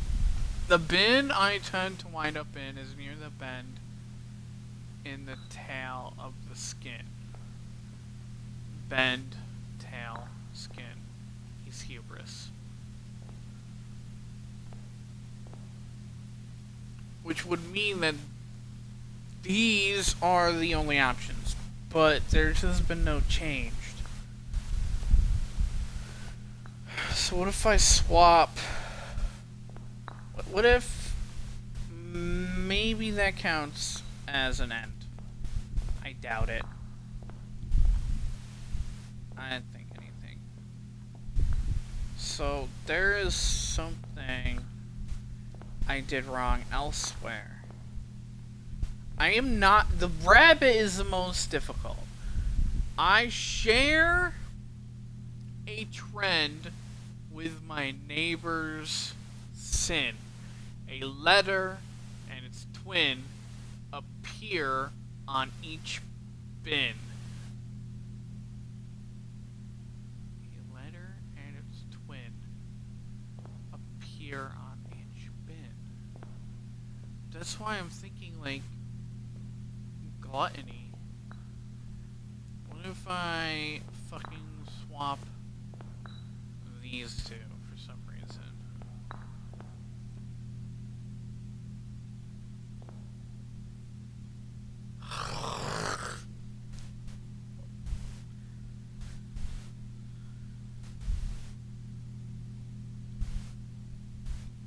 the bin I tend to wind up in is near the bend in the tail of the skin. Bend, tail, skin. He's hubris. Which would mean that These are the only options, but there has been no change. So what if I swap? What if maybe that counts as an end? I doubt it. I didn't think anything. So there is something I did wrong elsewhere. I am not... The rabbit is the most difficult. I share a trend with my neighbor's sin. A letter and its twin appear on each bin. A letter and its twin appear on each bin. That's why I'm thinking, like, gluttony. What if I fucking swap these two for some reason?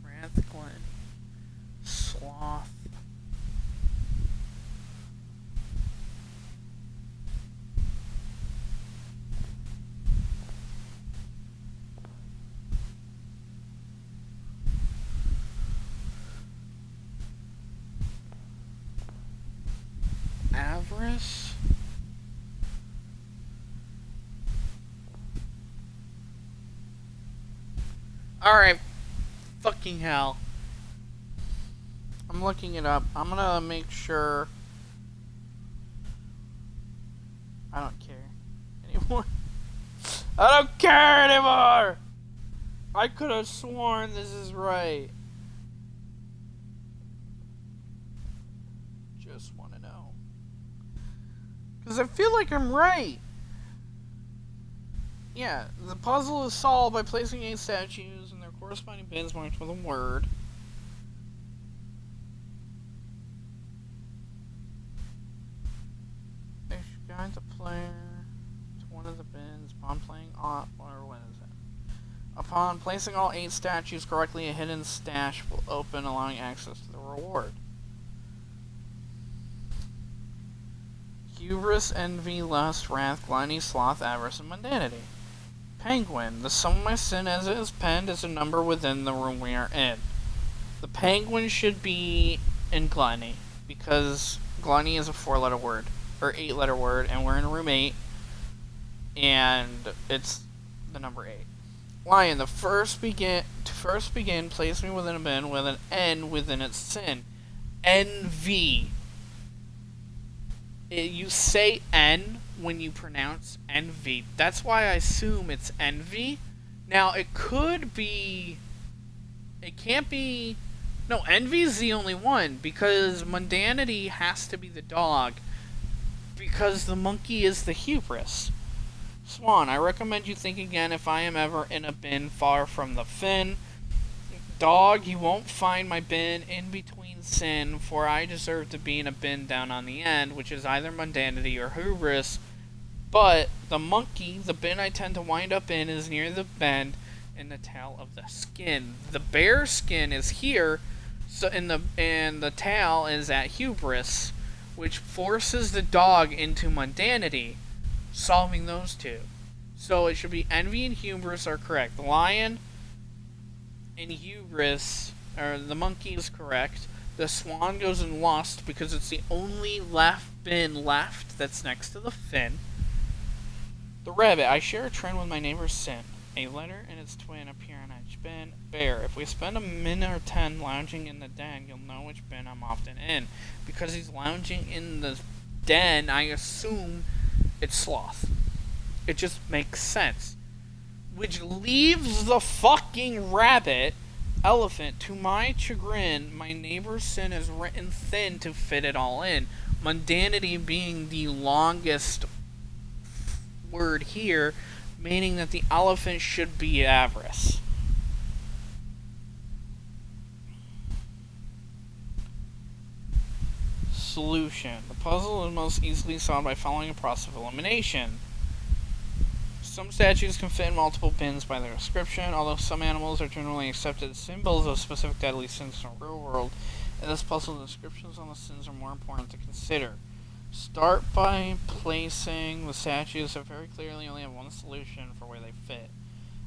Wrath, gluttony, sloth. Avarice? Alright. Fucking hell. I'm looking it up. I'm gonna make sure. I don't care anymore. I don't care anymore! I could have sworn this is right. Just want to know. Because I feel like I'm right. Yeah, the puzzle is solved by placing 8 statues in their corresponding bins marked with a word. They should guide the player to one of the bins upon playing or what is it? Upon placing all 8 statues correctly, a hidden stash will open, allowing access to the reward. Hubris, envy, lust, wrath, gluttony, sloth, avarice, and mundanity. Penguin. The sum of my sin as it is penned is a number within the room we are in. The penguin should be in gluttony, because gluttony is a 4-letter word, or 8-letter word, and we're in room 8, and it's the number 8. Lion. The first begin, place me within a bin with an N within its sin. Envy. You say N when you pronounce envy. That's why I assume it's envy. Now, it could be... It can't be... No, envy is the only one, because mundanity has to be the dog, because the monkey is the hubris. Swan. I recommend you think again if I am ever in a bin far from the fin. Dog, you won't find my bin in between sin, for I deserve to be in a bin down on the end, which is either mundanity or hubris. But the monkey, the bin I tend to wind up in, is near the bend in the tail of the skin. The bear skin is here, so and the tail is at hubris, which forces the dog into mundanity, solving those two. So it should be envy and hubris are correct. The lion and hubris, or the monkey is correct. The swan goes in lust because it's the only bin left that's next to the fin. The rabbit. I share a trend with my neighbor's sin. A letter and its twin appear on each bin. Bear. If we spend a minute or 10 lounging in the den, you'll know which bin I'm often in. Because he's lounging in the den, I assume it's sloth. It just makes sense. Which leaves the fucking rabbit. Elephant. To my chagrin, my neighbor's sin is written thin to fit it all in. Mundanity being the longest word here, meaning that the elephant should be avarice. Solution. The puzzle is most easily solved by following a process of elimination. Some statues can fit in multiple bins by their description, although some animals are generally accepted as symbols of specific deadly sins in the real world. In this puzzle, the descriptions on the sins are more important to consider. Start by placing the statues that very clearly only have one solution for where they fit.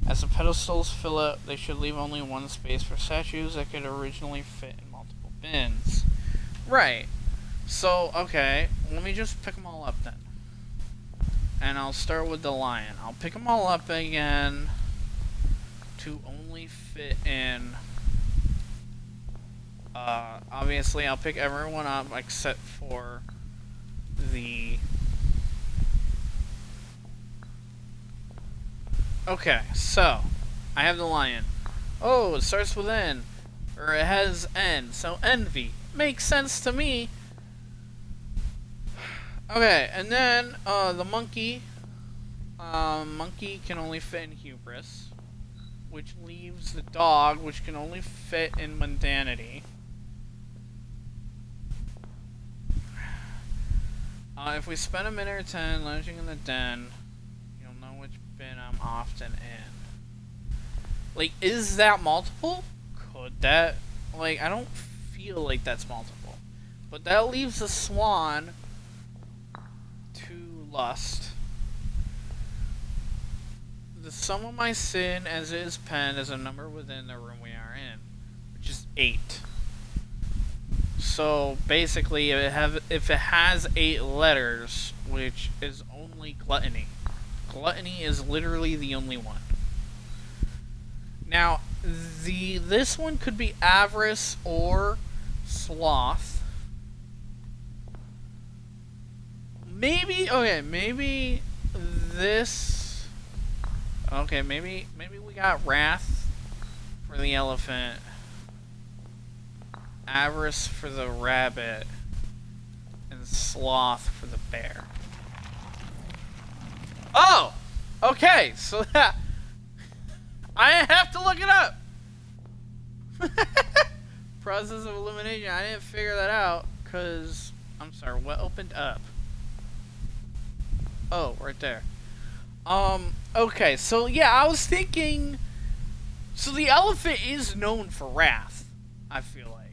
As the pedestals fill up, they should leave only one space for statues that could originally fit in multiple bins. Right. So, okay, let me just pick them all up then. And I'll start with the lion. I'll pick them all up again to only fit in... obviously I'll pick everyone up except for the... Okay, so, I have the lion. Oh, it starts with N. Or it has N, so envy. Makes sense to me. Okay, and then, the monkey. Monkey can only fit in hubris. Which leaves the dog, which can only fit in mundanity. If we spend a minute or 10 lounging in the den, you'll know which bin I'm often in. Like, is that multiple? Could that... Like, I don't feel like that's multiple. But that leaves the swan to lust. The sum of my sin as it is penned is a number within the room we are in, which is 8. So basically, if it has 8 letters, which is only gluttony. Gluttony is literally the only one. Now, this one could be avarice or sloth. Maybe, okay, maybe this... Okay, maybe we got wrath for the elephant, avarice for the rabbit, and sloth for the bear. Oh! Okay, so that... I have to look it up! Process of elimination, I didn't figure that out, because... I'm sorry, what opened up? Oh, right there. Okay, so yeah, I was thinking... So the elephant is known for wrath, I feel like.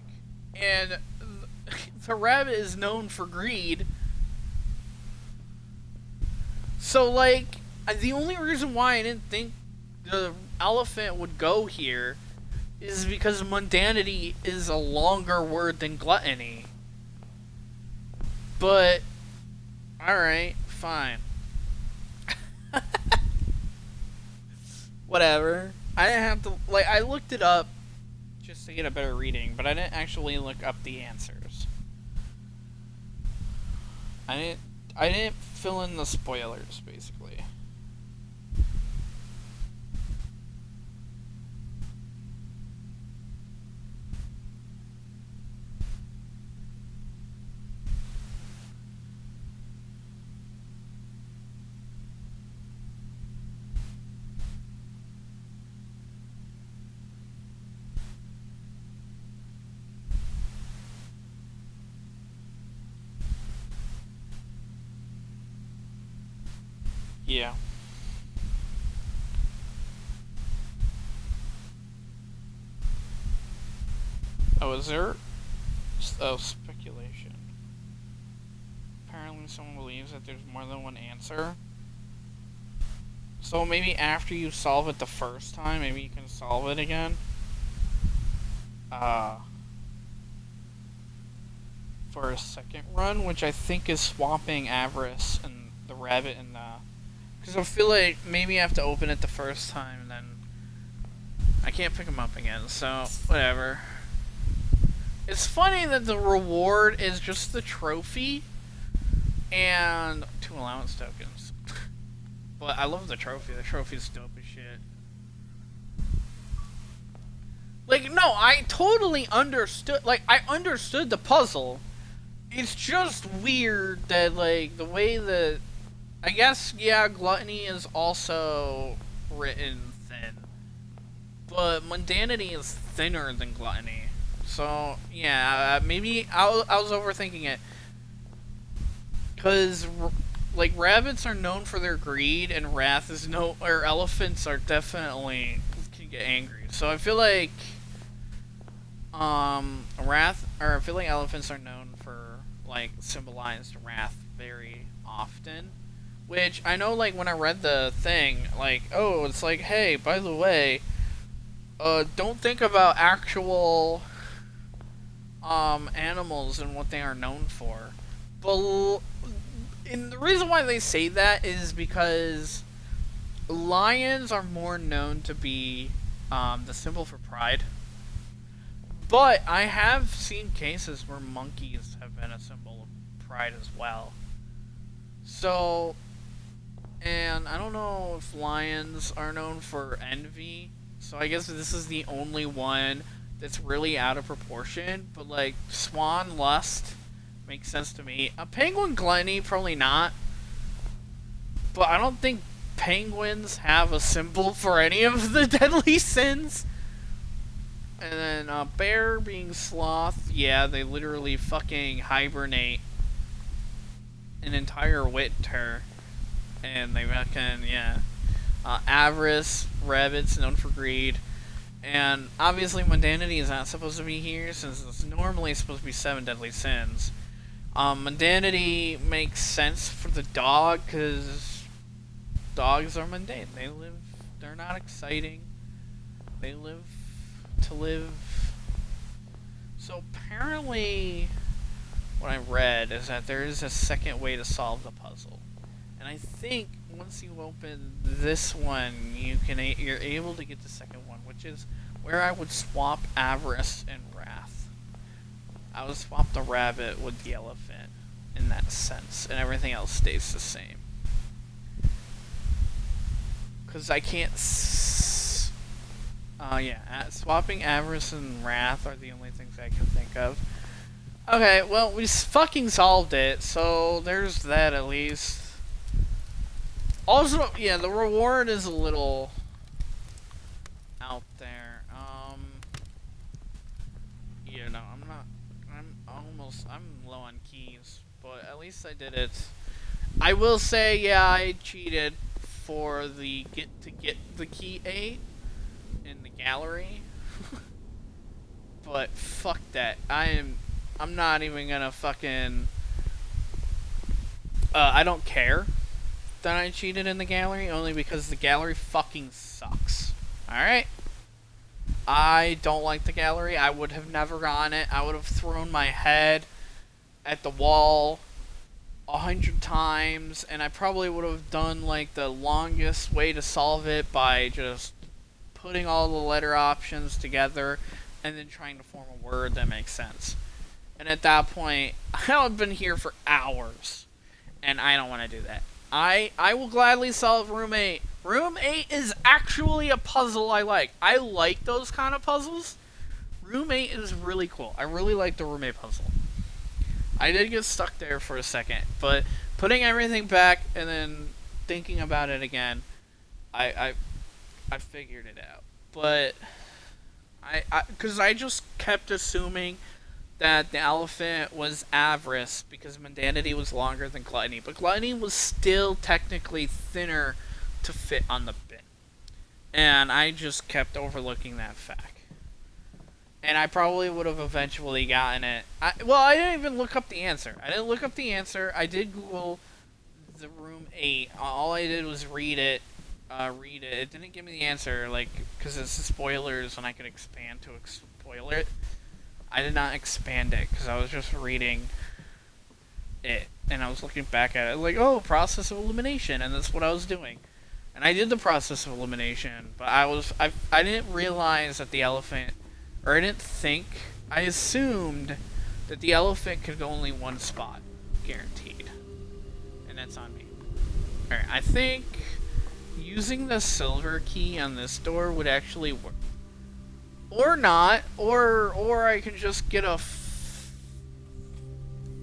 And the rabbit is known for greed. So, like, the only reason why I didn't think the elephant would go here is because mundanity is a longer word than gluttony. But, alright, fine. Whatever. I didn't have to, like, I looked it up just to get a better reading, but I didn't actually look up the answers. I didn't fill in the spoilers, basically. Yeah. Oh, is there... Oh, speculation. Apparently someone believes that there's more than one answer. So maybe after you solve it the first time, maybe you can solve it again. For a second run, which I think is swapping avarice and the rabbit and the... Because I feel like maybe I have to open it the first time and then I can't pick them up again, so whatever. It's funny that the reward is just the trophy and 2 allowance tokens. But I love the trophy. The trophy's dope as shit. Like, no, I totally understood. Like, I understood the puzzle. It's just weird that, like, the way that... I guess, yeah, gluttony is also written thin. But mundanity is thinner than gluttony. So, yeah, maybe I was overthinking it. Because, like, rabbits are known for their greed, and wrath is no. Or elephants are definitely. Can get angry. So I feel like. Wrath. Or I feel like elephants are known for, like, symbolized wrath very often. Which I know, like, when I read the thing, like, oh, it's like, hey, by the way, don't think about actual animals and what they are known for. But and the reason why they say that is because lions are more known to be the symbol for pride. But I have seen cases where monkeys have been a symbol of pride as well. So, and I don't know if lions are known for envy. So I guess this is the only one that's really out of proportion. But like swan lust makes sense to me. A penguin gluttony, probably not. But I don't think penguins have a symbol for any of the deadly sins. And then bear being sloth, yeah, they literally fucking hibernate an entire winter. And they fucking, yeah. Avarice, rabbits, known for greed. And obviously mundanity is not supposed to be here, since it's normally supposed to be 7 deadly sins. Mundanity makes sense for the dog, because dogs are mundane. They're not exciting. They live to live. So apparently, what I read is that there is a second way to solve the puzzle. And I think once you open this one, you're able to get the second one, which is where I would swap avarice and wrath. I would swap the rabbit with the elephant in that sense, and everything else stays the same. Because I can't. Swapping avarice and wrath are the only things I can think of. Okay, well, we fucking solved it, so there's that at least. Also, yeah, the reward is a little out there. I'm low on keys, but at least I did it. I will say, yeah, I cheated for the get the key 8 in the gallery. But fuck that. I'm not even gonna fucking I don't care that I cheated in the gallery, only because the gallery fucking sucks. Alright? I don't like the gallery. I would have never gotten it. I would have thrown my head at the wall 100 times, and I probably would have done like the longest way to solve it by just putting all the letter options together and then trying to form a word that makes sense. And at that point, I would have been here for hours, and I don't want to do that. I will gladly solve Room 8. Room 8 is actually a puzzle I like. I like those kind of puzzles. Room 8 is really cool. I really like the Room 8 puzzle. I did get stuck there for a second, but putting everything back and then thinking about it again, I figured it out. But because I just kept assuming that the elephant was avarice because mundanity was longer than gluttony, but gluttony was still technically thinner to fit on the bin. And I just kept overlooking that fact. And I probably would have eventually gotten it. I didn't even look up the answer. I did Google the Room 8. All I did was read it. It didn't give me the answer, like, because it's spoilers and I could expand to spoil it. I did not expand it because I was just reading it, and I was looking back at it like, oh, process of elimination, and that's what I was doing. And I did the process of elimination, but I didn't realize that the elephant, or I assumed that the elephant could go only one spot, guaranteed. And that's on me. Alright, I think using the silver key on this door would actually work. Or not, or I can just get a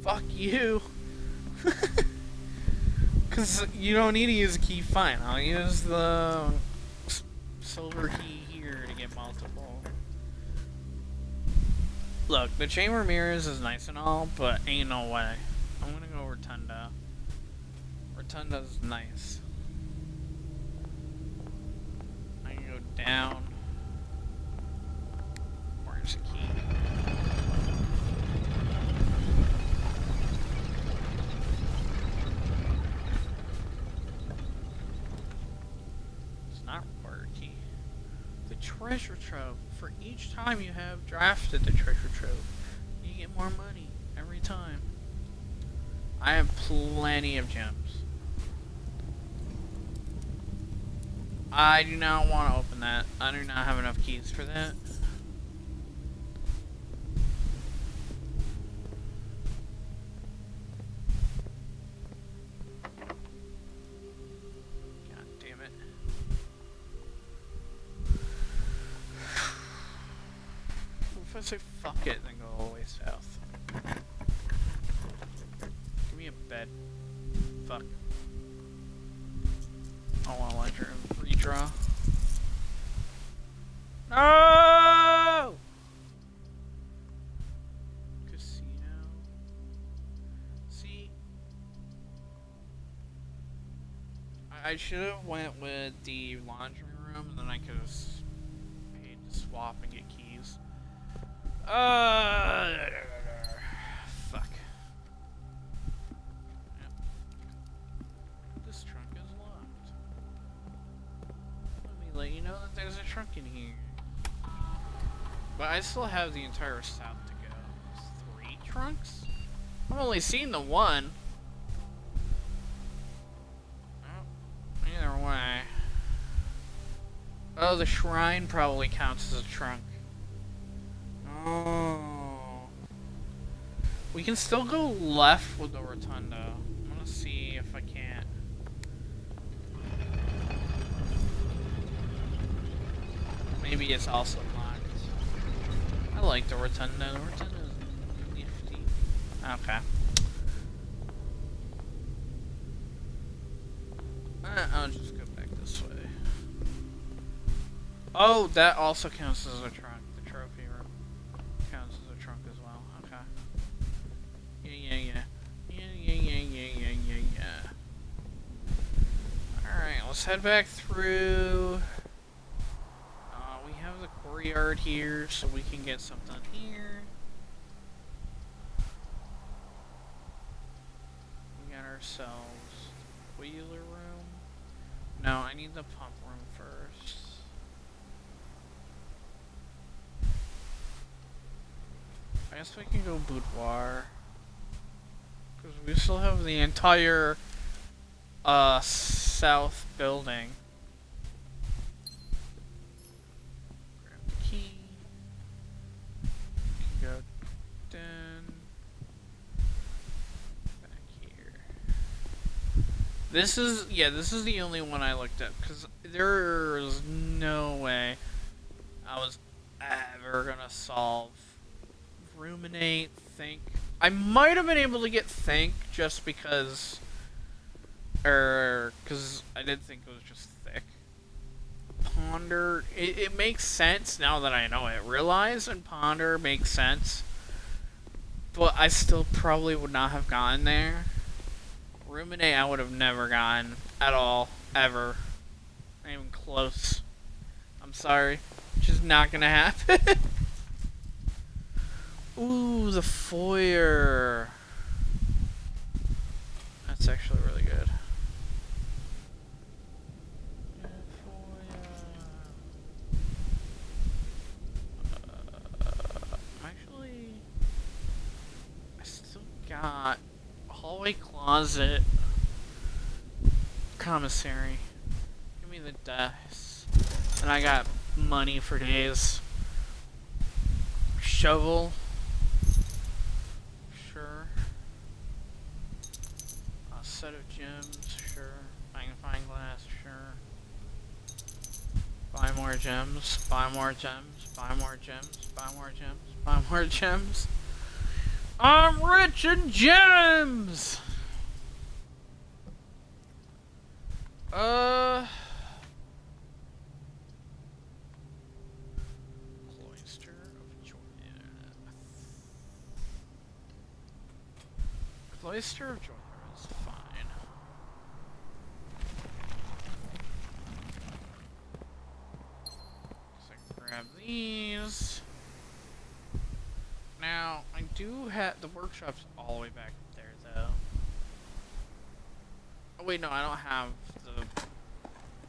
fuck you. Because you don't need to use a key, fine. I'll use the silver key here to get multiple. Look, the chamber mirrors is nice and all, but ain't no way. I'm gonna go Rotunda. rotunda's nice. I can go down. Where's the key? It's not required key. The treasure trove. For each time you have drafted the treasure trove, you get more money every time. I have plenty of gems. I do not want to open that. I do not have enough keys for that. God damn it. If I say fuck it, then go all the way south. Give me a bed. Fuck. I want to let her redraw. No! Casino. See? I should have went with the laundry room, and then I could have paid to swap and get keys. Fuck. Yep. This trunk is locked. Let me let you know that there's a trunk in here. But I still have the entire south to go. 3 trunks? I've only seen the one. Oh, either way. Oh, the shrine probably counts as a trunk. Oh. We can still go left with the rotunda. I'm gonna see if I can't. Maybe it's also locked. I like the rotunda. The rotunda is nifty. Okay. I'll just go back this way. Oh, that also counts as a trunk. The trophy room counts as a trunk as well. Okay. Yeah. Alright, let's head back through. We have the courtyard here, so we can get something here. We got ourselves the wheeler room. No, I need the pump room first. I guess we can go boudoir. Because we still have the entire south building. Grab the key. We can go down. Back here. This is the only one I looked at. Because there's no way I was ever gonna solve ruminate, think. I might have been able to get think just because I did think it was just thick. Ponder, it makes sense now that I know it. Realize and ponder makes sense, but I still probably would not have gotten there. Ruminate I would have never gotten at all, ever. Not even close. I'm sorry. Just not gonna happen. Ooh, the foyer. That's actually really good. Actually, I still got hallway closet, commissary. Give me the dice, and I got money for days. Shovel. Sure. A set of gems, sure. Magnifying glass, sure. Buy more gems, buy more gems, buy more gems, buy more gems, buy more gems. I'm rich in gems! Cloister of Joy. Cloister of Joy is fine. these. Now, I do have the workshop's all the way back there, though. Oh wait, no, I don't have the.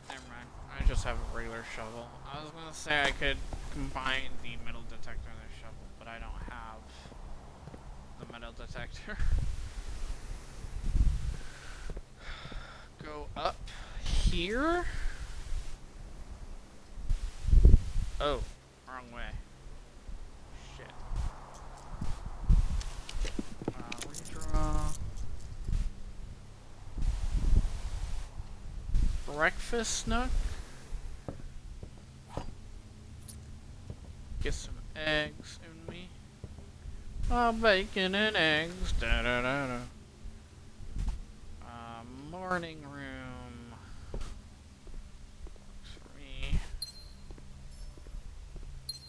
Never mind. I just have a regular shovel. I was gonna say I could combine the metal detector and the shovel, but I don't have the metal detector. Go up here. Oh, wrong way. Shit. Redraw. Breakfast nook. Get some eggs in me. Oh, bacon and eggs. Da da da da. Morning room. Works for me.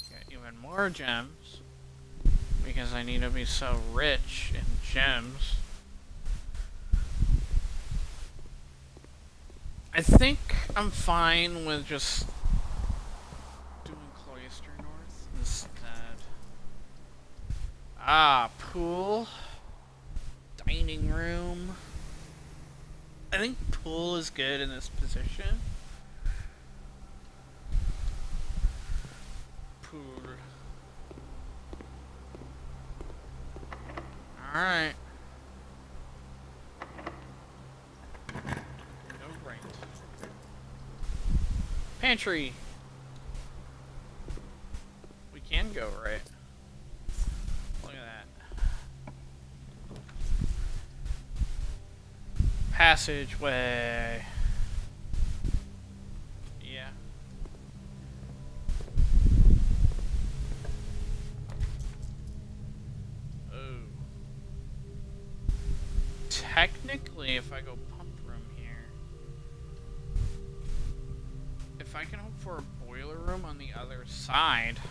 Got even more gems. Because I need to be so rich in gems. I think I'm fine with just doing Cloister North instead. Ah, pool. Dining room. I think pool is good in this position. Pool. Alright. No right. Pantry. We can go right. Look at that. Passageway. Yeah. Oh. Technically, if I go pump room here, if I can hope for a boiler room on the other side.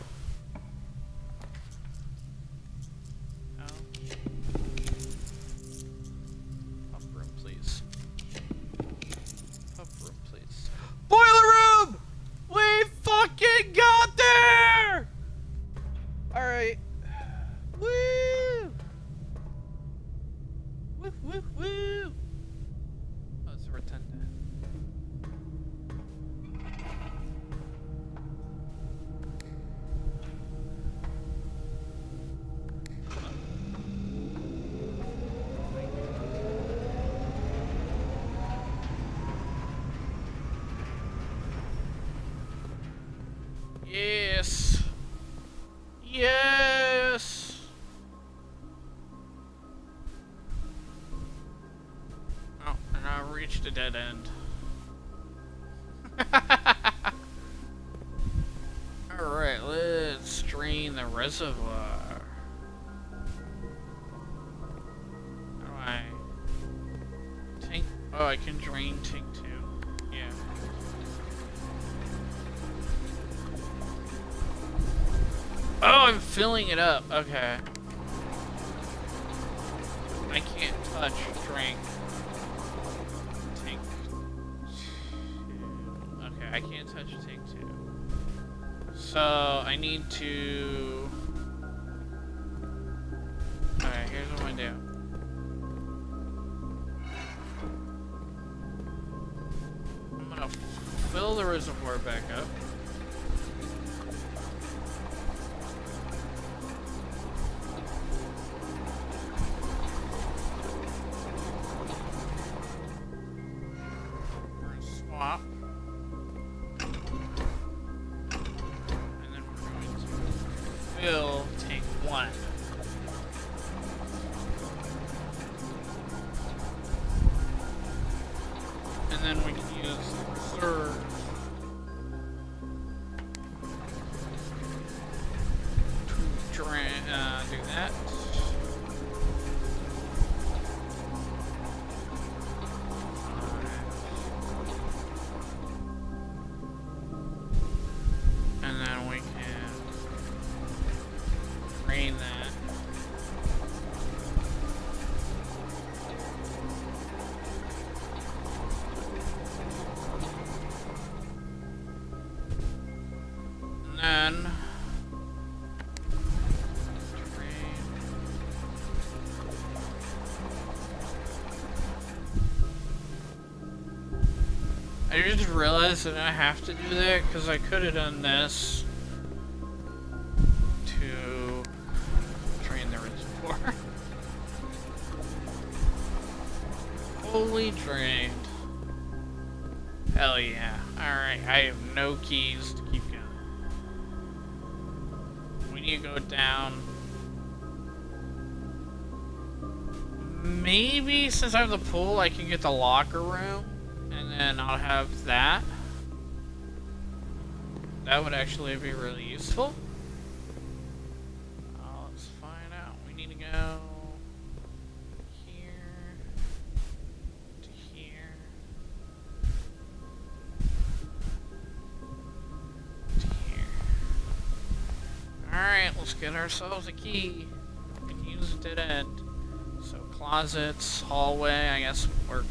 Yes. Yes. Oh, and I reached a dead end. Alright, let's drain the reservoir. How do I... Tank... Oh, I can drain tank 2. Yeah. Oh, I'm filling it up. Okay. I can't touch drink. Tank 2. Okay, I can't touch tank 2. So, I need to... Alright, here's what I'm gonna do. I'm gonna fill the reservoir back up. Fill tank 1. And then we can use reserve to do that. And then we can drain that. And then I just realized that I have to do that because I could have done this to train the reservoir. Fully drained. Hell yeah. Alright, I have no keys to keep going. We need to go down. Maybe since I have the pool, I can get the locker room. And then I'll have that. That would actually be really useful. Let's find out. We need to go here to here to here. Alright, let's get ourselves a key. We can use a dead end. So closets, hallway, I guess work.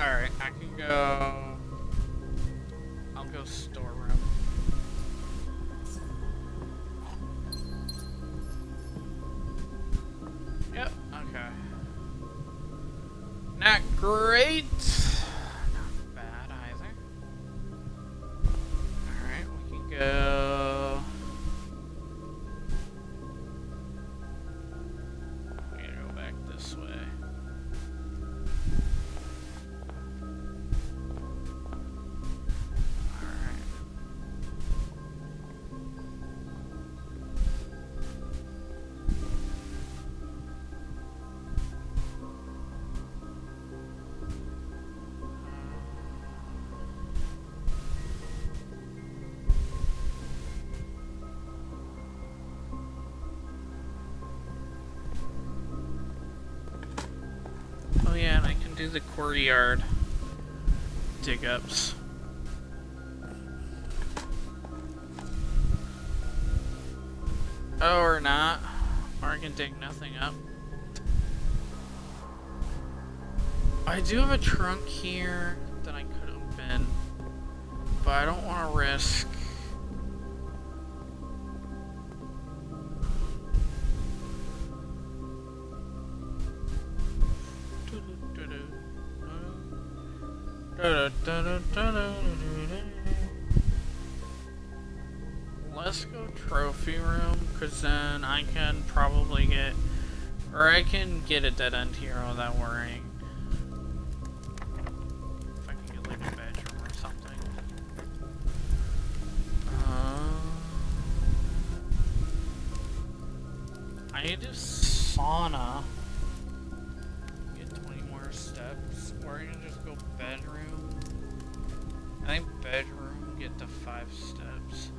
Alright, I can go... I'll go storeroom. Yep, okay. Not great. Not bad either. Alright, we can go... We gotta go back this way. Oh yeah, and I can do the courtyard dig-ups. Oh, or not. Or I can dig nothing up. I do have a trunk here that I could open, but I don't want to risk. Let's go trophy room, because then I can probably get, or I can get a dead end here without worrying. If I can get like a bedroom or something. I need to sauna. Get 20 more steps. Or I can just go bedroom. I think bedroom get to 5 steps.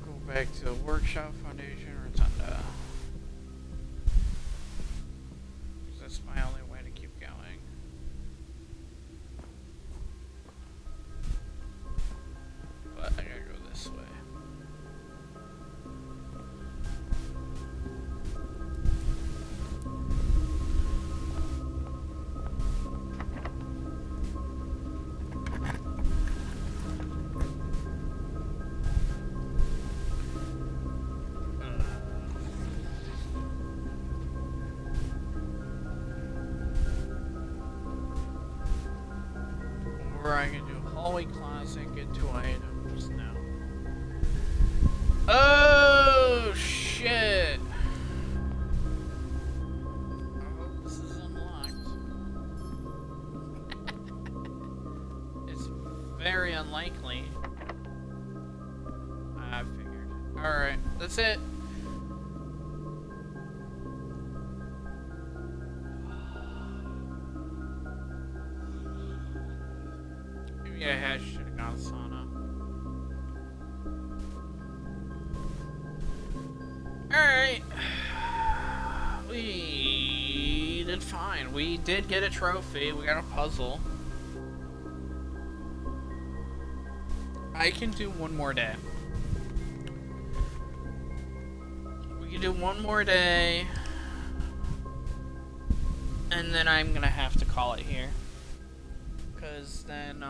Go back to the workshop, foundation, rotunda. That's my only way to keep going. But I gotta go this way. Or I can do a hallway closet, get 2 items now. Oh shit! I hope this is unlocked. It's very unlikely. I figured. Alright, that's it. Yeah, I should have gone sauna. Alright. We did did fine. We did get a trophy. We got a puzzle. I can do one more day. We can do one more day. And then I'm gonna have to call it here. Cause then,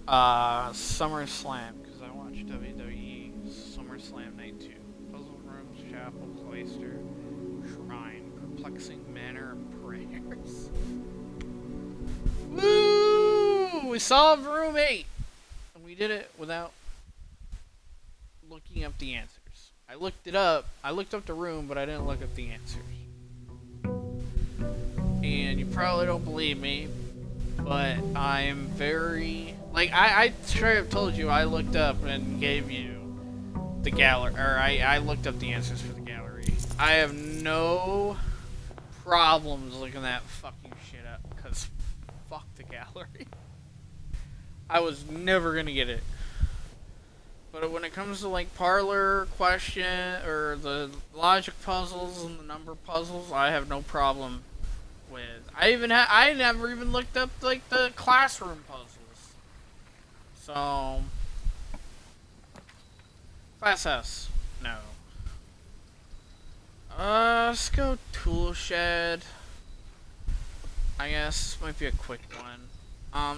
SummerSlam. Cause I watched WWE SummerSlam Night 2. Puzzle Rooms, Chapel, Cloister, Shrine, Perplexing Manner, and Prayers. Woo! We solved room 8! And we did it without looking up the answers. I looked it up. I looked up the room, but I didn't look up the answers. And you probably don't believe me, but I am very... Like, I straight up told you I looked up and gave you the gallery, or I looked up the answers for the gallery. I have no problems looking that fucking shit up, because fuck the gallery. I was never gonna get it. But when it comes to like parlor question or the logic puzzles and the number puzzles, I have no problem with. I never even looked up like the classroom puzzles. So Class S, no. Let's go tool shed. I guess this might be a quick one.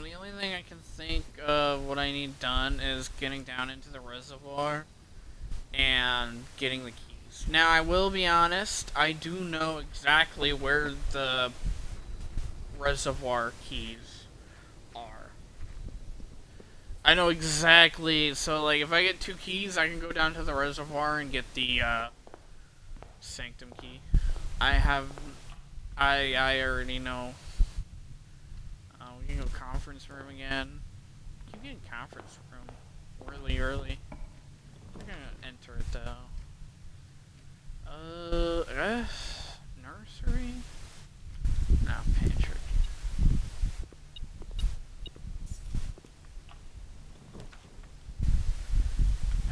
The only thing I can think of what I need done is getting down into the reservoir and getting the keys. Now, I will be honest, I do know exactly where the reservoir keys are. I know exactly, so like if I get 2 keys, I can go down to the reservoir and get the sanctum key. I already know. We can go conference room again. Keep getting conference room really early. We're gonna enter it though. I guess nursery? No, pantry.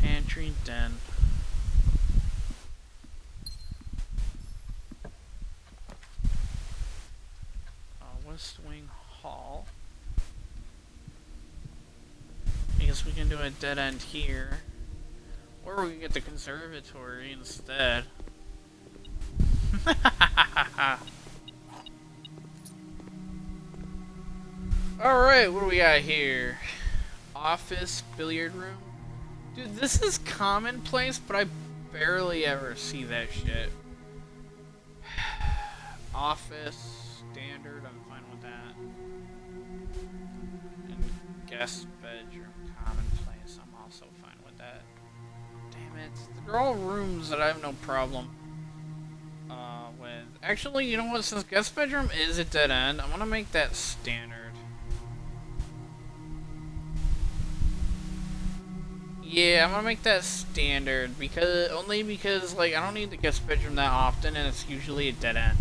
Pantry den. West Wing Hall. I guess we can do a dead end here. Or we can get the conservatory instead. Alright, what do we got here? Office, billiard room. Dude, this is commonplace, but I barely ever see that shit. Office, standard, I'm fine with that. And guest bedroom, commonplace, I'm also fine with that. Damn it, they're all rooms that I have no problem with. Actually, you know what, since guest bedroom is a dead end, I'm gonna make that standard. Yeah, I'm gonna make that standard because like I don't need the guest bedroom that often, and it's usually a dead end.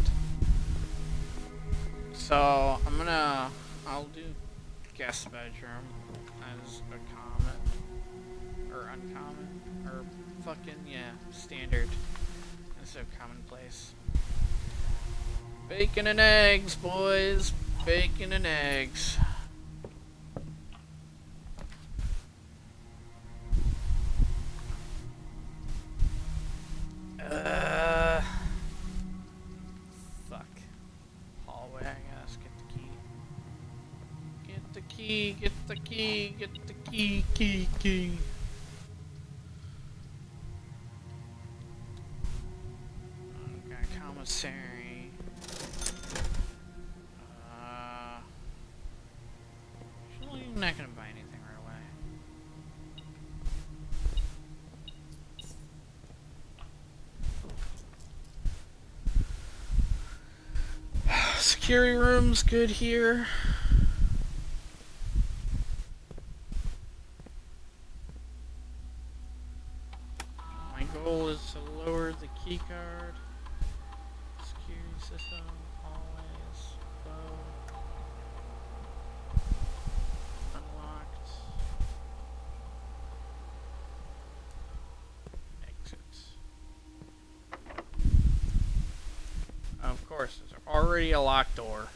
So I'll do guest bedroom as a common or uncommon or fucking standard instead of commonplace. Bacon and eggs, boys. Bacon and eggs. Fuck. Hallway, I guess. Get the key. Get the key, get the key, get the key, key. Okay, commissary. Actually, I'm not gonna buy anything right away. Security room's good here. My goal is to lower the key card. Security system, always low. Unlocked. Exit. course. There's already a locked door.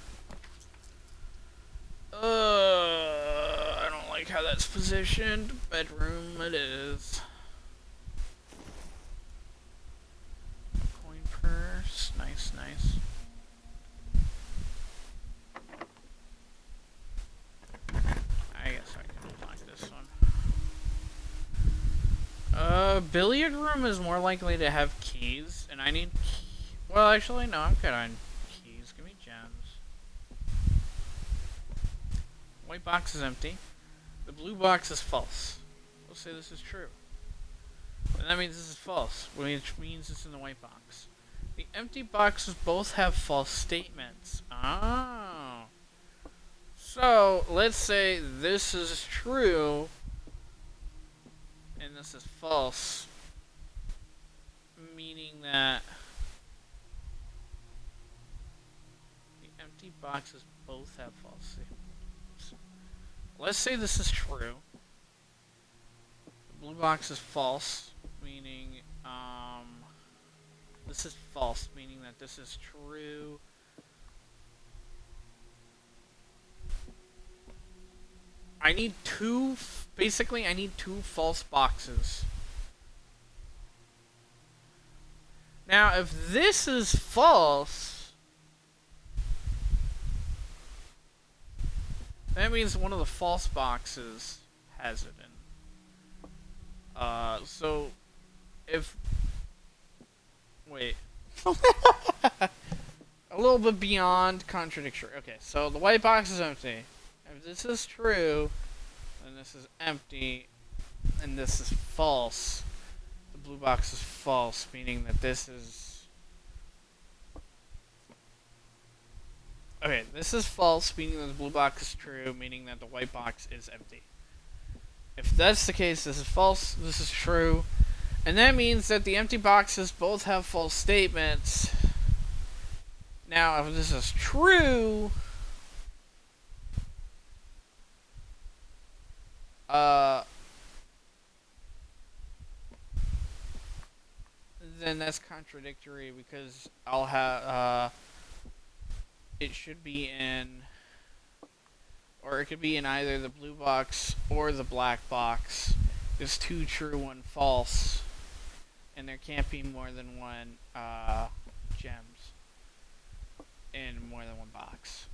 I don't like how that's positioned. Bedroom it is. Coin purse. Nice, nice. I guess I can unlock this one. Billiard room is more likely to have keys, and I need well, actually, no, I'm good on keys. Give me gems. White box is empty. The blue box is false. We'll say this is true. And that means this is false, which means it's in the white box. The empty boxes both have false statements. Oh. So, let's say this is true, and this is false, meaning that the empty boxes both have false statements. Let's say this is true. The blue box is false, meaning, this is false, meaning that this is true. I need basically I need two false boxes. Now, if this is false, that means one of the false boxes has it in. So, if... Wait. A little bit beyond contradictory. Okay, so the white box is empty. If this is true, then this is empty, and this is false. The blue box is false, meaning that this is... Okay, this is false, meaning that the blue box is true, meaning that the white box is empty. If that's the case, this is false, this is true, and that means that the empty boxes both have false statements. Now, if this is true... then that's contradictory because I'll have, it should be in, or it could be in either the blue box or the black box. There's two true, one false, and there can't be more than one, gems in more than one box.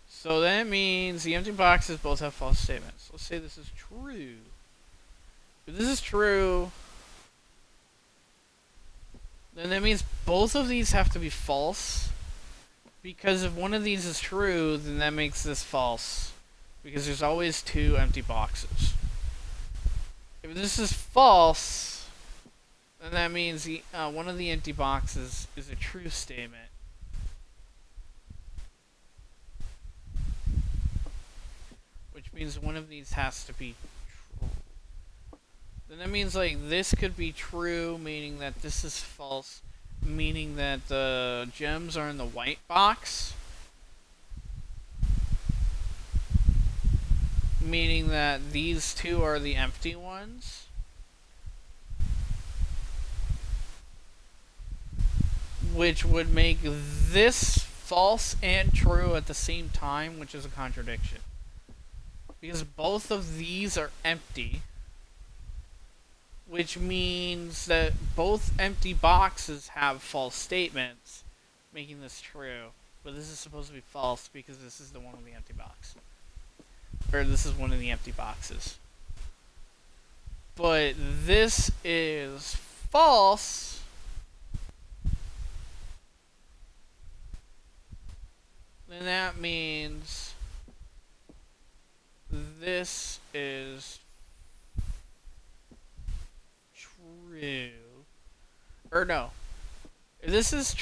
So that means the empty boxes both have false statements. Let's say this is true. If this is true, then that means both of these have to be false. Because if one of these is true, then that makes this false. Because there's always two empty boxes. If this is false, then that means the one of the empty boxes is a true statement. Which means one of these has to be true. Then that means like this could be true, meaning that this is false, meaning that the gems are in the white box, meaning that these two are the empty ones, which would make this false and true at the same time, which is a contradiction. Because both of these are empty, which means that both empty boxes have false statements, making this true. But this is supposed to be false because this is the one with the empty box. Or this is one of the empty boxes. But this is false. Then that means this is true. Or no. If this is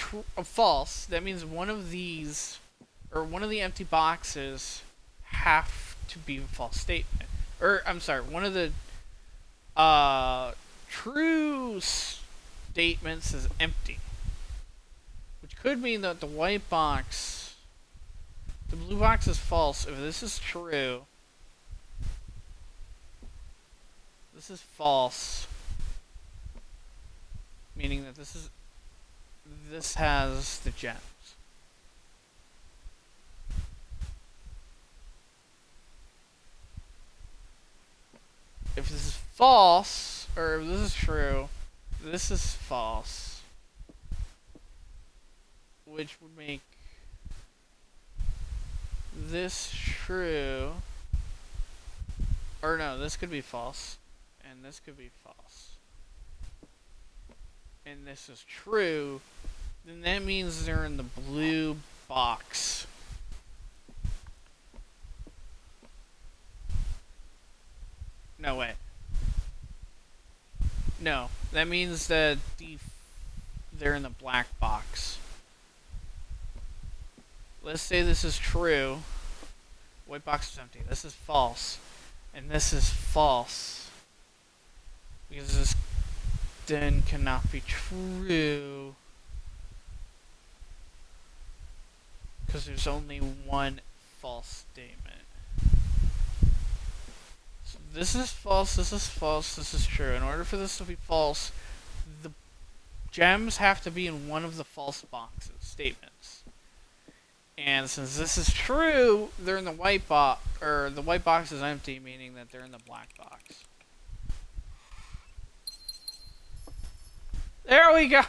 false, that means one of these, or one of the empty boxes, have to be a false statement. Or, I'm sorry, one of the true statements is empty. Which could mean that the white box, the blue box is false. If this is true, this is false, meaning that this is this has the gems. If this is false, or if this is true, this is false. Which would make this true. Or no, this could be false. And this could be false. And this is true. Then that means they're in the blue box. No, wait. No, that means that they're in the black box. Let's say this is true. White box is empty. This is false. And this is false. Because this then cannot be true. Because there's only one false statement. So this is false, this is false, this is true. In order for this to be false, the gems have to be in one of the false boxes, statements. And since this is true, they're in the white box, or the white box is empty, meaning that they're in the black box. There we go!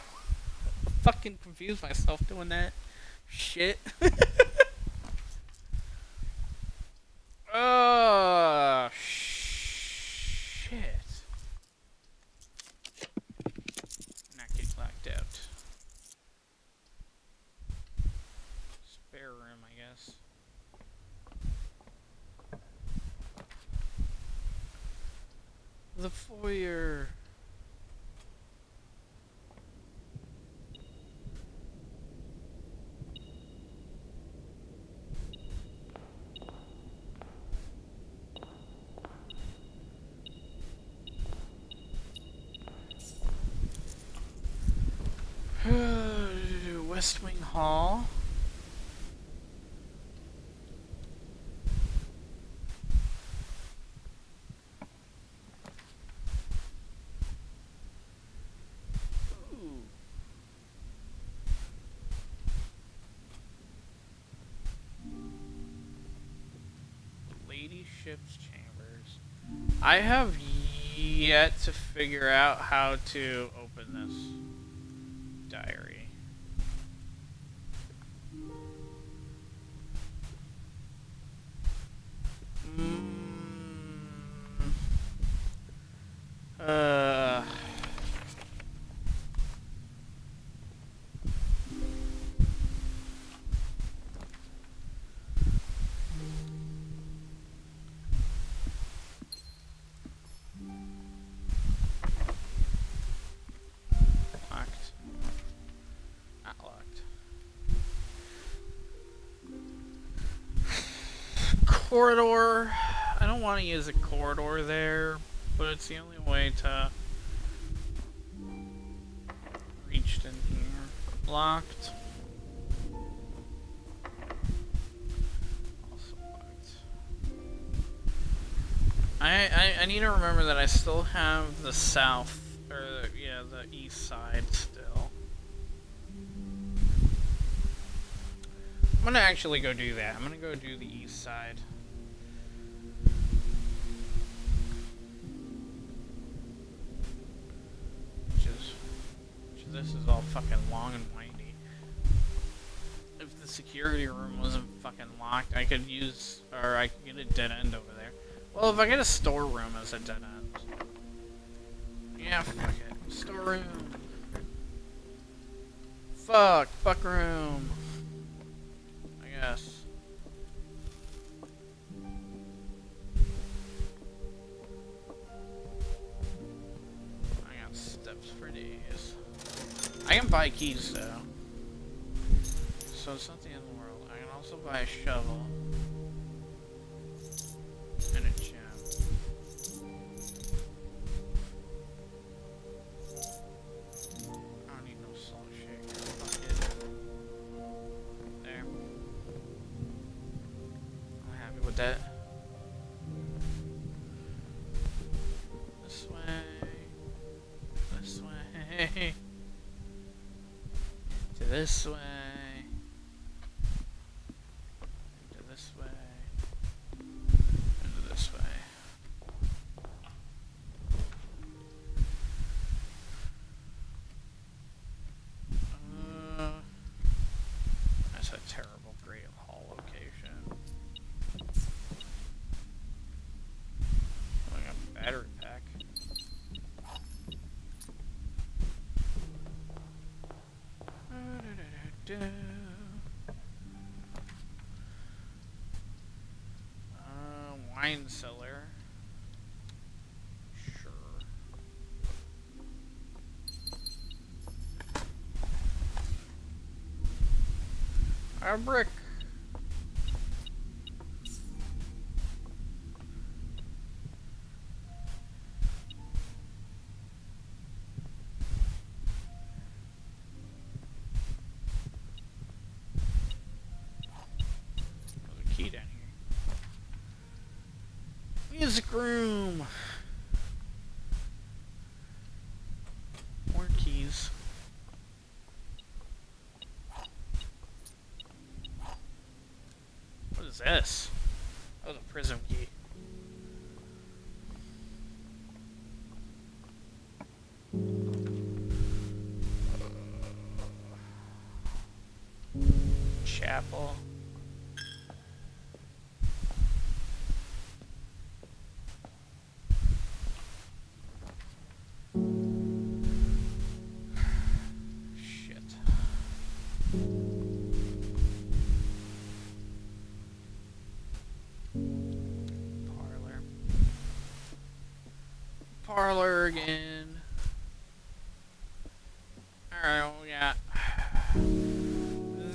Fucking confused myself doing that shit. Oh, shit. Not getting locked out. Spare room, I guess. The foyer. West Wing Hall. Ooh. Ladyship's Chambers. I have yet to figure out how to open this diary. Locked. Not locked. Corridor. I don't want to use a corridor there, but it's the only way to reach in here. Locked. Also locked. I need to remember that I still have the south, or yeah, the east side still. I'm gonna actually go do that. I'm gonna go do the east side. This is all fucking long and windy. If the security room wasn't fucking locked, I could use, or I could get a dead end over there. Well, if I get a storeroom as a dead end. Yeah, fuck it. Storeroom. Fuck room. I guess. I got steps for days. I can buy keys though. So it's not the end of the world. I can also buy a shovel. And a gem. I don't need no salt shaker. Fuck it. There. I'm happy with that. This way. This way. this way. Into this way. Into this way. That's a terrible Great Hall location. Oh, I got a battery pack. Wine cellar. Sure. A brick. There's a key down here. Music room. More keys. What is this? Oh, the prism key. Chapel. Shit. Parlor. Parlor again. Alright, well, we got...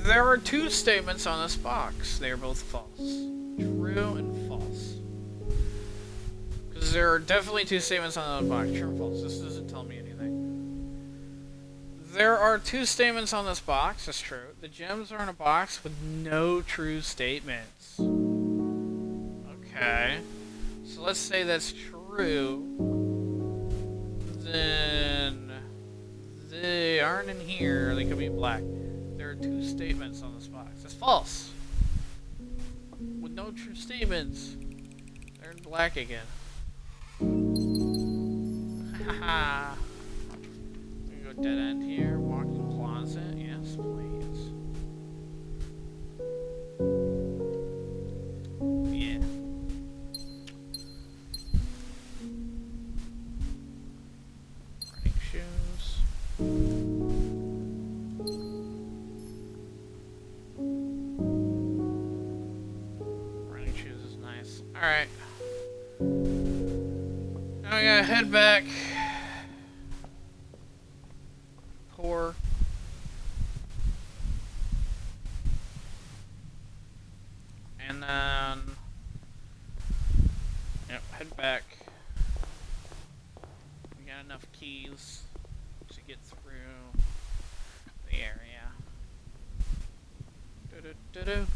There are two statements on this box. They are both false. True and false. Because there are definitely two statements on the box. True and false. This doesn't tell me anything. There are two statements on this box. That's true. The gems are in a box with no true statements. Okay. So let's say that's true. Then they aren't in here. They could be in black. There are two statements on this box. That's false. With no true statements. They're in black again. Haha. We go dead end here. Walk-in closet. Yes, please. Yeah. Running shoes. Running shoes is nice. Alright. Now we gotta head back. Pour. And then... Yep, head back. We got enough keys to get through the area. Do-do-do-do. Do-do.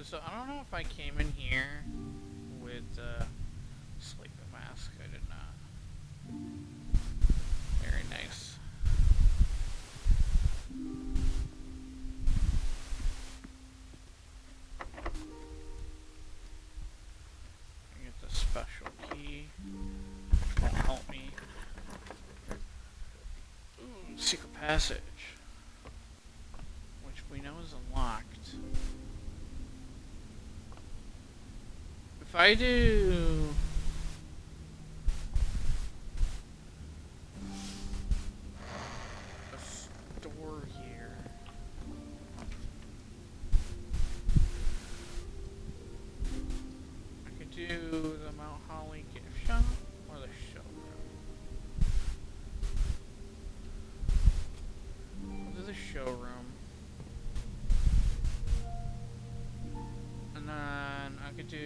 So I don't know if I came in here with sleeping mask. I did not. Very nice. I get the special key, which will help me. Ooh, secret passage, which we know is unlocked. If I do a door here, I could do the Mount Holly gift shop or the showroom. I'll do the showroom. And then I could do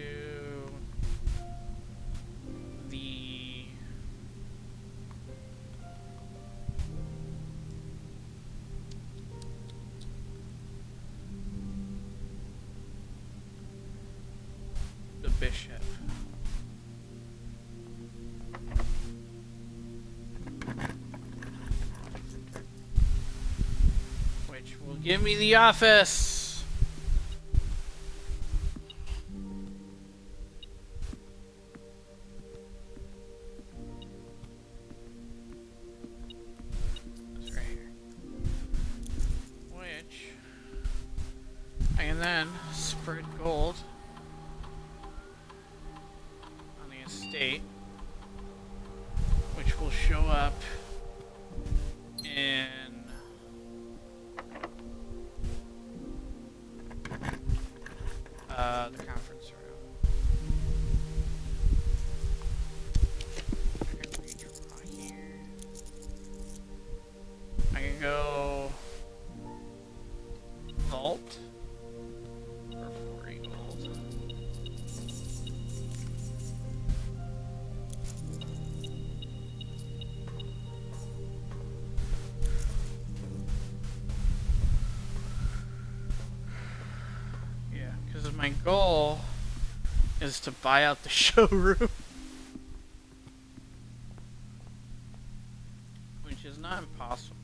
bishop. Which will give me the office. That's right here. Which I can then spread gold on the estate, which will show up in the conference room. I can redraw here. I can go vault for 40 gold. Yeah, because my goal is to buy out the showroom. Which is not impossible.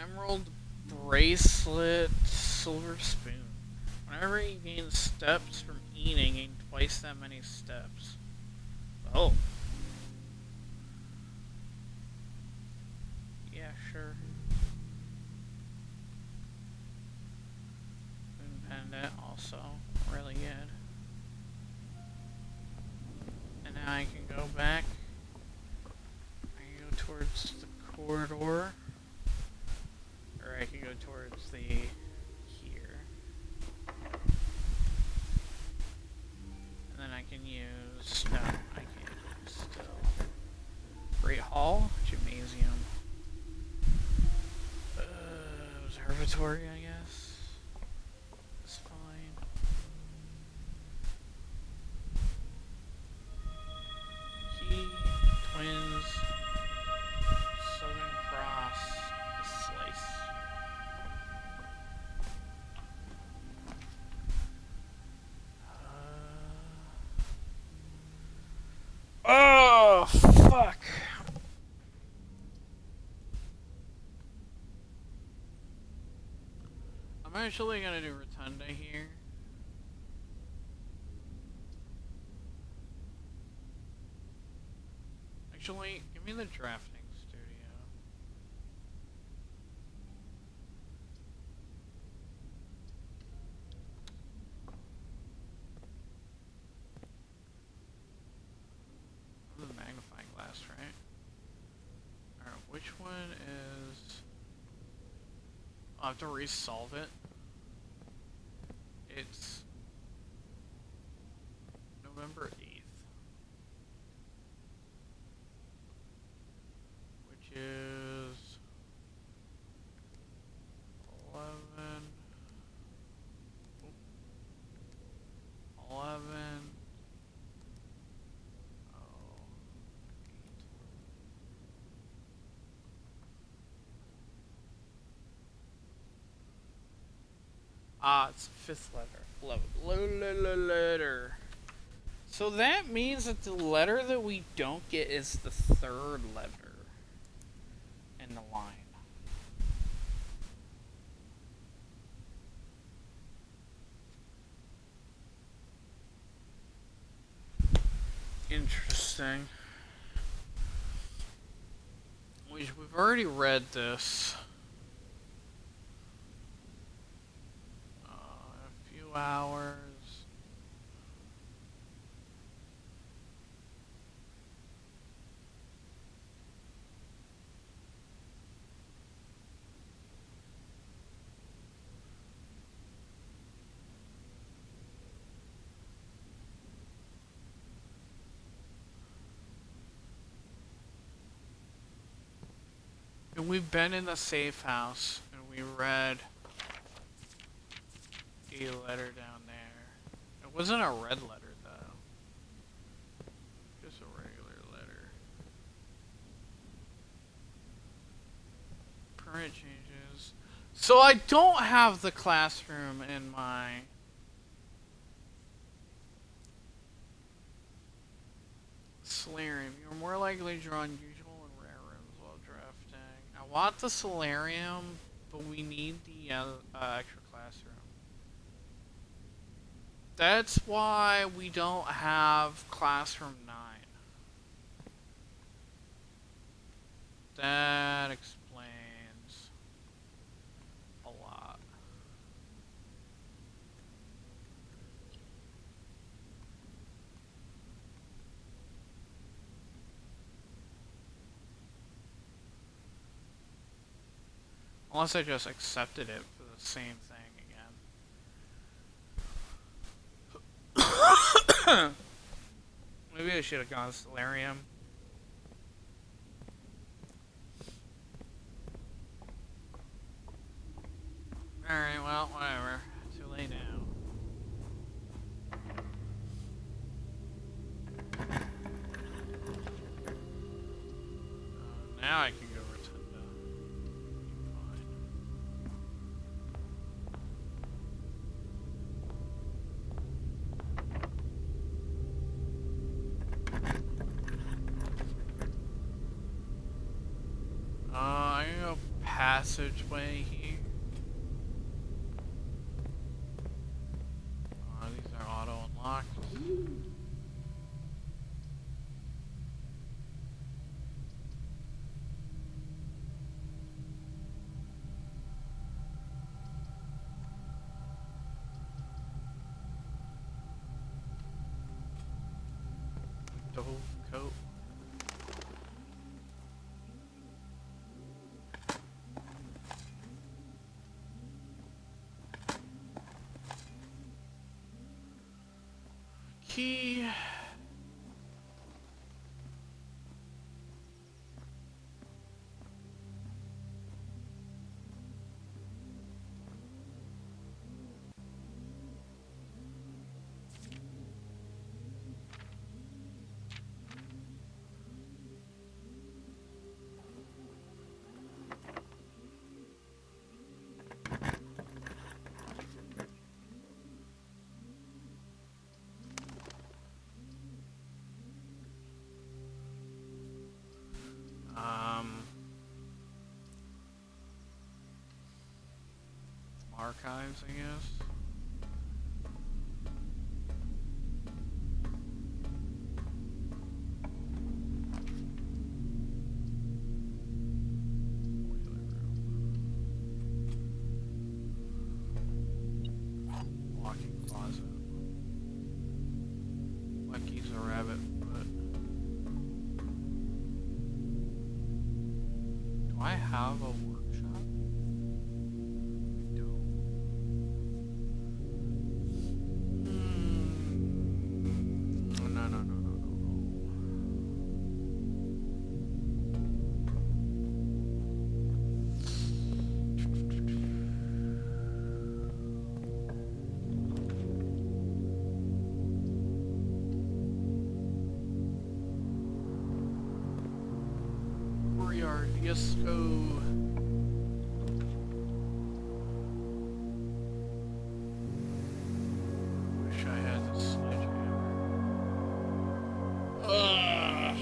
Emerald bracelet, silver spoon. Whenever you gain steps from eating, gain twice that many steps. Oh. Yeah, sure. Moon pendant also really good. And now I can go back. I can go towards the corridor. Or I can go towards the here. And then I can use no, I can't still. Great Hall, Gymnasium. Observatory, I guess. That's fine. Key, Twins, Southern Cross, Slice. Oh, fuck. I'm actually gonna do Rotunda here. Actually, give me the drafting studio. The magnifying glass, right? Alright, which one is... I'll have to resolve it. It's November 8th. Which is 11. 11. Ah, it's the 5th letter. So that means that the letter that we don't get is the 3rd letter in the line. Interesting. We've already read this. A few hours. And we've been in the safe house, and we read a letter down there. It wasn't a red letter, though. Just a regular letter. Permit changes. So I don't have the classroom in my solarium. You're more likely to draw unusual and rare rooms while drafting. I want the solarium, but we need the extra classroom. That's why we don't have classroom 9. That explains a lot. Unless I just accepted it for the same thing again. Maybe I should have gone solarium. Alright, well, whatever. Too late now. Now I can go Rotunda. Fine. I'm gonna go passageway here. These are auto unlocked. Dove coat. Key. Archives, I guess. Walking closet. Lucky's a rabbit foot. Do I have a workshop? Yes, go. Wish I had the sledgehammer. Ugh.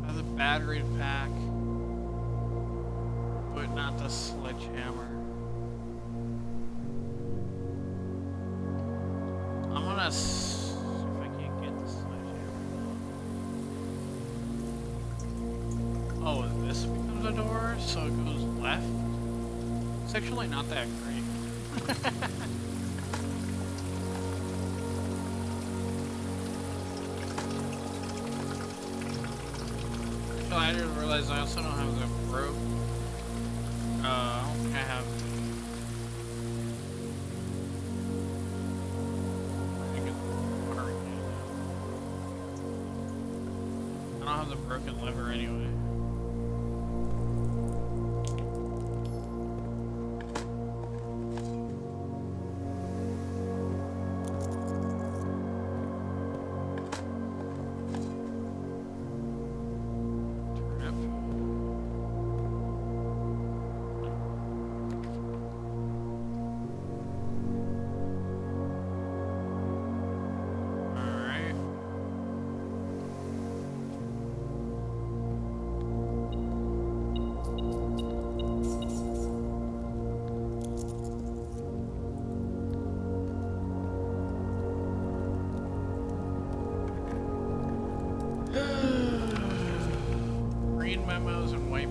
I have the battery pack, but not the sledgehammer. I'm gonna see if I can get the sledgehammer. Oh, this becomes a door, so it goes left. It's actually not that great. So I didn't realize I also don't have the rope. I don't think I have. I think it's watering it. I don't have the broken lever anyway.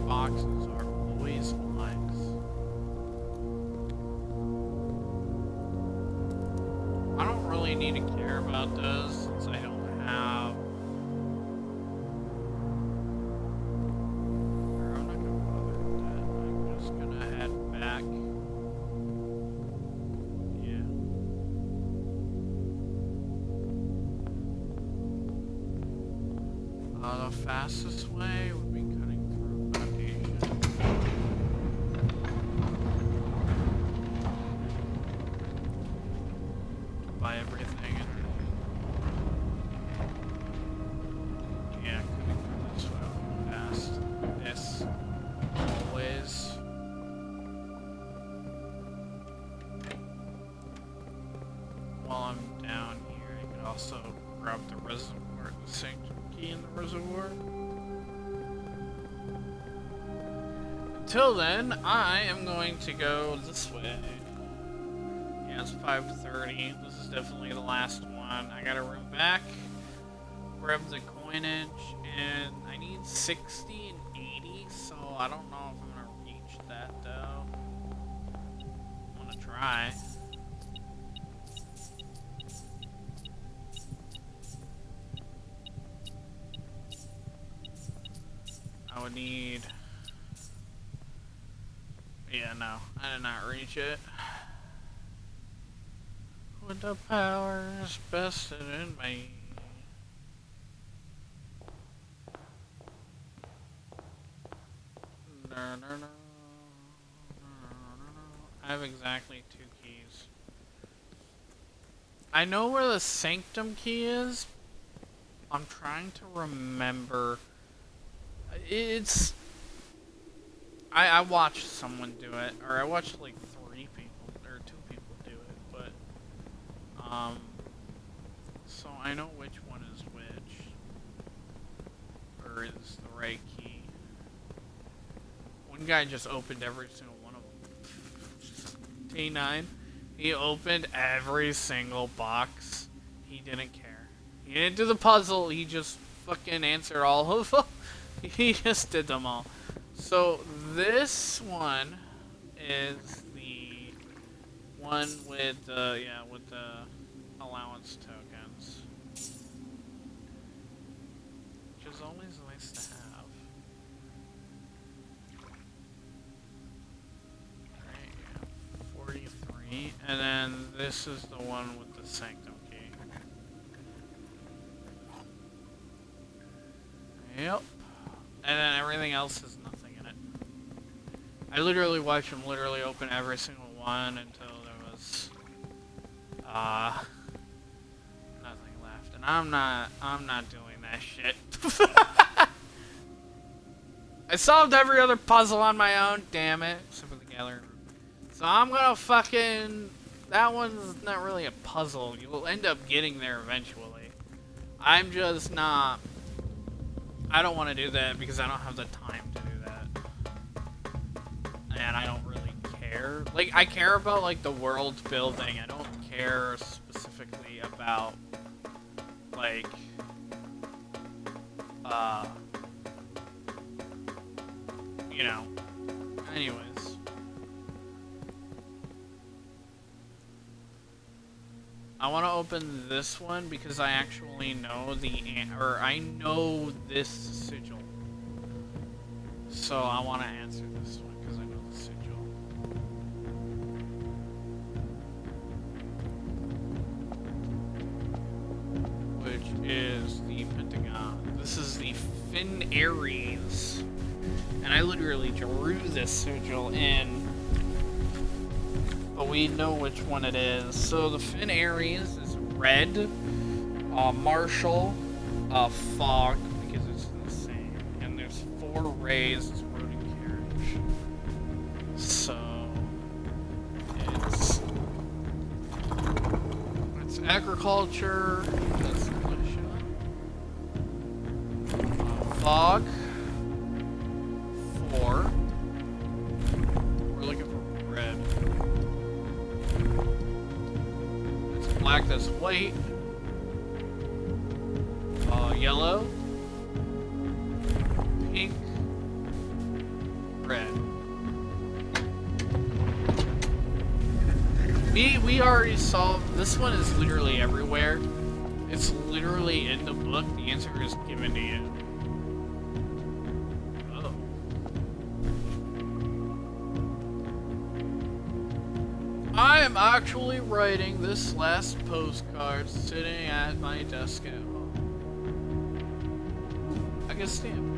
boxes are always lines. I don't really need to care about those since I don't have. Or I'm not gonna bother with that. I'm just gonna head back. Yeah. The fastest way would be cutting through foundation. Buy everything and yeah, cutting through this way would be fast. This always. While I'm down here, I could also grab the reservoir, the sanctum key in the reservoir. Until then, I am going to go this way. Yeah, it's 5:30. This is definitely the last one. I gotta run back, grab the coinage, and I need 60 and 80, so I don't know if I'm gonna reach that though. I'm gonna try. I would need. Yeah, no, I did not reach it. With the powers vested in me. I have exactly 2 keys. I know where the sanctum key is. I'm trying to remember. It's. I watched someone do it, or I watched like 3 people, or 2 people do it, but, so I know which one is which, or is the right key. One guy just opened every single one of them. T9, he opened every single box. He didn't care. He didn't do the puzzle, he just fucking answered all of them. He just did them all. So this one is the one with the with the allowance tokens, which is always nice to have. Right, yeah, 43, and then this is the one with the sanctum key. Yep, and then everything else is nothing. I literally watched him literally open every single one until there was nothing left. And I'm not doing that shit. I solved every other puzzle on my own, damn it. Except for the gallery room. So I'm gonna fucking, that one's not really a puzzle. You'll end up getting there eventually. I'm just not, I don't want to do that because I don't have the time to do that. And I don't really care. Like, I care about, like, the world building. I don't care specifically about, like, you know. Anyways. I want to open this one because I actually know I know this sigil. So I want to answer this one because I know the sigil. Which is the Pentagon. This is the Fin Aries. And I literally drew this sigil in. But we know which one it is. So the Fin Aries is red. Marshall. Fog. Because it's the same. And there's 4 rays. It's road and carriage. So it's agriculture. That's militia. Fog. 4. We're looking for red. It's black, that's white. Yellow. Pink. We already solved. This one is literally everywhere. It's literally in the book. The answer is given to you. Oh. I am actually writing this last postcard sitting at my desk at home. I can stamp.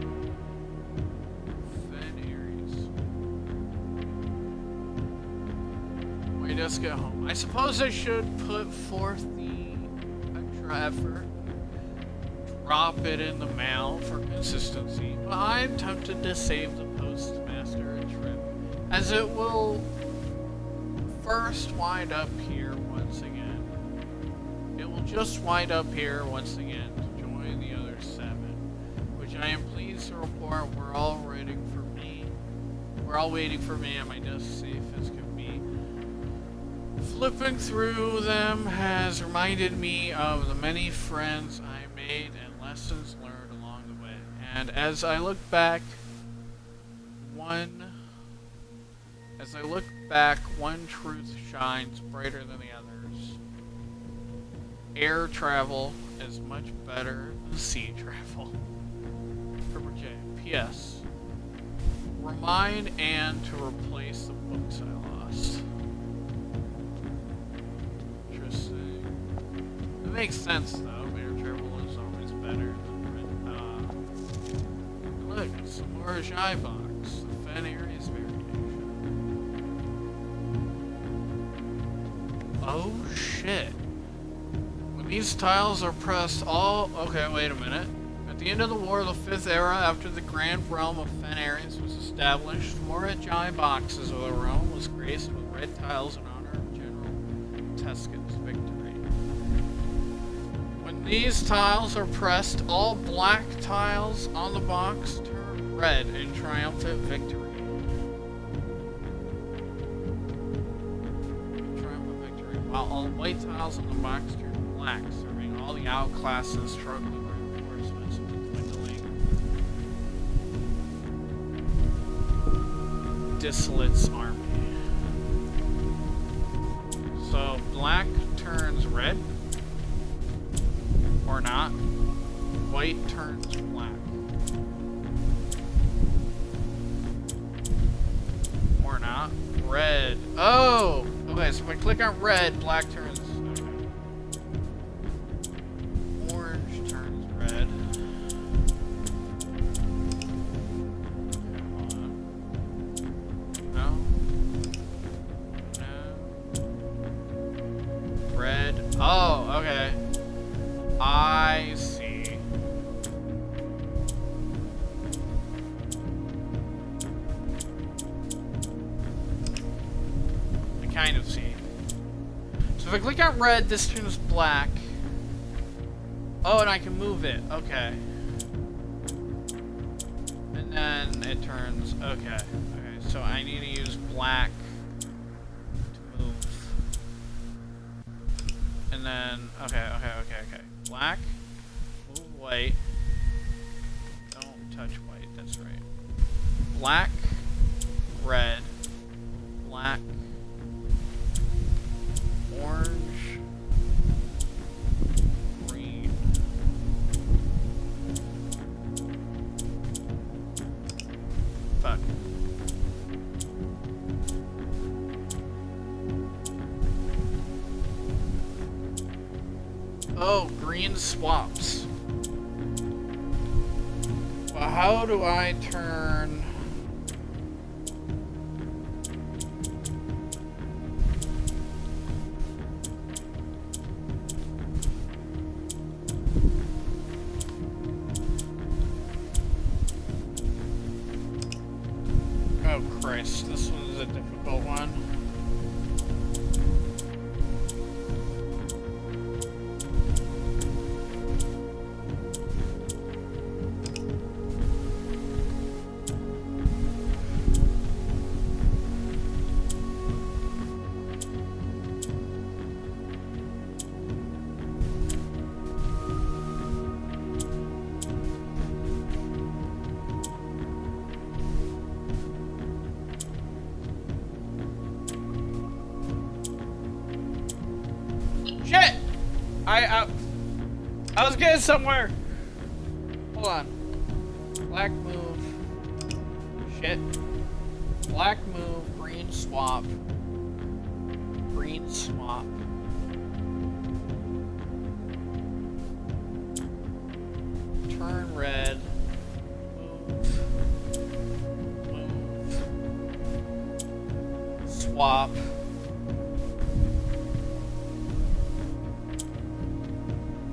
Desk at home. I suppose I should put forth the extra effort, drop it in the mail for consistency, but I'm tempted to save the postmaster a trip, as it will first wind up here once again. It will just wind up here once again to join the other 7, which I am pleased to report we're all waiting for me. We're all waiting for me at my desk, safe as can be. Flipping through them has reminded me of the many friends I made and lessons learned along the way. And as I look back, one truth shines brighter than the others. Air travel is much better than sea travel. Triple J. P.S. Remind Anne to replace the books I lost. It makes sense though, air travel is always better than look, some more shy box, the Fen Aries variation. Oh shit. When these tiles are pressed okay, wait a minute. At the end of the war, the 5th era, after the grand realm of Fen Aries was established, 4 Ajay boxes of the realm was graced with red tiles in honor of General Tuscan's victory. When these tiles are pressed, all black tiles on the box turn red in triumphant victory. While all white tiles on the box turn black, serving all the outclasses struggling reinforcements of the dwindling Dissolite's army. So black turns red. Or not. White turns black. Or not. Red. Oh! Okay, so if I click on red, black turns. Okay. Orange turns red. Okay, hold on. No. No. Red. Oh, okay. I see. I kind of see. So if I click on red, this turns black. Oh, and I can move it. Okay. And then it turns... Okay. Okay, so I need to use black to move. And then... Okay. Black, move white, don't touch white, that's right. Black, red, black, orange, green. Fuck. Oh, green swaps. Well, how do I turn... Oh Christ, this one's a difficult one. get somewhere. Hold on. Black move. Shit. Black move. Green swap. Green swap. Turn red. Move. Move. Swap.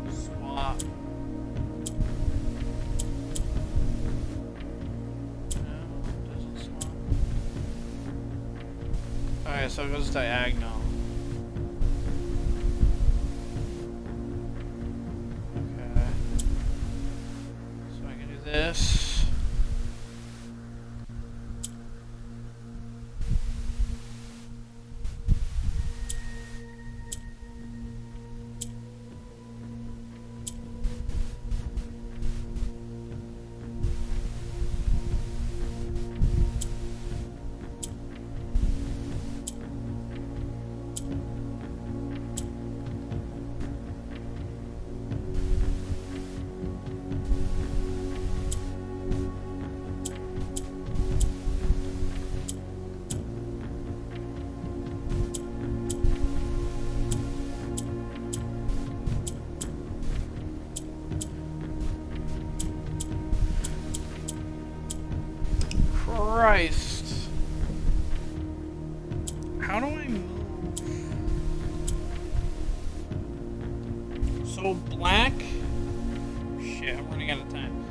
Swap. No, doesn't swap. Okay, so it goes diagonal. This. Christ. How do I move? So black... Shit, I'm running out of time.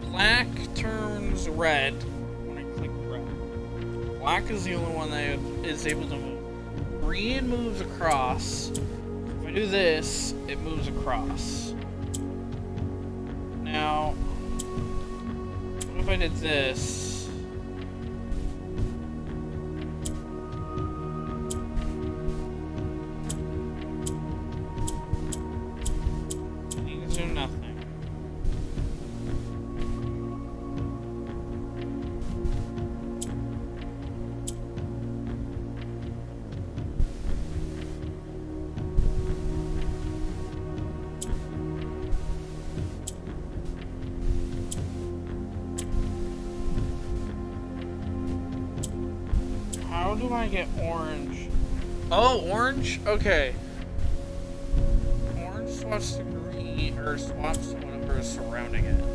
Black turns red when I click red. Black is the only one that is able to move. Green moves across. If I do this, it moves across. Now, what if I did this? How do I get orange? Oh, orange? Okay. Orange swaps to green, or swaps to whatever is surrounding it.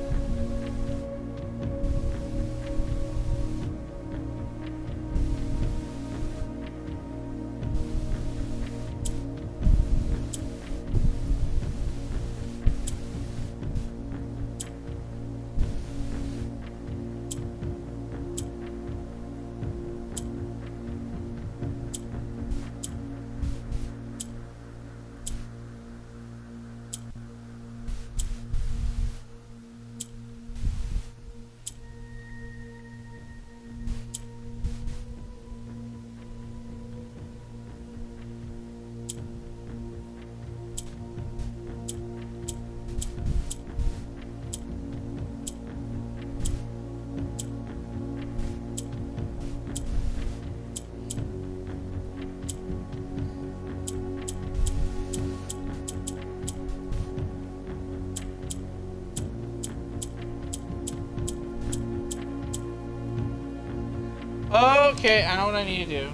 Okay, I know what I need to do.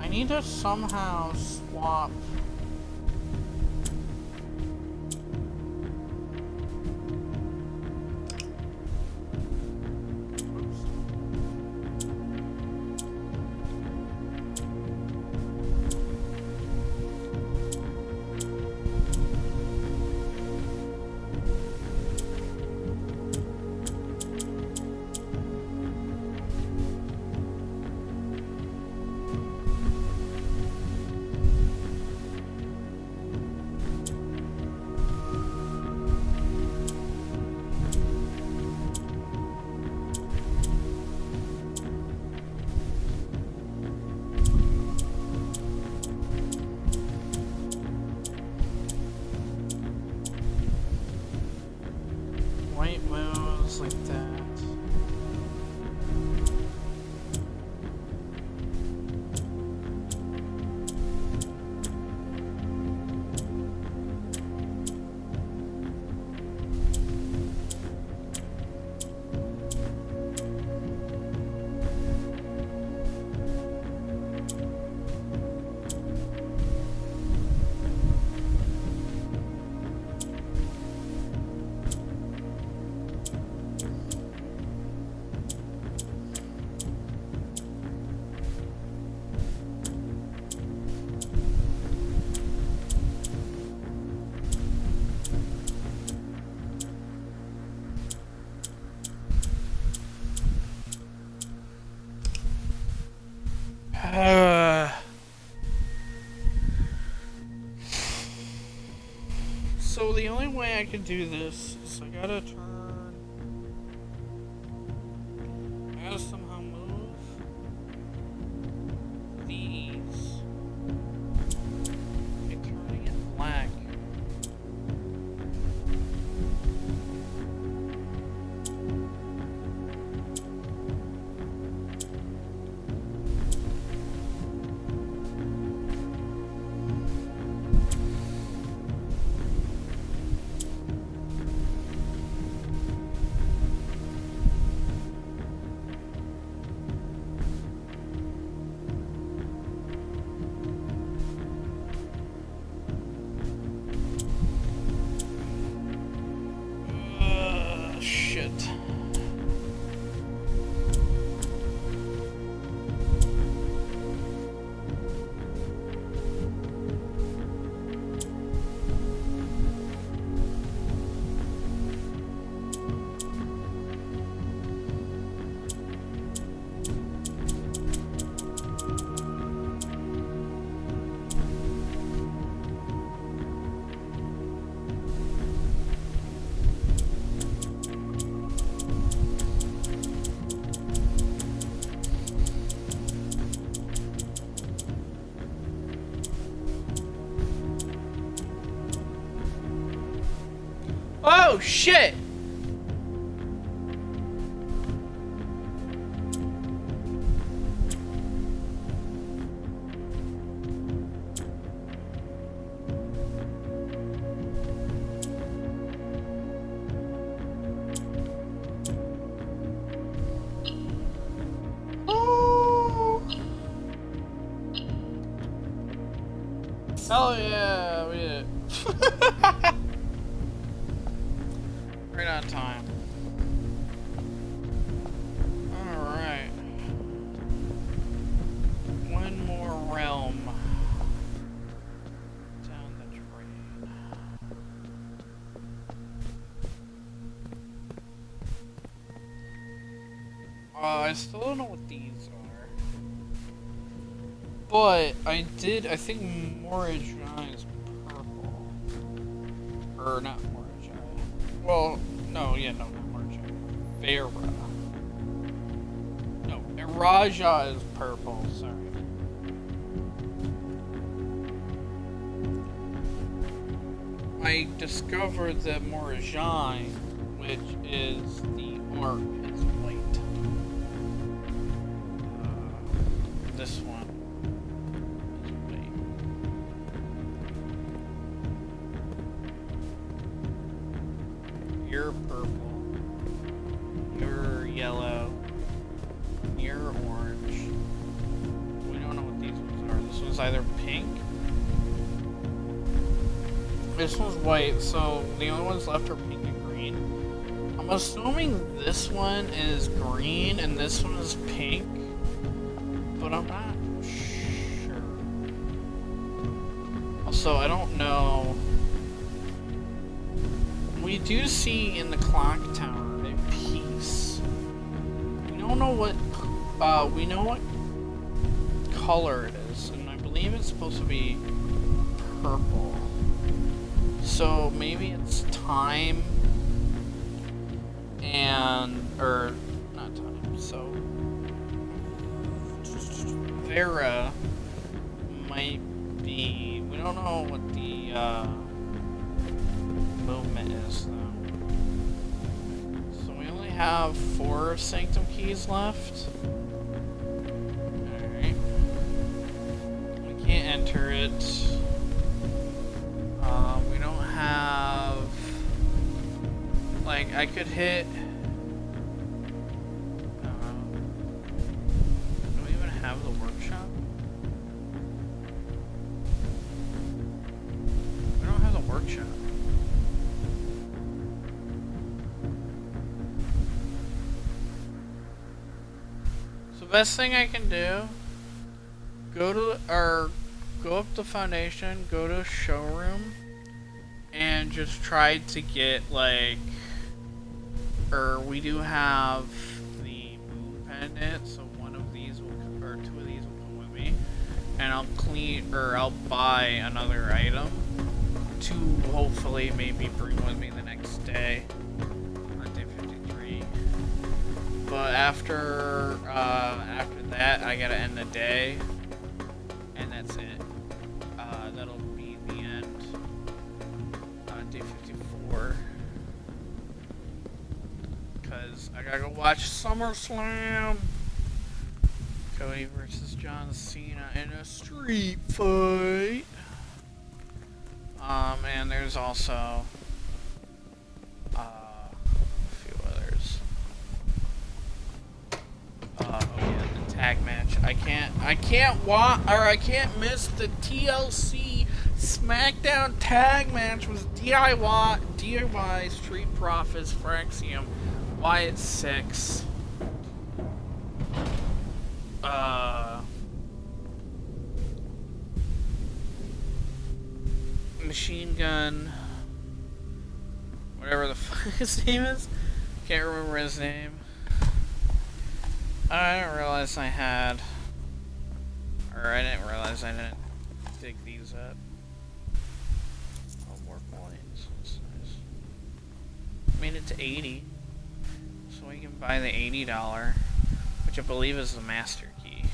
I need to somehow swap. I can do this is I gotta somehow move these by turning it black. Shit. Oh shit! Oh! Hell yeah, we did it. Right on time. Alright. One more realm. Down the drain. I still don't know what these are. But I think Morajai is purple. Or not Morajai. Well, no, not Morajai. Vera. No, Raja is purple, sorry. I discovered that Morajai, which is the orc, is white. This one is white. You're purple. You're yellow. You're orange. We don't know what these ones are. This one's either pink. This one's white, so the only ones left are pink and green. I'm assuming this one is green and this one is pink, but I'm not sure. Also, I don't know. We do see in the clock tower a piece. We don't know what. We know what color it is, and I believe it's supposed to be purple. So maybe it's time or not time. So Vera might be. We don't know what the movement is though. So we only have 4 Sanctum keys left. Alright. We can't enter it. We don't have. Like, I could hit. Do we even have the workshop? We don't have the workshop. So best thing I can do, go up the foundation, go to showroom, and just try to get like, or we do have the moon pendant, so one of these will come, or 2 of these will come with me, and I'll buy another item to hopefully maybe bring with me the next day on day 53. But after that, I gotta end the day, and that's it. That'll be the end on day 54. Because I gotta go watch SummerSlam. Cody versus John Cena in a street fight. And there's also a few others. Oh yeah, the tag match. I can't miss the TLC SmackDown tag match with DIY Street Profits, Fraxium, Wyatt 6. Machine Gun, whatever the fuck his name is. Can't remember his name. I didn't realize I didn't dig these up. Oh, more coins. That's nice. Made it to 80. So we can buy the $80, which I believe is the master key.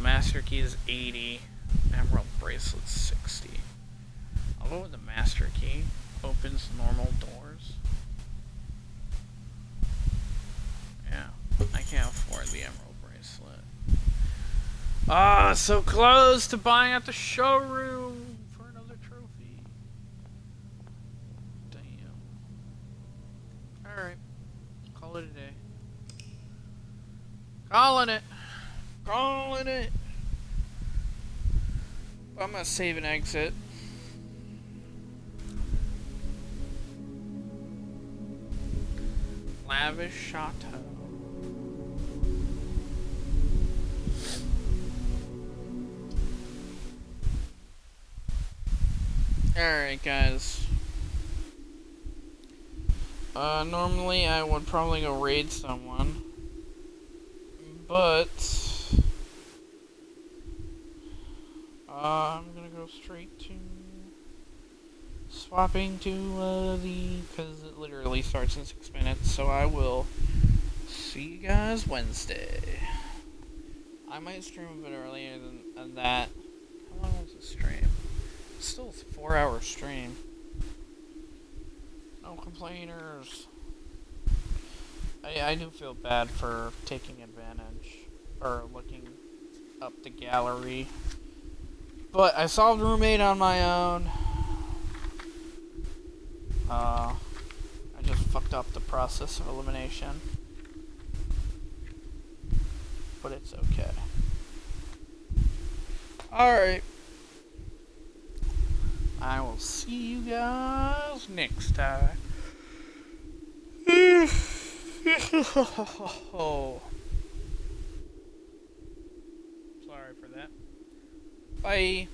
Master key is 80. Emerald bracelet 60. I'll go with the master key. Opens normal doors. Yeah, I can't afford the emerald bracelet. So close to buying at the showroom for another trophy. Damn. Alright. Call it a day. Calling it. I'm gonna save and exit. Lavish Chateau. Alright, guys. Normally I would probably go raid someone. But I'm gonna go straight to swapping to because it literally starts in 6 minutes, so I will see you guys Wednesday. I might stream a bit earlier than that. How long was the stream? It's still a 4-hour stream. No complainers. I do feel bad for taking advantage or looking up the gallery. But I solved Roommate on my own. I just fucked up the process of elimination. But it's okay. Alright. I will see you guys next time. Sorry for that. Bye.